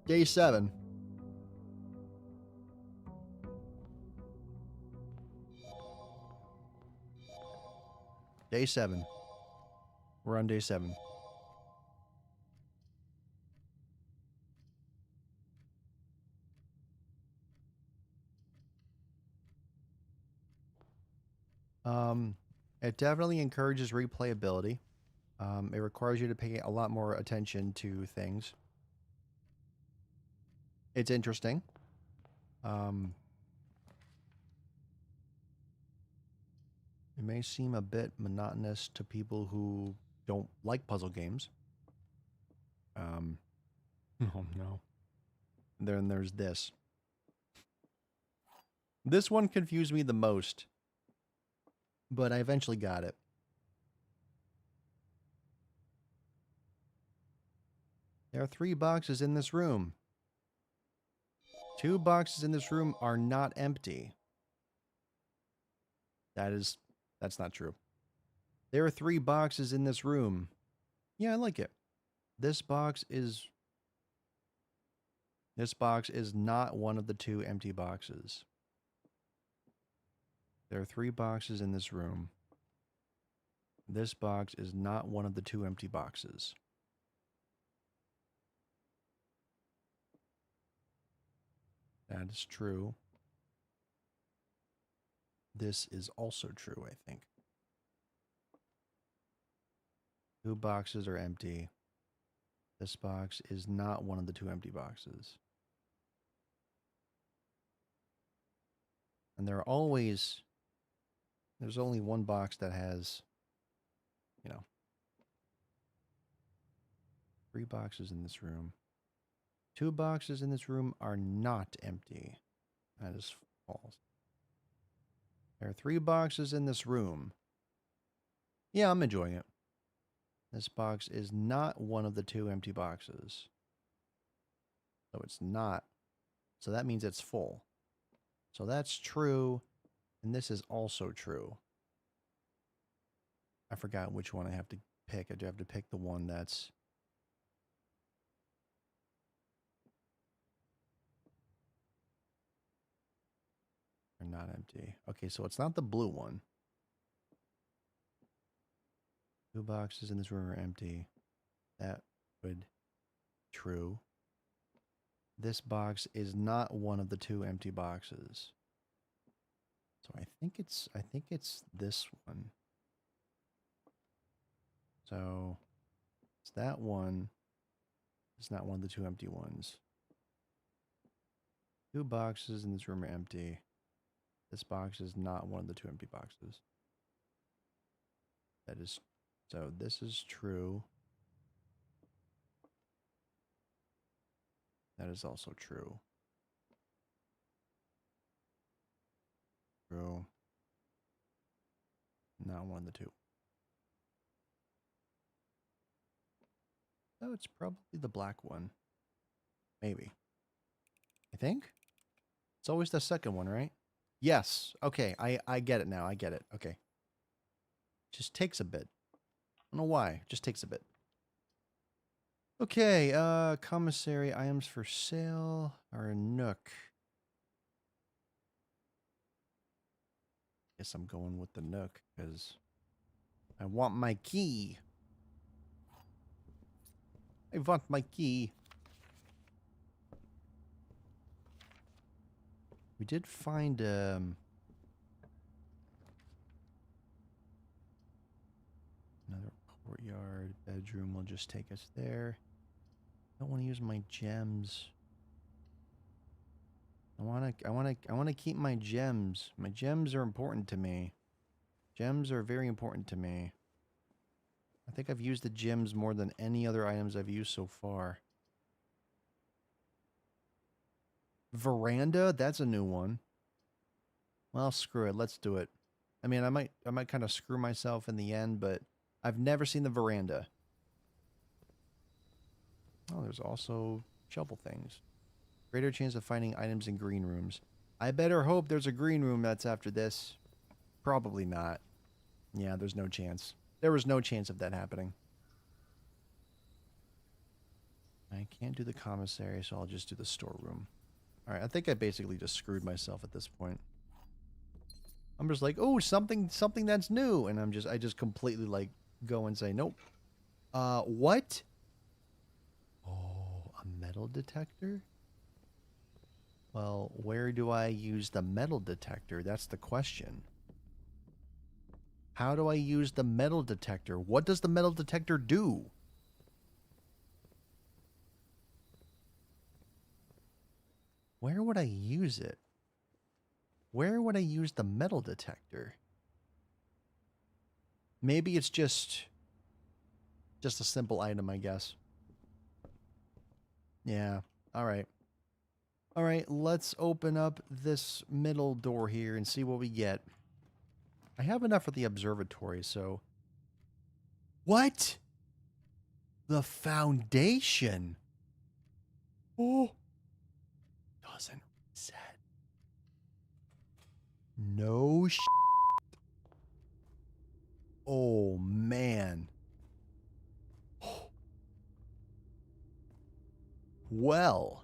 [SPEAKER 1] Day 7. Day 7. We're on day 7. It definitely encourages replayability. It requires you to pay a lot more attention to things. It's interesting. It may seem a bit monotonous to people who don't like puzzle games. Oh no. Then there's this. This one confused me the most, but I eventually got it. There are 3 boxes in this room. 2 boxes in this room are not empty. That's not true. There are 3 boxes in this room. Yeah, I like it. This box is not one of the 2 empty boxes. There are 3 boxes in this room. This box is not one of the 2 empty boxes. That is true. This is also true, I think. 2 boxes are empty. This box is not one of the 2 empty boxes. And there's only one box that has, 3 boxes in this room. 2 boxes in this room are not empty. That is false. There are 3 boxes in this room. Yeah, I'm enjoying it. This box is not one of the 2 empty boxes. So it's not. So that means it's full. So that's true. And this is also true. I forgot which one I have to pick. I do have to pick the one that's... They're not empty. Okay, so it's not the blue one. 2 boxes in this room are empty. That would... True. This box is not one of the 2 empty boxes. So I think it's this one. So it's that one. It's not one of the 2 empty ones. 2 boxes in this room are empty. This box is not one of the 2 empty boxes. That is, so this is true. That is also true. True. Not one of the 2. Oh, it's probably the black one. Maybe. I think. It's always the second one, right? Yes. Okay, I get it now. I get it. Okay. Just takes a bit. I don't know why. Just takes a bit. Okay, commissary items for sale are a Nook. Guess I'm going with the Nook because I want my key. I want my key. We did find another courtyard bedroom. Will just take us there. I don't want to use my gems. I want to keep my gems. My gems are important to me. Gems are very important to me. I think I've used the gems more than any other items I've used so far. Veranda, that's a new one. Well, screw it. Let's do it. I mean, I might kind of screw myself in the end, but I've never seen the veranda. Oh, there's also shovel things. Greater chance of finding items in green rooms. I better hope there's a green room that's after this. Probably not. Yeah, there's no chance. There was no chance of that happening. I can't do the commissary, so I'll just do the storeroom. Alright, I think I basically just screwed myself at this point. I'm just like, oh, something that's new. And I just completely like go and say, nope. What? Oh, a metal detector? Well, where do I use the metal detector? That's the question. How do I use the metal detector? What does the metal detector do? Where would I use it? Where would I use the metal detector? Maybe it's just a simple item, I guess. Yeah. All right. All right, let's open up this middle door here and see what we get. I have enough for the observatory, so... What? The foundation? Oh. Doesn't reset. No sh**. Oh, man. Well,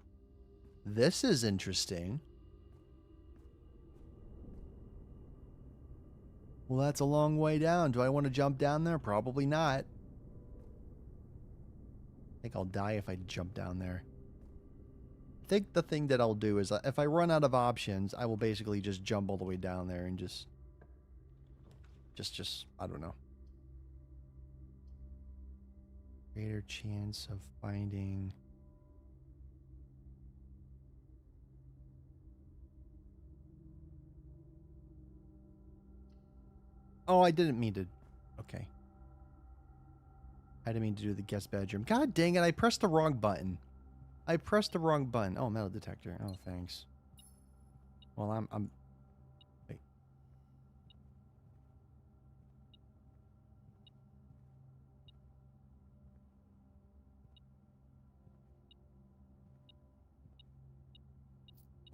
[SPEAKER 1] this is interesting. Well, that's a long way down. Do I want to jump down there? Probably not. I think I'll die if I jump down there. I think the thing that I'll do is if I run out of options, I will basically just jump all the way down there and just, I don't know. Greater chance of finding... Oh, I didn't mean to... Okay. I didn't mean to do the guest bedroom. God dang it, I pressed the wrong button. I pressed the wrong button. Oh, metal detector. Oh, thanks. Well, I'm... Wait.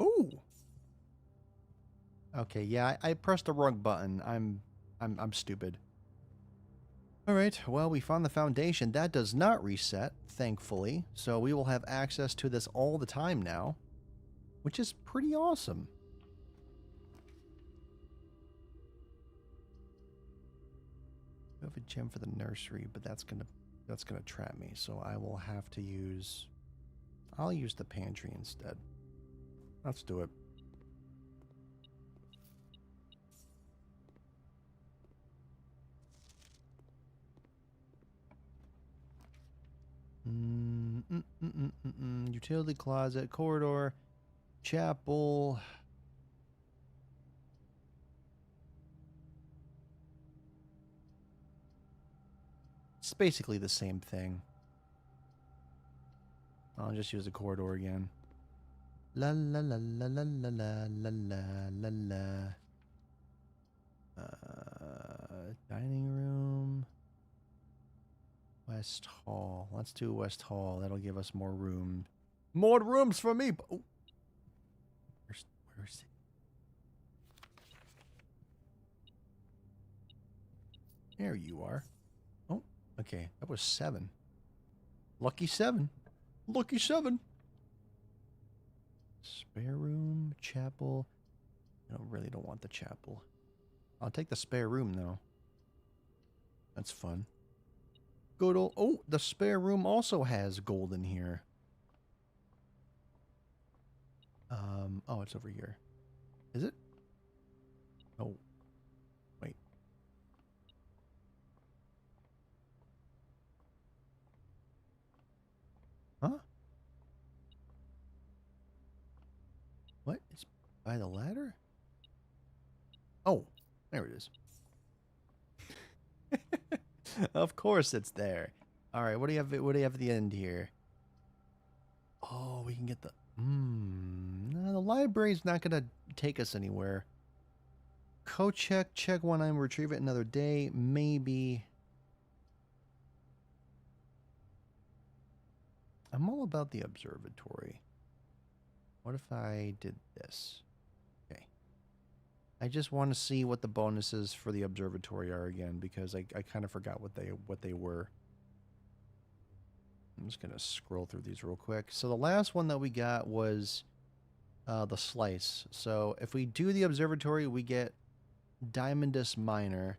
[SPEAKER 1] Ooh! Okay, yeah, I pressed the wrong button. I'm stupid. Alright, well, we found the foundation. That does not reset, thankfully. So we will have access to this all the time now, which is pretty awesome. We have a gem for the nursery, but that's gonna trap me. So I will have to use... I'll use the pantry instead. Let's do it. Utility closet, corridor, chapel. It's basically the same thing. I'll just use the corridor again. La la la la la la la la la la la. Dining room. West Hall. Let's do West Hall. That'll give us more room. More rooms for me. Oh. Where's it? There you are. Oh, okay. That was 7. Lucky 7. Lucky 7. Spare room, chapel. I really don't want the chapel. I'll take the spare room though. That's fun. Good old... Oh, the spare room also has gold in here. Oh, it's over here. Is it? Oh. Wait. Huh? What? It's by the ladder? Oh, there it is. Of course it's there. All right, what do you have? What do you have at the end here? Oh, we can get the... No, the library's not gonna take us anywhere. Co-check, check one item, retrieve it another day. Maybe. I'm all about the observatory. What if I did this? Okay. I just want to see what the bonuses for the observatory are again, because I kind of forgot what they were. I'm just going to scroll through these real quick. So the last one that we got was the slice. So if we do the observatory, we get Diamondus Minor.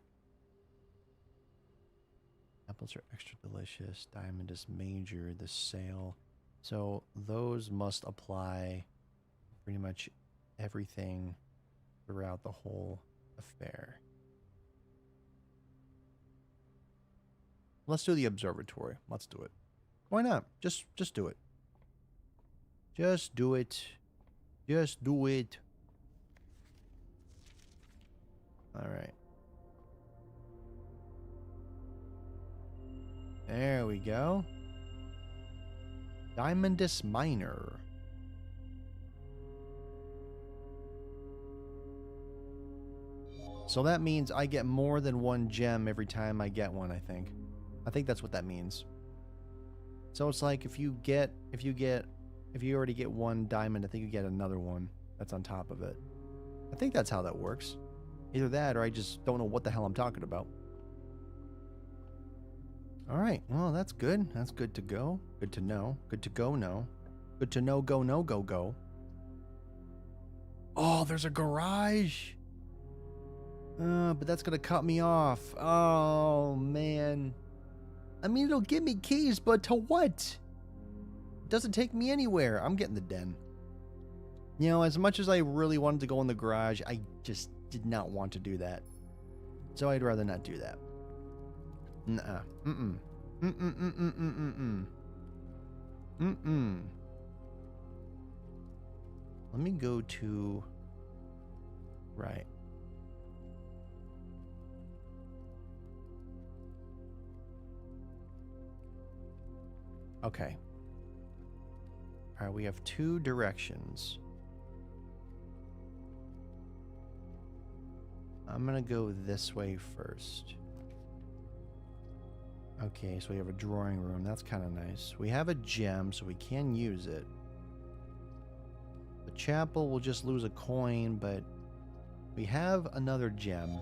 [SPEAKER 1] Apples are extra delicious. Diamondus Major, the sale. So those must apply pretty much everything throughout the whole affair. Let's do the observatory. Let's do it. Why not? Just do it. Just do it. Just do it. All right. There we go. Diamondus Minor. So that means I get more than one gem every time I get one, I think. I think that's what that means. So it's like if you already get one diamond, I think you get another one that's on top of it. I think that's how that works. Either that or I just don't know what the hell I'm talking about. All right. Well, that's good. That's good to go. Good to know. Good to go, no. Good to know, go, no, go, go. Oh, there's a garage. But that's gonna cut me off. Oh, man. I mean, it'll give me keys, but to what? It doesn't take me anywhere. I'm getting the den. You know, as much as I really wanted to go in the garage, I just did not want to do that. So I'd rather not do that. Nuh-uh. Mm-mm. Mm-mm-mm-mm-mm-mm. Mm-mm. Let me go to... Right. Okay. All right, we have two directions. I'm gonna go this way first. Okay, so we have a drawing room. That's kind of nice. We have a gem, so we can use it. The chapel will just lose a coin, but we have another gem.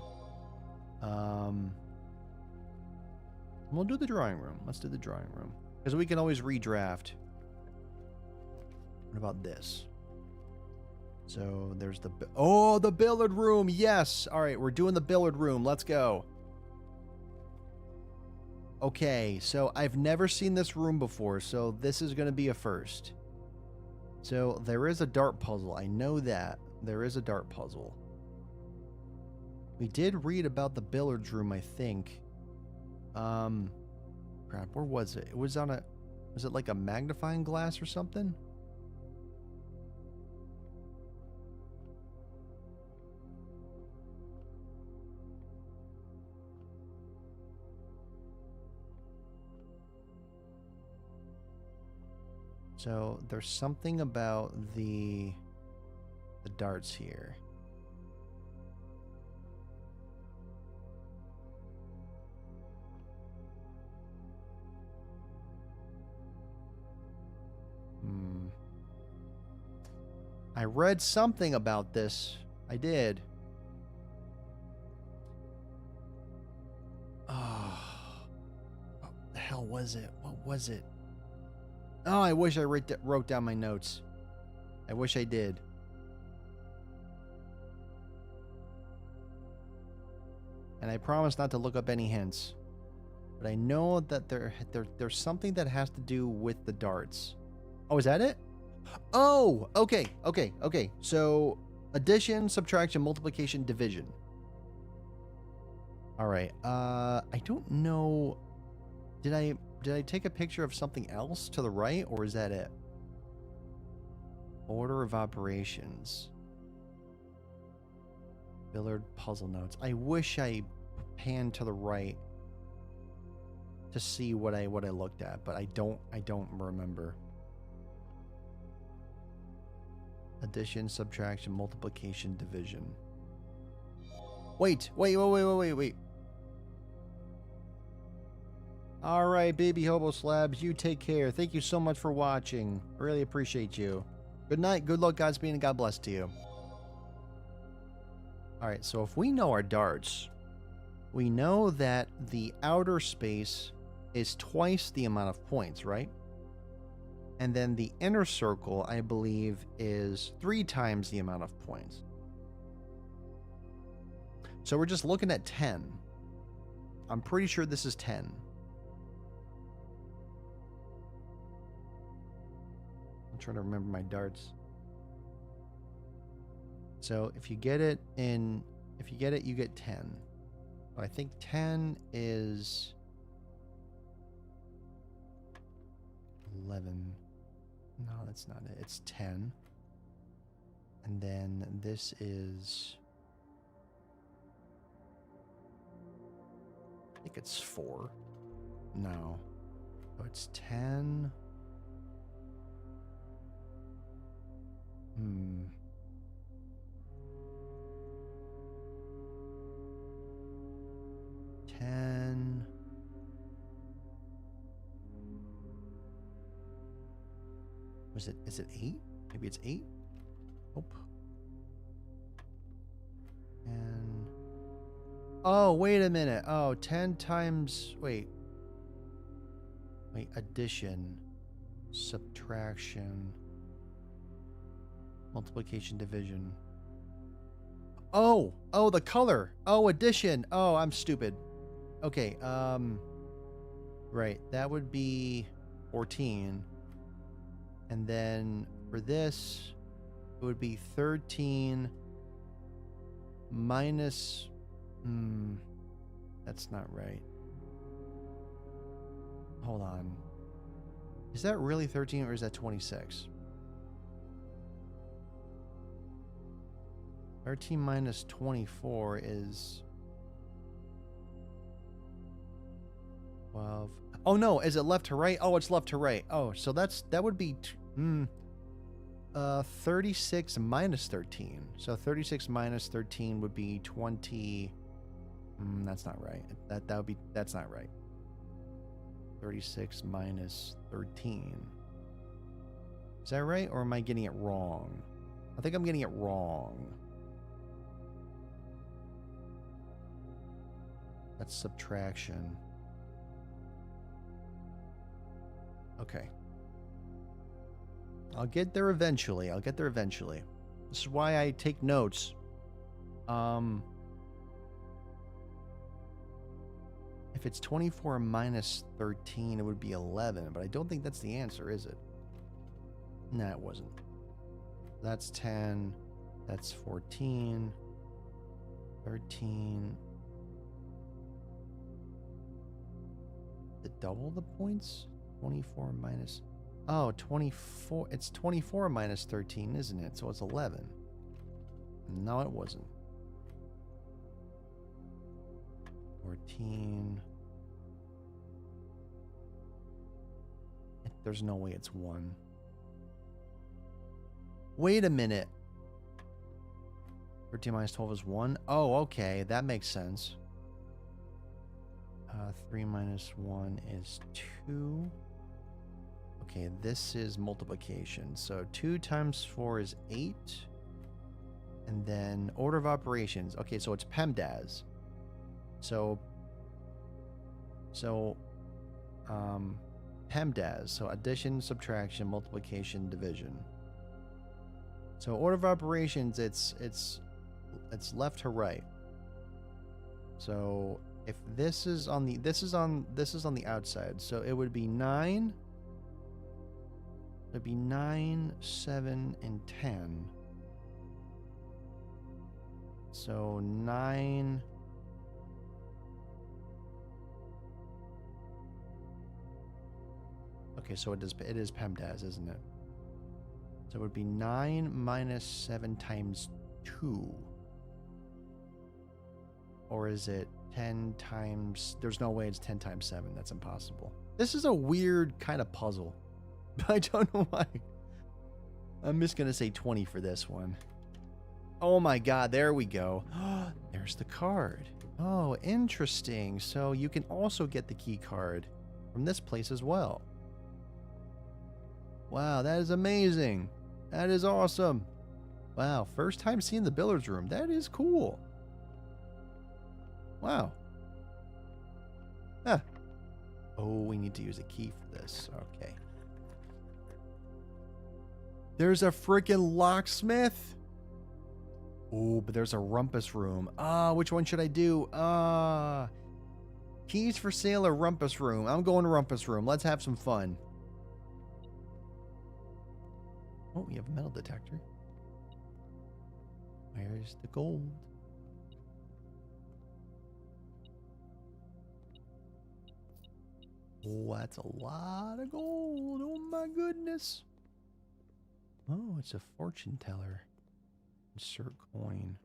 [SPEAKER 1] We'll do the drawing room. Let's do the drawing room. Because we can always redraft. What about this? So there's the... Oh, the billiard room! Yes! Alright, we're doing the billiard room. Let's go. Okay, so I've never seen this room before, so this is going to be a first. So there is a dart puzzle. I know that. There is a dart puzzle. We did read about the billiards room, I think. Crap, where was it? It was on a... Was it like a magnifying glass or something? So there's something about the darts here. I read something about this. I did. Oh, what the hell was it? What was it? Oh, I wish I wrote down my notes. I wish I did. And I promise not to look up any hints. But I know that there's something that has to do with the darts. Oh, is that it? Oh, okay. So, addition, subtraction, multiplication, division. All right. I don't know. Did I take a picture of something else to the right, or is that it? Order of operations. Billiard puzzle notes. I wish I panned to the right to see what I looked at, but I don't remember. Addition, subtraction, multiplication, division. Wait. All right, baby hobo slabs, you take care. Thank you so much for watching. Really appreciate you. Good night, good luck, Godspeed, and God bless to you. All right, so if we know our darts, we know that the outer space is twice the amount of points, right? And then the inner circle, I believe, is 3 times the amount of points. So we're just looking at 10. I'm pretty sure this is 10. I'm trying to remember my darts. So if you get it, you get 10. I think 10 is 11. No, that's not it. It's 10. And then this is... I think it's 4. No. Oh, it's 10. 10. Is it 8? Maybe it's 8? Nope. And... Oh, wait a minute. Oh, 10 times... Wait, addition, subtraction, multiplication, division. Oh, the color. Oh, addition. Oh, I'm stupid. Okay, right. That would be 14. And then for this, it would be 13 minus... that's not right. Hold on. Is that really 13 or is that 26? 13 minus 24 is 12. Oh no, is it left to right? Oh, it's left to right. Oh, so that would be 36 minus 13. So 36 minus 13 would be 20. That's not right. That's not right. 36 minus 13. Is that right, or am I getting it wrong? I think I'm getting it wrong. That's subtraction. Okay. I'll get there eventually. This is why I take notes. If it's 24 minus 13, it would be 11, but I don't think that's the answer, is it? Nah, it wasn't. That's 10. That's 14. 13. Double the points? 24 minus... Oh, 24. It's 24 minus 13, isn't it? So it's 11. No, it wasn't. 14. There's no way it's 1. Wait a minute. 13 minus 12 is 1? Oh, okay. That makes sense. 3 minus 1 is 2. Okay, this is multiplication. So 2 times 4 is 8. And then order of operations. Okay, so it's PEMDAS. So PEMDAS. So addition, subtraction, multiplication, division. So order of operations, it's left to right. So if this is on the outside, so it would be 9. It'd be 9, 7, and 10. So 9. Okay, so it is PEMDAS, isn't it? So it would be 9 minus 7 times 2. Or is it 10 times... There's no way it's 10 times 7. That's impossible. This is a weird kind of puzzle. I don't know why. I'm just going to say 20 for this one. Oh my god, there we go. There's the card. Oh, interesting. So you can also get the key card from this place as well. Wow, that is amazing. That is awesome. Wow, first time seeing the billiards room. That is cool. Wow. Huh. Oh, we need to use a key for this. Okay. There's a freaking locksmith. Oh, but there's a rumpus room. Which one should I do? Keys for sale or rumpus room? I'm going to rumpus room. Let's have some fun. Oh, we have a metal detector. Where's the gold? Oh, that's a lot of gold. Oh my goodness. Oh, it's a fortune teller. Insert coin.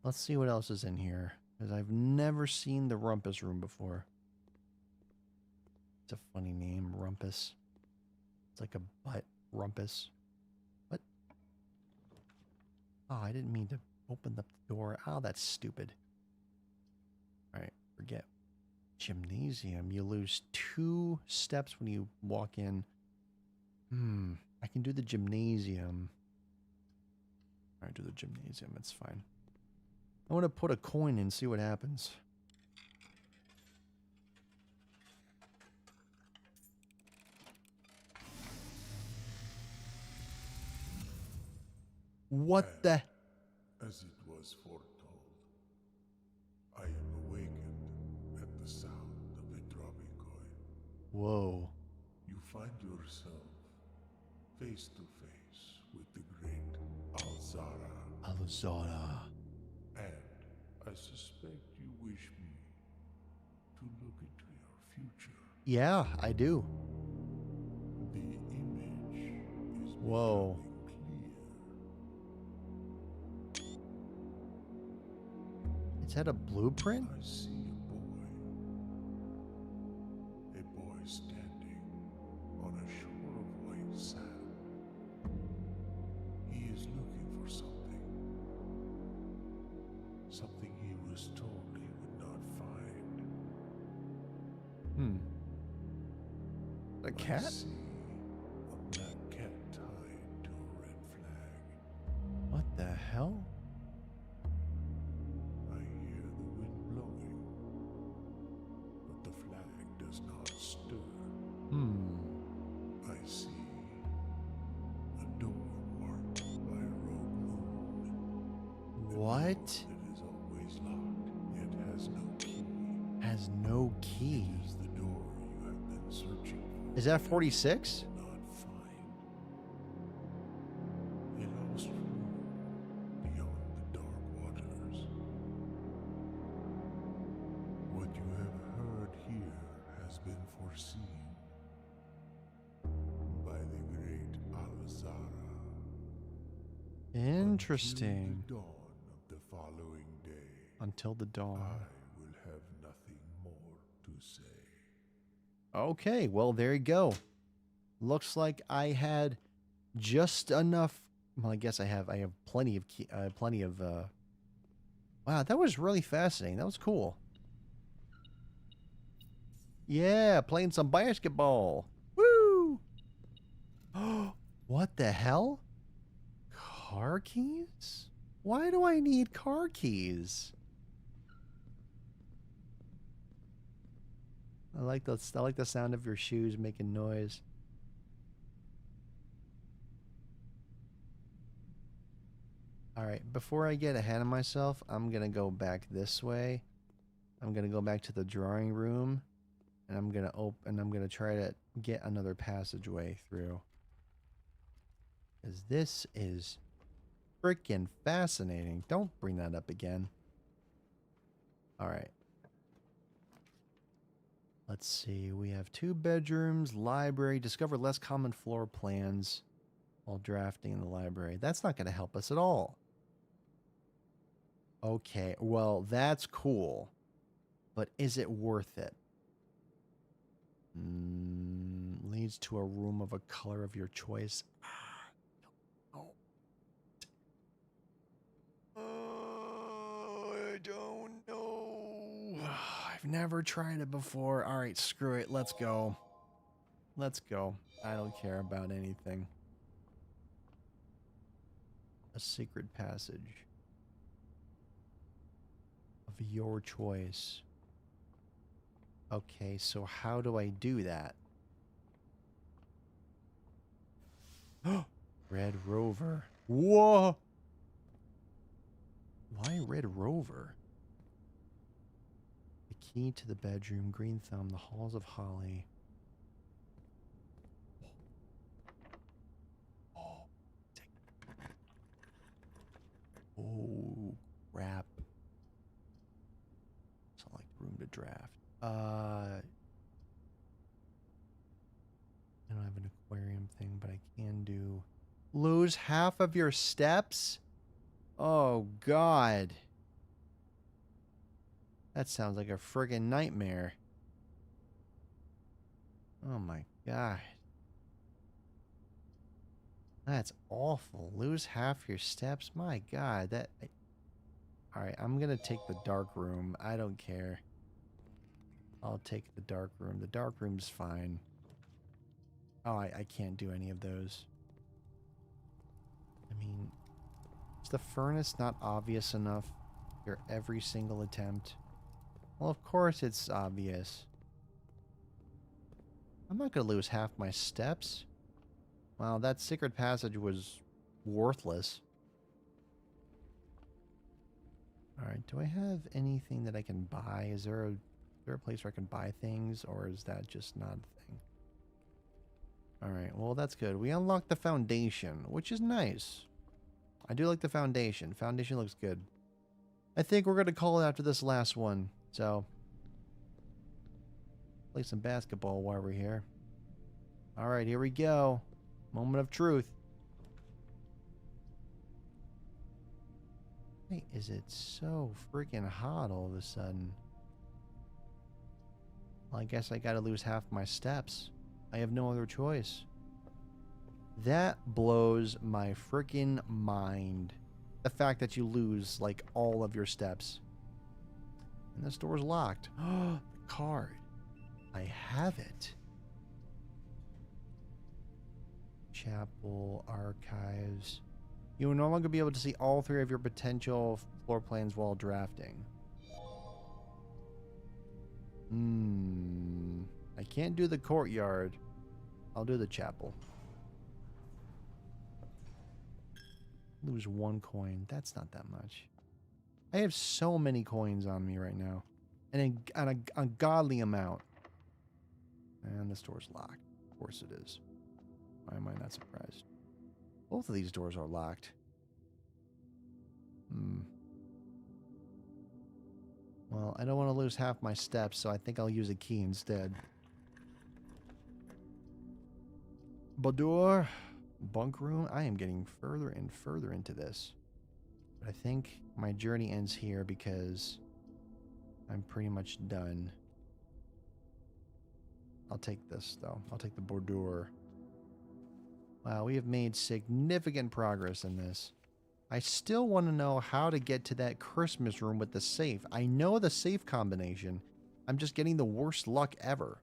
[SPEAKER 1] Let's see what else is in here, because I've never seen the rumpus room before. It's a funny name, rumpus. It's like a butt. Rumpus. What? Oh, I didn't mean to open the door. Oh, that's stupid. Alright, forget. Gymnasium. You lose 2 steps when you walk in. I can do the gymnasium. Alright, do the gymnasium. It's fine. I want to put a coin in and see what happens. What the? Whoa.
[SPEAKER 3] You find yourself face to face with the great Alzara,
[SPEAKER 1] Alazara.
[SPEAKER 3] and I suspect you wish me to look into your future.
[SPEAKER 1] Yeah, I do.
[SPEAKER 3] The image is
[SPEAKER 1] Whoa.
[SPEAKER 3] becoming clear.
[SPEAKER 1] Is that a blueprint?
[SPEAKER 3] I see a boy standing on a shore of white sand. He is looking for something he was told he would not find.
[SPEAKER 1] Hmm. A
[SPEAKER 3] I
[SPEAKER 1] cat?
[SPEAKER 3] see a black cat tied to a red flag.
[SPEAKER 1] What the hell?
[SPEAKER 3] I hear the wind blowing, but the flag does not stir.
[SPEAKER 1] Hmm.
[SPEAKER 3] I see a door marked by a rogue moon. A
[SPEAKER 1] What?
[SPEAKER 3] door that is always locked, yet has no key.
[SPEAKER 1] Has no key.
[SPEAKER 3] It is the door you have been searching for.
[SPEAKER 1] Is that 46?
[SPEAKER 3] Not find. A lost room beyond the dark waters. What you have heard here has been foreseen by the great Alazara.
[SPEAKER 1] Interesting.
[SPEAKER 3] Until the dawn of the following day,
[SPEAKER 1] Until the dawn.
[SPEAKER 3] I will have nothing more to say.
[SPEAKER 1] Okay, well, there you go. Looks like I had just enough. Well, I guess I have plenty of wow, that was really fascinating. That was cool. Yeah, playing some basketball. Woo! What the hell? Car keys? Why do I need car keys? I like the sound of your shoes making noise. All right, before I get ahead of myself, I'm going to go back this way. I'm going to go back to the drawing room and I'm going to try to get another passageway through. Cuz this is freaking fascinating. Don't bring that up again. All right. Let's see. We have 2 bedrooms, library, discover less common floor plans while drafting in the library. That's not going to help us at all. Okay, well, that's cool. But is it worth it? Leads to a room of a color of your choice. I don't know. I've never tried it before. All right, screw it. Let's go. Let's go. I don't care about anything. A secret passage of your choice. Okay, so how do I do that? Red Rover. Whoa! Why Red Rover? The key to the bedroom, Green Thumb, the halls of Holly. Oh, crap. Select room to draft. I don't have an aquarium thing, but I can do... Lose half of your steps? Oh, God. That sounds like a friggin' nightmare. Oh, my God. That's awful. Lose half your steps? My God, that... Alright, I'm gonna take the dark room. I don't care. I'll take the dark room. The dark room's fine. Oh, I can't do any of those. I mean, is the furnace not obvious enough for every single attempt? Well, of course it's obvious. I'm not gonna lose half my steps. Wow, that secret passage was worthless. Alright, do I have anything that I can buy? Is there a place where I can buy things, or is that just not a thing? well, that's good. We unlocked the foundation, which is nice. I do like the foundation. Foundation looks good. I think we're going to call it after this last one. So, play some basketball while we're here. All right, here we go. Moment of truth. Why is it so freaking hot all of a sudden? Well, I guess I got to lose half my steps. I have no other choice. That blows my freaking mind. The fact that you lose, like, all of your steps. And this door's locked. Oh, the card. I have it. Chapel, archives. You will no longer be able to see all 3 of your potential floor plans while drafting. I can't do the courtyard. I'll do the chapel. Lose 1 coin. That's not that much. I have so many coins on me right now. And an ungodly amount. And this door's locked. Of course it is. Why am I not surprised? Both of these doors are locked. Well, I don't want to lose half my steps, so I think I'll use a key instead. Boudoir. Bunk room. I am getting further and further into this. But I think my journey ends here because I'm pretty much done. I'll take this, though. I'll take the boudoir. Wow, we have made significant progress in this. I still want to know how to get to that Christmas room with the safe. I know the safe combination. I'm just getting the worst luck ever.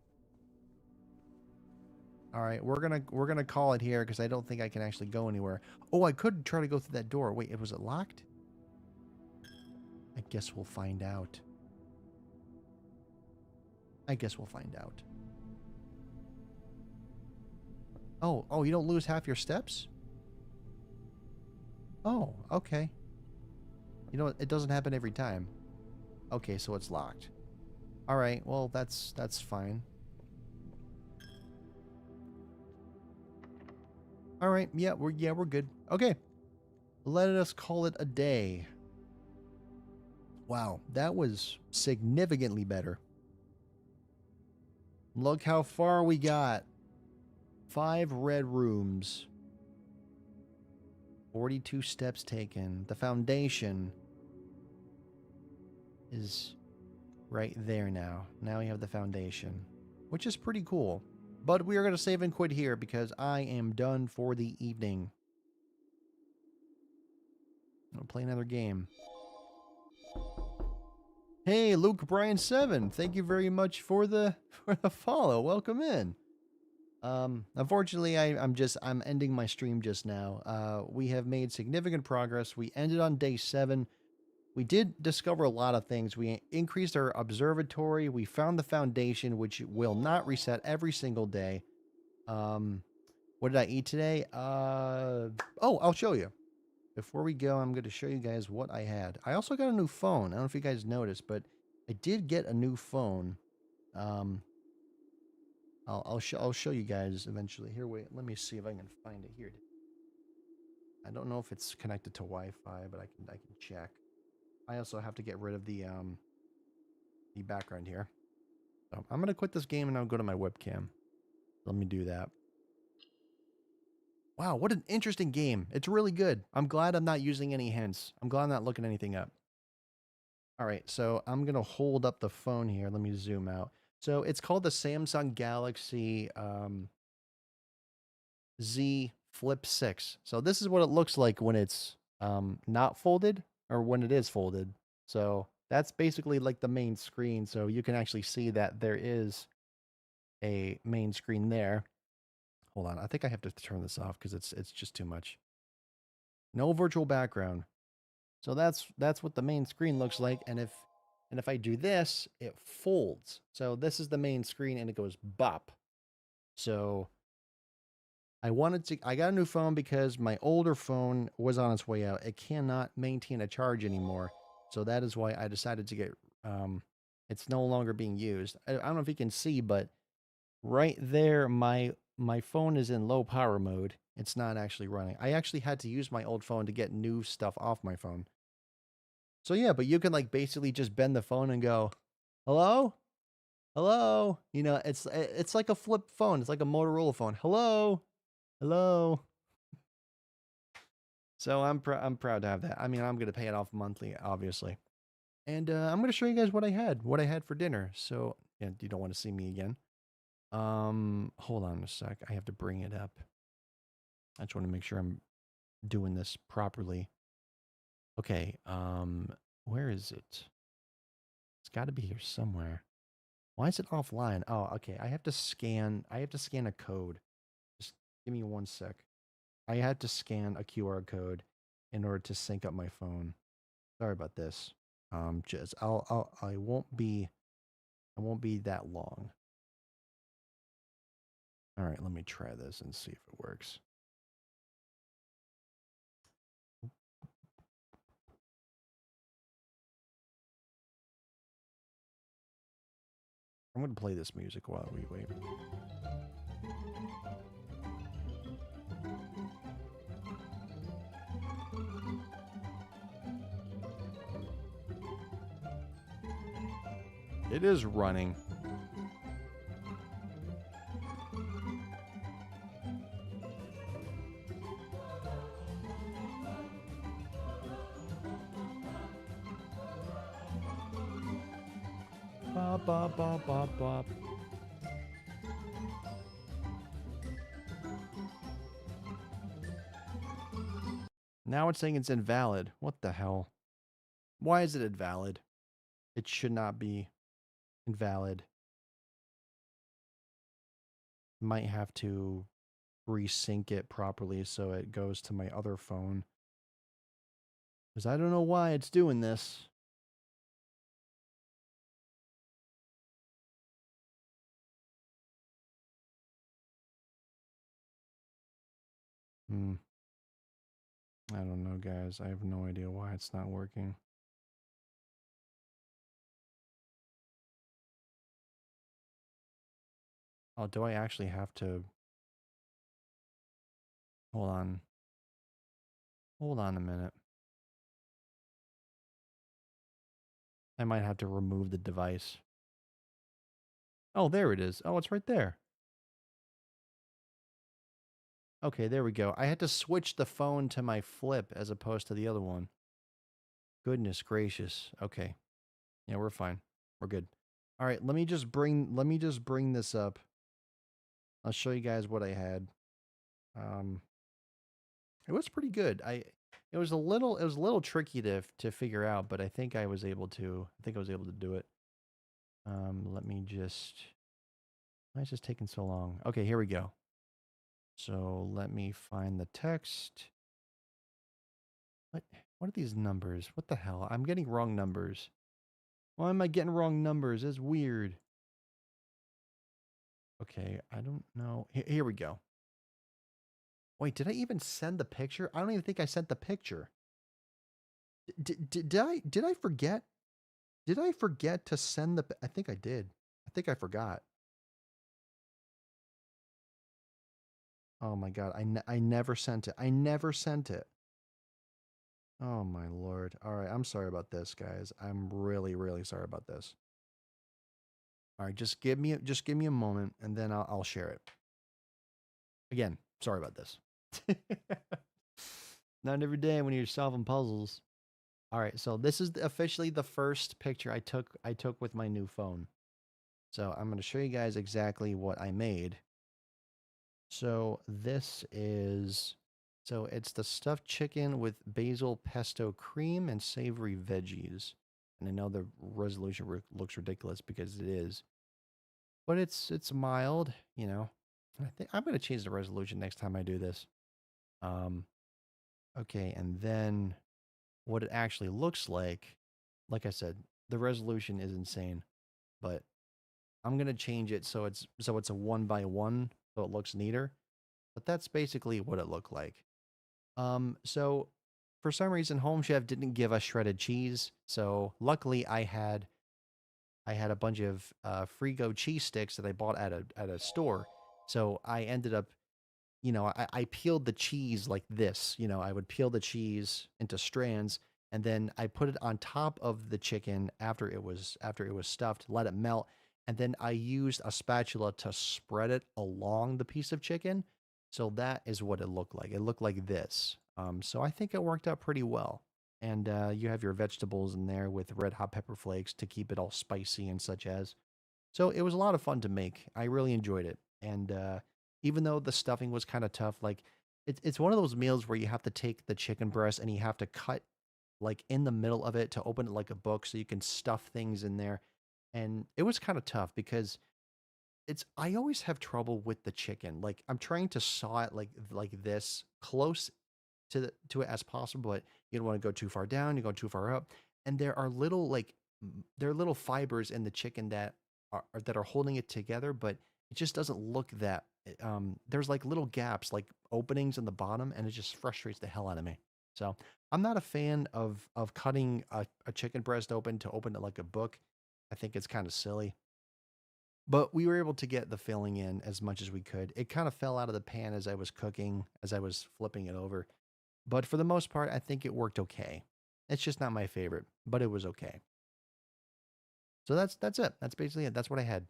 [SPEAKER 1] All right, we're gonna call it here because I don't think I can actually go anywhere. Oh, I could try to go through that door. Wait, was it locked? I guess we'll find out. I guess we'll find out. Oh, you don't lose half your steps? Oh, okay. You know what? It doesn't happen every time. Okay, so it's locked. All right, well, that's fine. All right, yeah, we're good. Okay. Let us call it a day. Wow, that was significantly better. Look how far we got. 5 red rooms. 42 steps taken. The foundation is right there now. Now we have the foundation, which is pretty cool. But we are going to save and quit here because I am done for the evening. I'll play another game. Hey, Luke Bryan 7, thank you very much for the follow. Welcome in. Unfortunately, I'm ending my stream just now. We have made significant progress. We ended on day 7. We did discover a lot of things. We increased our observatory. We found the foundation, which will not reset every single day. What did I eat today? Oh, I'll show you. Before we go, I'm going to show you guys what I had. I also got a new phone. I don't know if you guys noticed, but I did get a new phone. I'll show you guys eventually. Here, wait. Let me see if I can find it here. I don't know if it's connected to Wi-Fi, but I can check. I also have to get rid of the background here. So I'm gonna quit this game and I'll go to my webcam. Let me do that. Wow, what an interesting game. It's really good. I'm glad I'm not using any hints. I'm glad I'm not looking anything up. All right, so I'm gonna hold up the phone here. Let me zoom out. So it's called the Samsung Galaxy Z Flip 6. So this is what it looks like when it's not folded or when it is folded. So that's basically like the main screen. So you can actually see that there is a main screen there. Hold on, I think I have to turn this off because it's just too much. No virtual background. So that's what the main screen looks like. And if I do this, it folds. So this is the main screen and it goes bop. So I got a new phone because my older phone was on its way out. It cannot maintain a charge anymore. So that is why I decided to get, it's no longer being used. I don't know if you can see, but right there, my my phone is in low power mode. It's not actually running. I actually had to use my old phone to get new stuff off my phone. So yeah, but you can like basically just bend the phone and go, "Hello? Hello?" You know, it's like a flip phone. It's like a Motorola phone. "Hello? Hello?" So I'm proud to have that. I mean, I'm gonna pay it off monthly, obviously. And I'm gonna show you guys what I had for dinner. So yeah, you don't want to see me again. Hold on a sec. I have to bring it up. I just want to make sure I'm doing this properly. Okay. Where is it? It's got to be here somewhere. Why is it offline? Oh, okay. I have to scan a code. Just give me one sec. I had to scan a QR code in order to sync up my phone. Sorry about this. Just I won't be that long. All right, let me try this and see if it works. I'm going to play this music while we wait. It is running. Bop, bop, bop, bop, bop. Now it's saying it's invalid. What the hell? Why is it invalid? It should not be invalid. Might have to resync it properly so it goes to my other phone. Because I don't know why it's doing this. I don't know, guys. I have no idea why it's not working. Oh, do I actually have to... Hold on. Hold on a minute. I might have to remove the device. Oh, there it is. Oh, it's right there. Okay, there we go. I had to switch the phone to my flip as opposed to the other one. Goodness gracious. Okay. Yeah, we're fine. We're good. All right, let me just bring this up. I'll show you guys what I had. It was pretty good. It was a little tricky to figure out, but I think I was able to do it. Let me just... Why is this taking so long? Okay, here we go. So let me find the text. What are these numbers? What the hell? I'm getting wrong numbers. Why am I getting wrong numbers? It's weird. Okay, I don't know. Here we go. Wait, did I even send the picture? I don't even think I sent the picture. Did I forget? Did I forget to send the... I think I did. I think I forgot. Oh my god, I never sent it. I never sent it. Oh my lord. All right, I'm sorry about this, guys. I'm really, really sorry about this. All right, just give me a moment, and then I'll share it. Again, sorry about this. Not every day when you're solving puzzles. All right, so this is officially the first picture I took with my new phone. So I'm going to show you guys exactly what I made. So this is... So it's the stuffed chicken with basil pesto cream and savory veggies. And I know the resolution looks ridiculous because it is. But it's mild, you know. I think I'm going to change the resolution next time I do this. Okay, and then what it actually looks like I said, the resolution is insane, but I'm going to change it so it's a 1x1 so it looks neater. But that's basically what it looked like. So for some reason, Home Chef didn't give us shredded cheese. So luckily, I had a bunch of Frigo cheese sticks that I bought at a store, So I ended up, I peeled the cheese like this. I would peel the cheese into strands, and then I put it on top of the chicken after it was stuffed, let it melt, and then I used a spatula to spread it along the piece of chicken. So that is what it looked like. It looked like this. So I think it worked out pretty well. And you have your vegetables in there with red hot pepper flakes to keep it all spicy and such as. So it was a lot of fun to make. I really enjoyed it. And even though the stuffing was kind of tough, like it's one of those meals where you have to take the chicken breast and you have to cut like in the middle of it to open it like a book so you can stuff things in there. And it was kind of tough because I always have trouble with the chicken. Like I'm trying to saw it like this close to it as possible, but you don't want to go too far down, you go too far up. And there are little there are little fibers in the chicken that are holding it together, but it just doesn't look that there's like little gaps, like openings in the bottom, and it just frustrates the hell out of me. So I'm not a fan of cutting a chicken breast open to open it like a book. I think it's kind of silly. But we were able to get the filling in as much as we could. It kind of fell out of the pan as I was cooking, as I was flipping it over. But for the most part, I think it worked okay. It's just not my favorite, but it was okay. So that's it. That's basically it. That's what I had.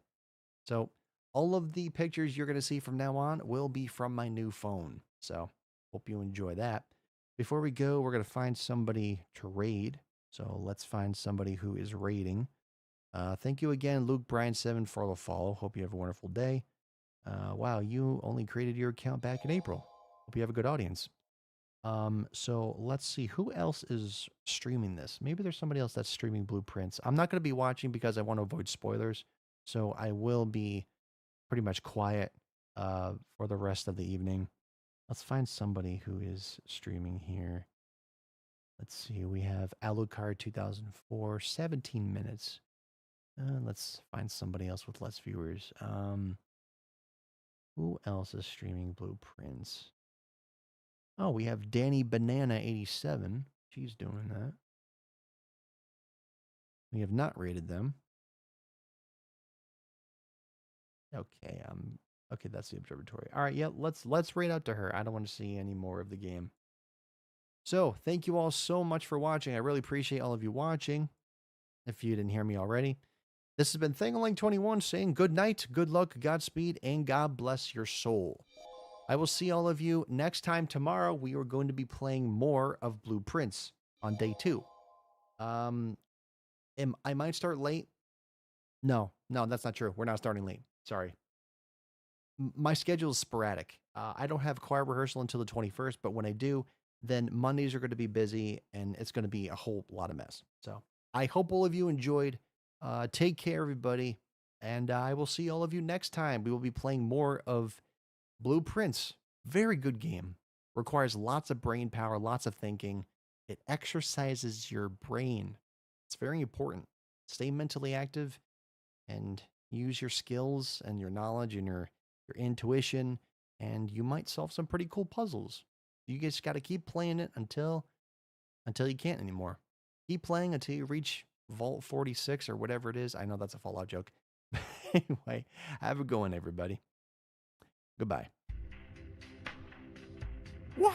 [SPEAKER 1] So all of the pictures you're going to see from now on will be from my new phone. So hope you enjoy that. Before we go, we're going to find somebody to raid. So let's find somebody who is raiding. Thank you again, Luke Bryan 7 for the follow. Hope you have a wonderful day. Wow, you only created your account back in April. Hope you have a good audience. So let's see who else is streaming this. Maybe there's somebody else that's streaming Blueprints. I'm not going to be watching because I want to avoid spoilers. So I will be pretty much quiet for the rest of the evening. Let's find somebody who is streaming here. Let's see. We have Alucard 2004, 17 minutes. Let's find somebody else with less viewers. Who else is streaming Blueprints? Oh, we have Danny Banana 87. She's doing that. We have not rated them. Okay, okay, that's the observatory. All right, yeah, let's rate out to her. I don't want to see any more of the game. So, thank you all so much for watching. I really appreciate all of you watching. If you didn't hear me already, this has been Thangaling21 saying good night, good luck, Godspeed, and God bless your soul. I will see all of you next time tomorrow. We are going to be playing more of Blueprints on day 2. I might start late. No, that's not true. We're not starting late. Sorry. My schedule is sporadic. I don't have choir rehearsal until the 21st, but when I do, then Mondays are going to be busy and it's going to be a whole lot of mess. So I hope all of you enjoyed. Take care, everybody. And I will see all of you next time. We will be playing more of Blueprints. Very good game. Requires lots of brain power, lots of thinking. It exercises your brain. It's very important. Stay mentally active and use your skills and your knowledge and your intuition, and you might solve some pretty cool puzzles. You just got to keep playing it until you can't anymore. Keep playing until you reach Vault 46 or whatever it is. I know that's a Fallout joke. Anyway, have a good one, everybody. Goodbye. Wow.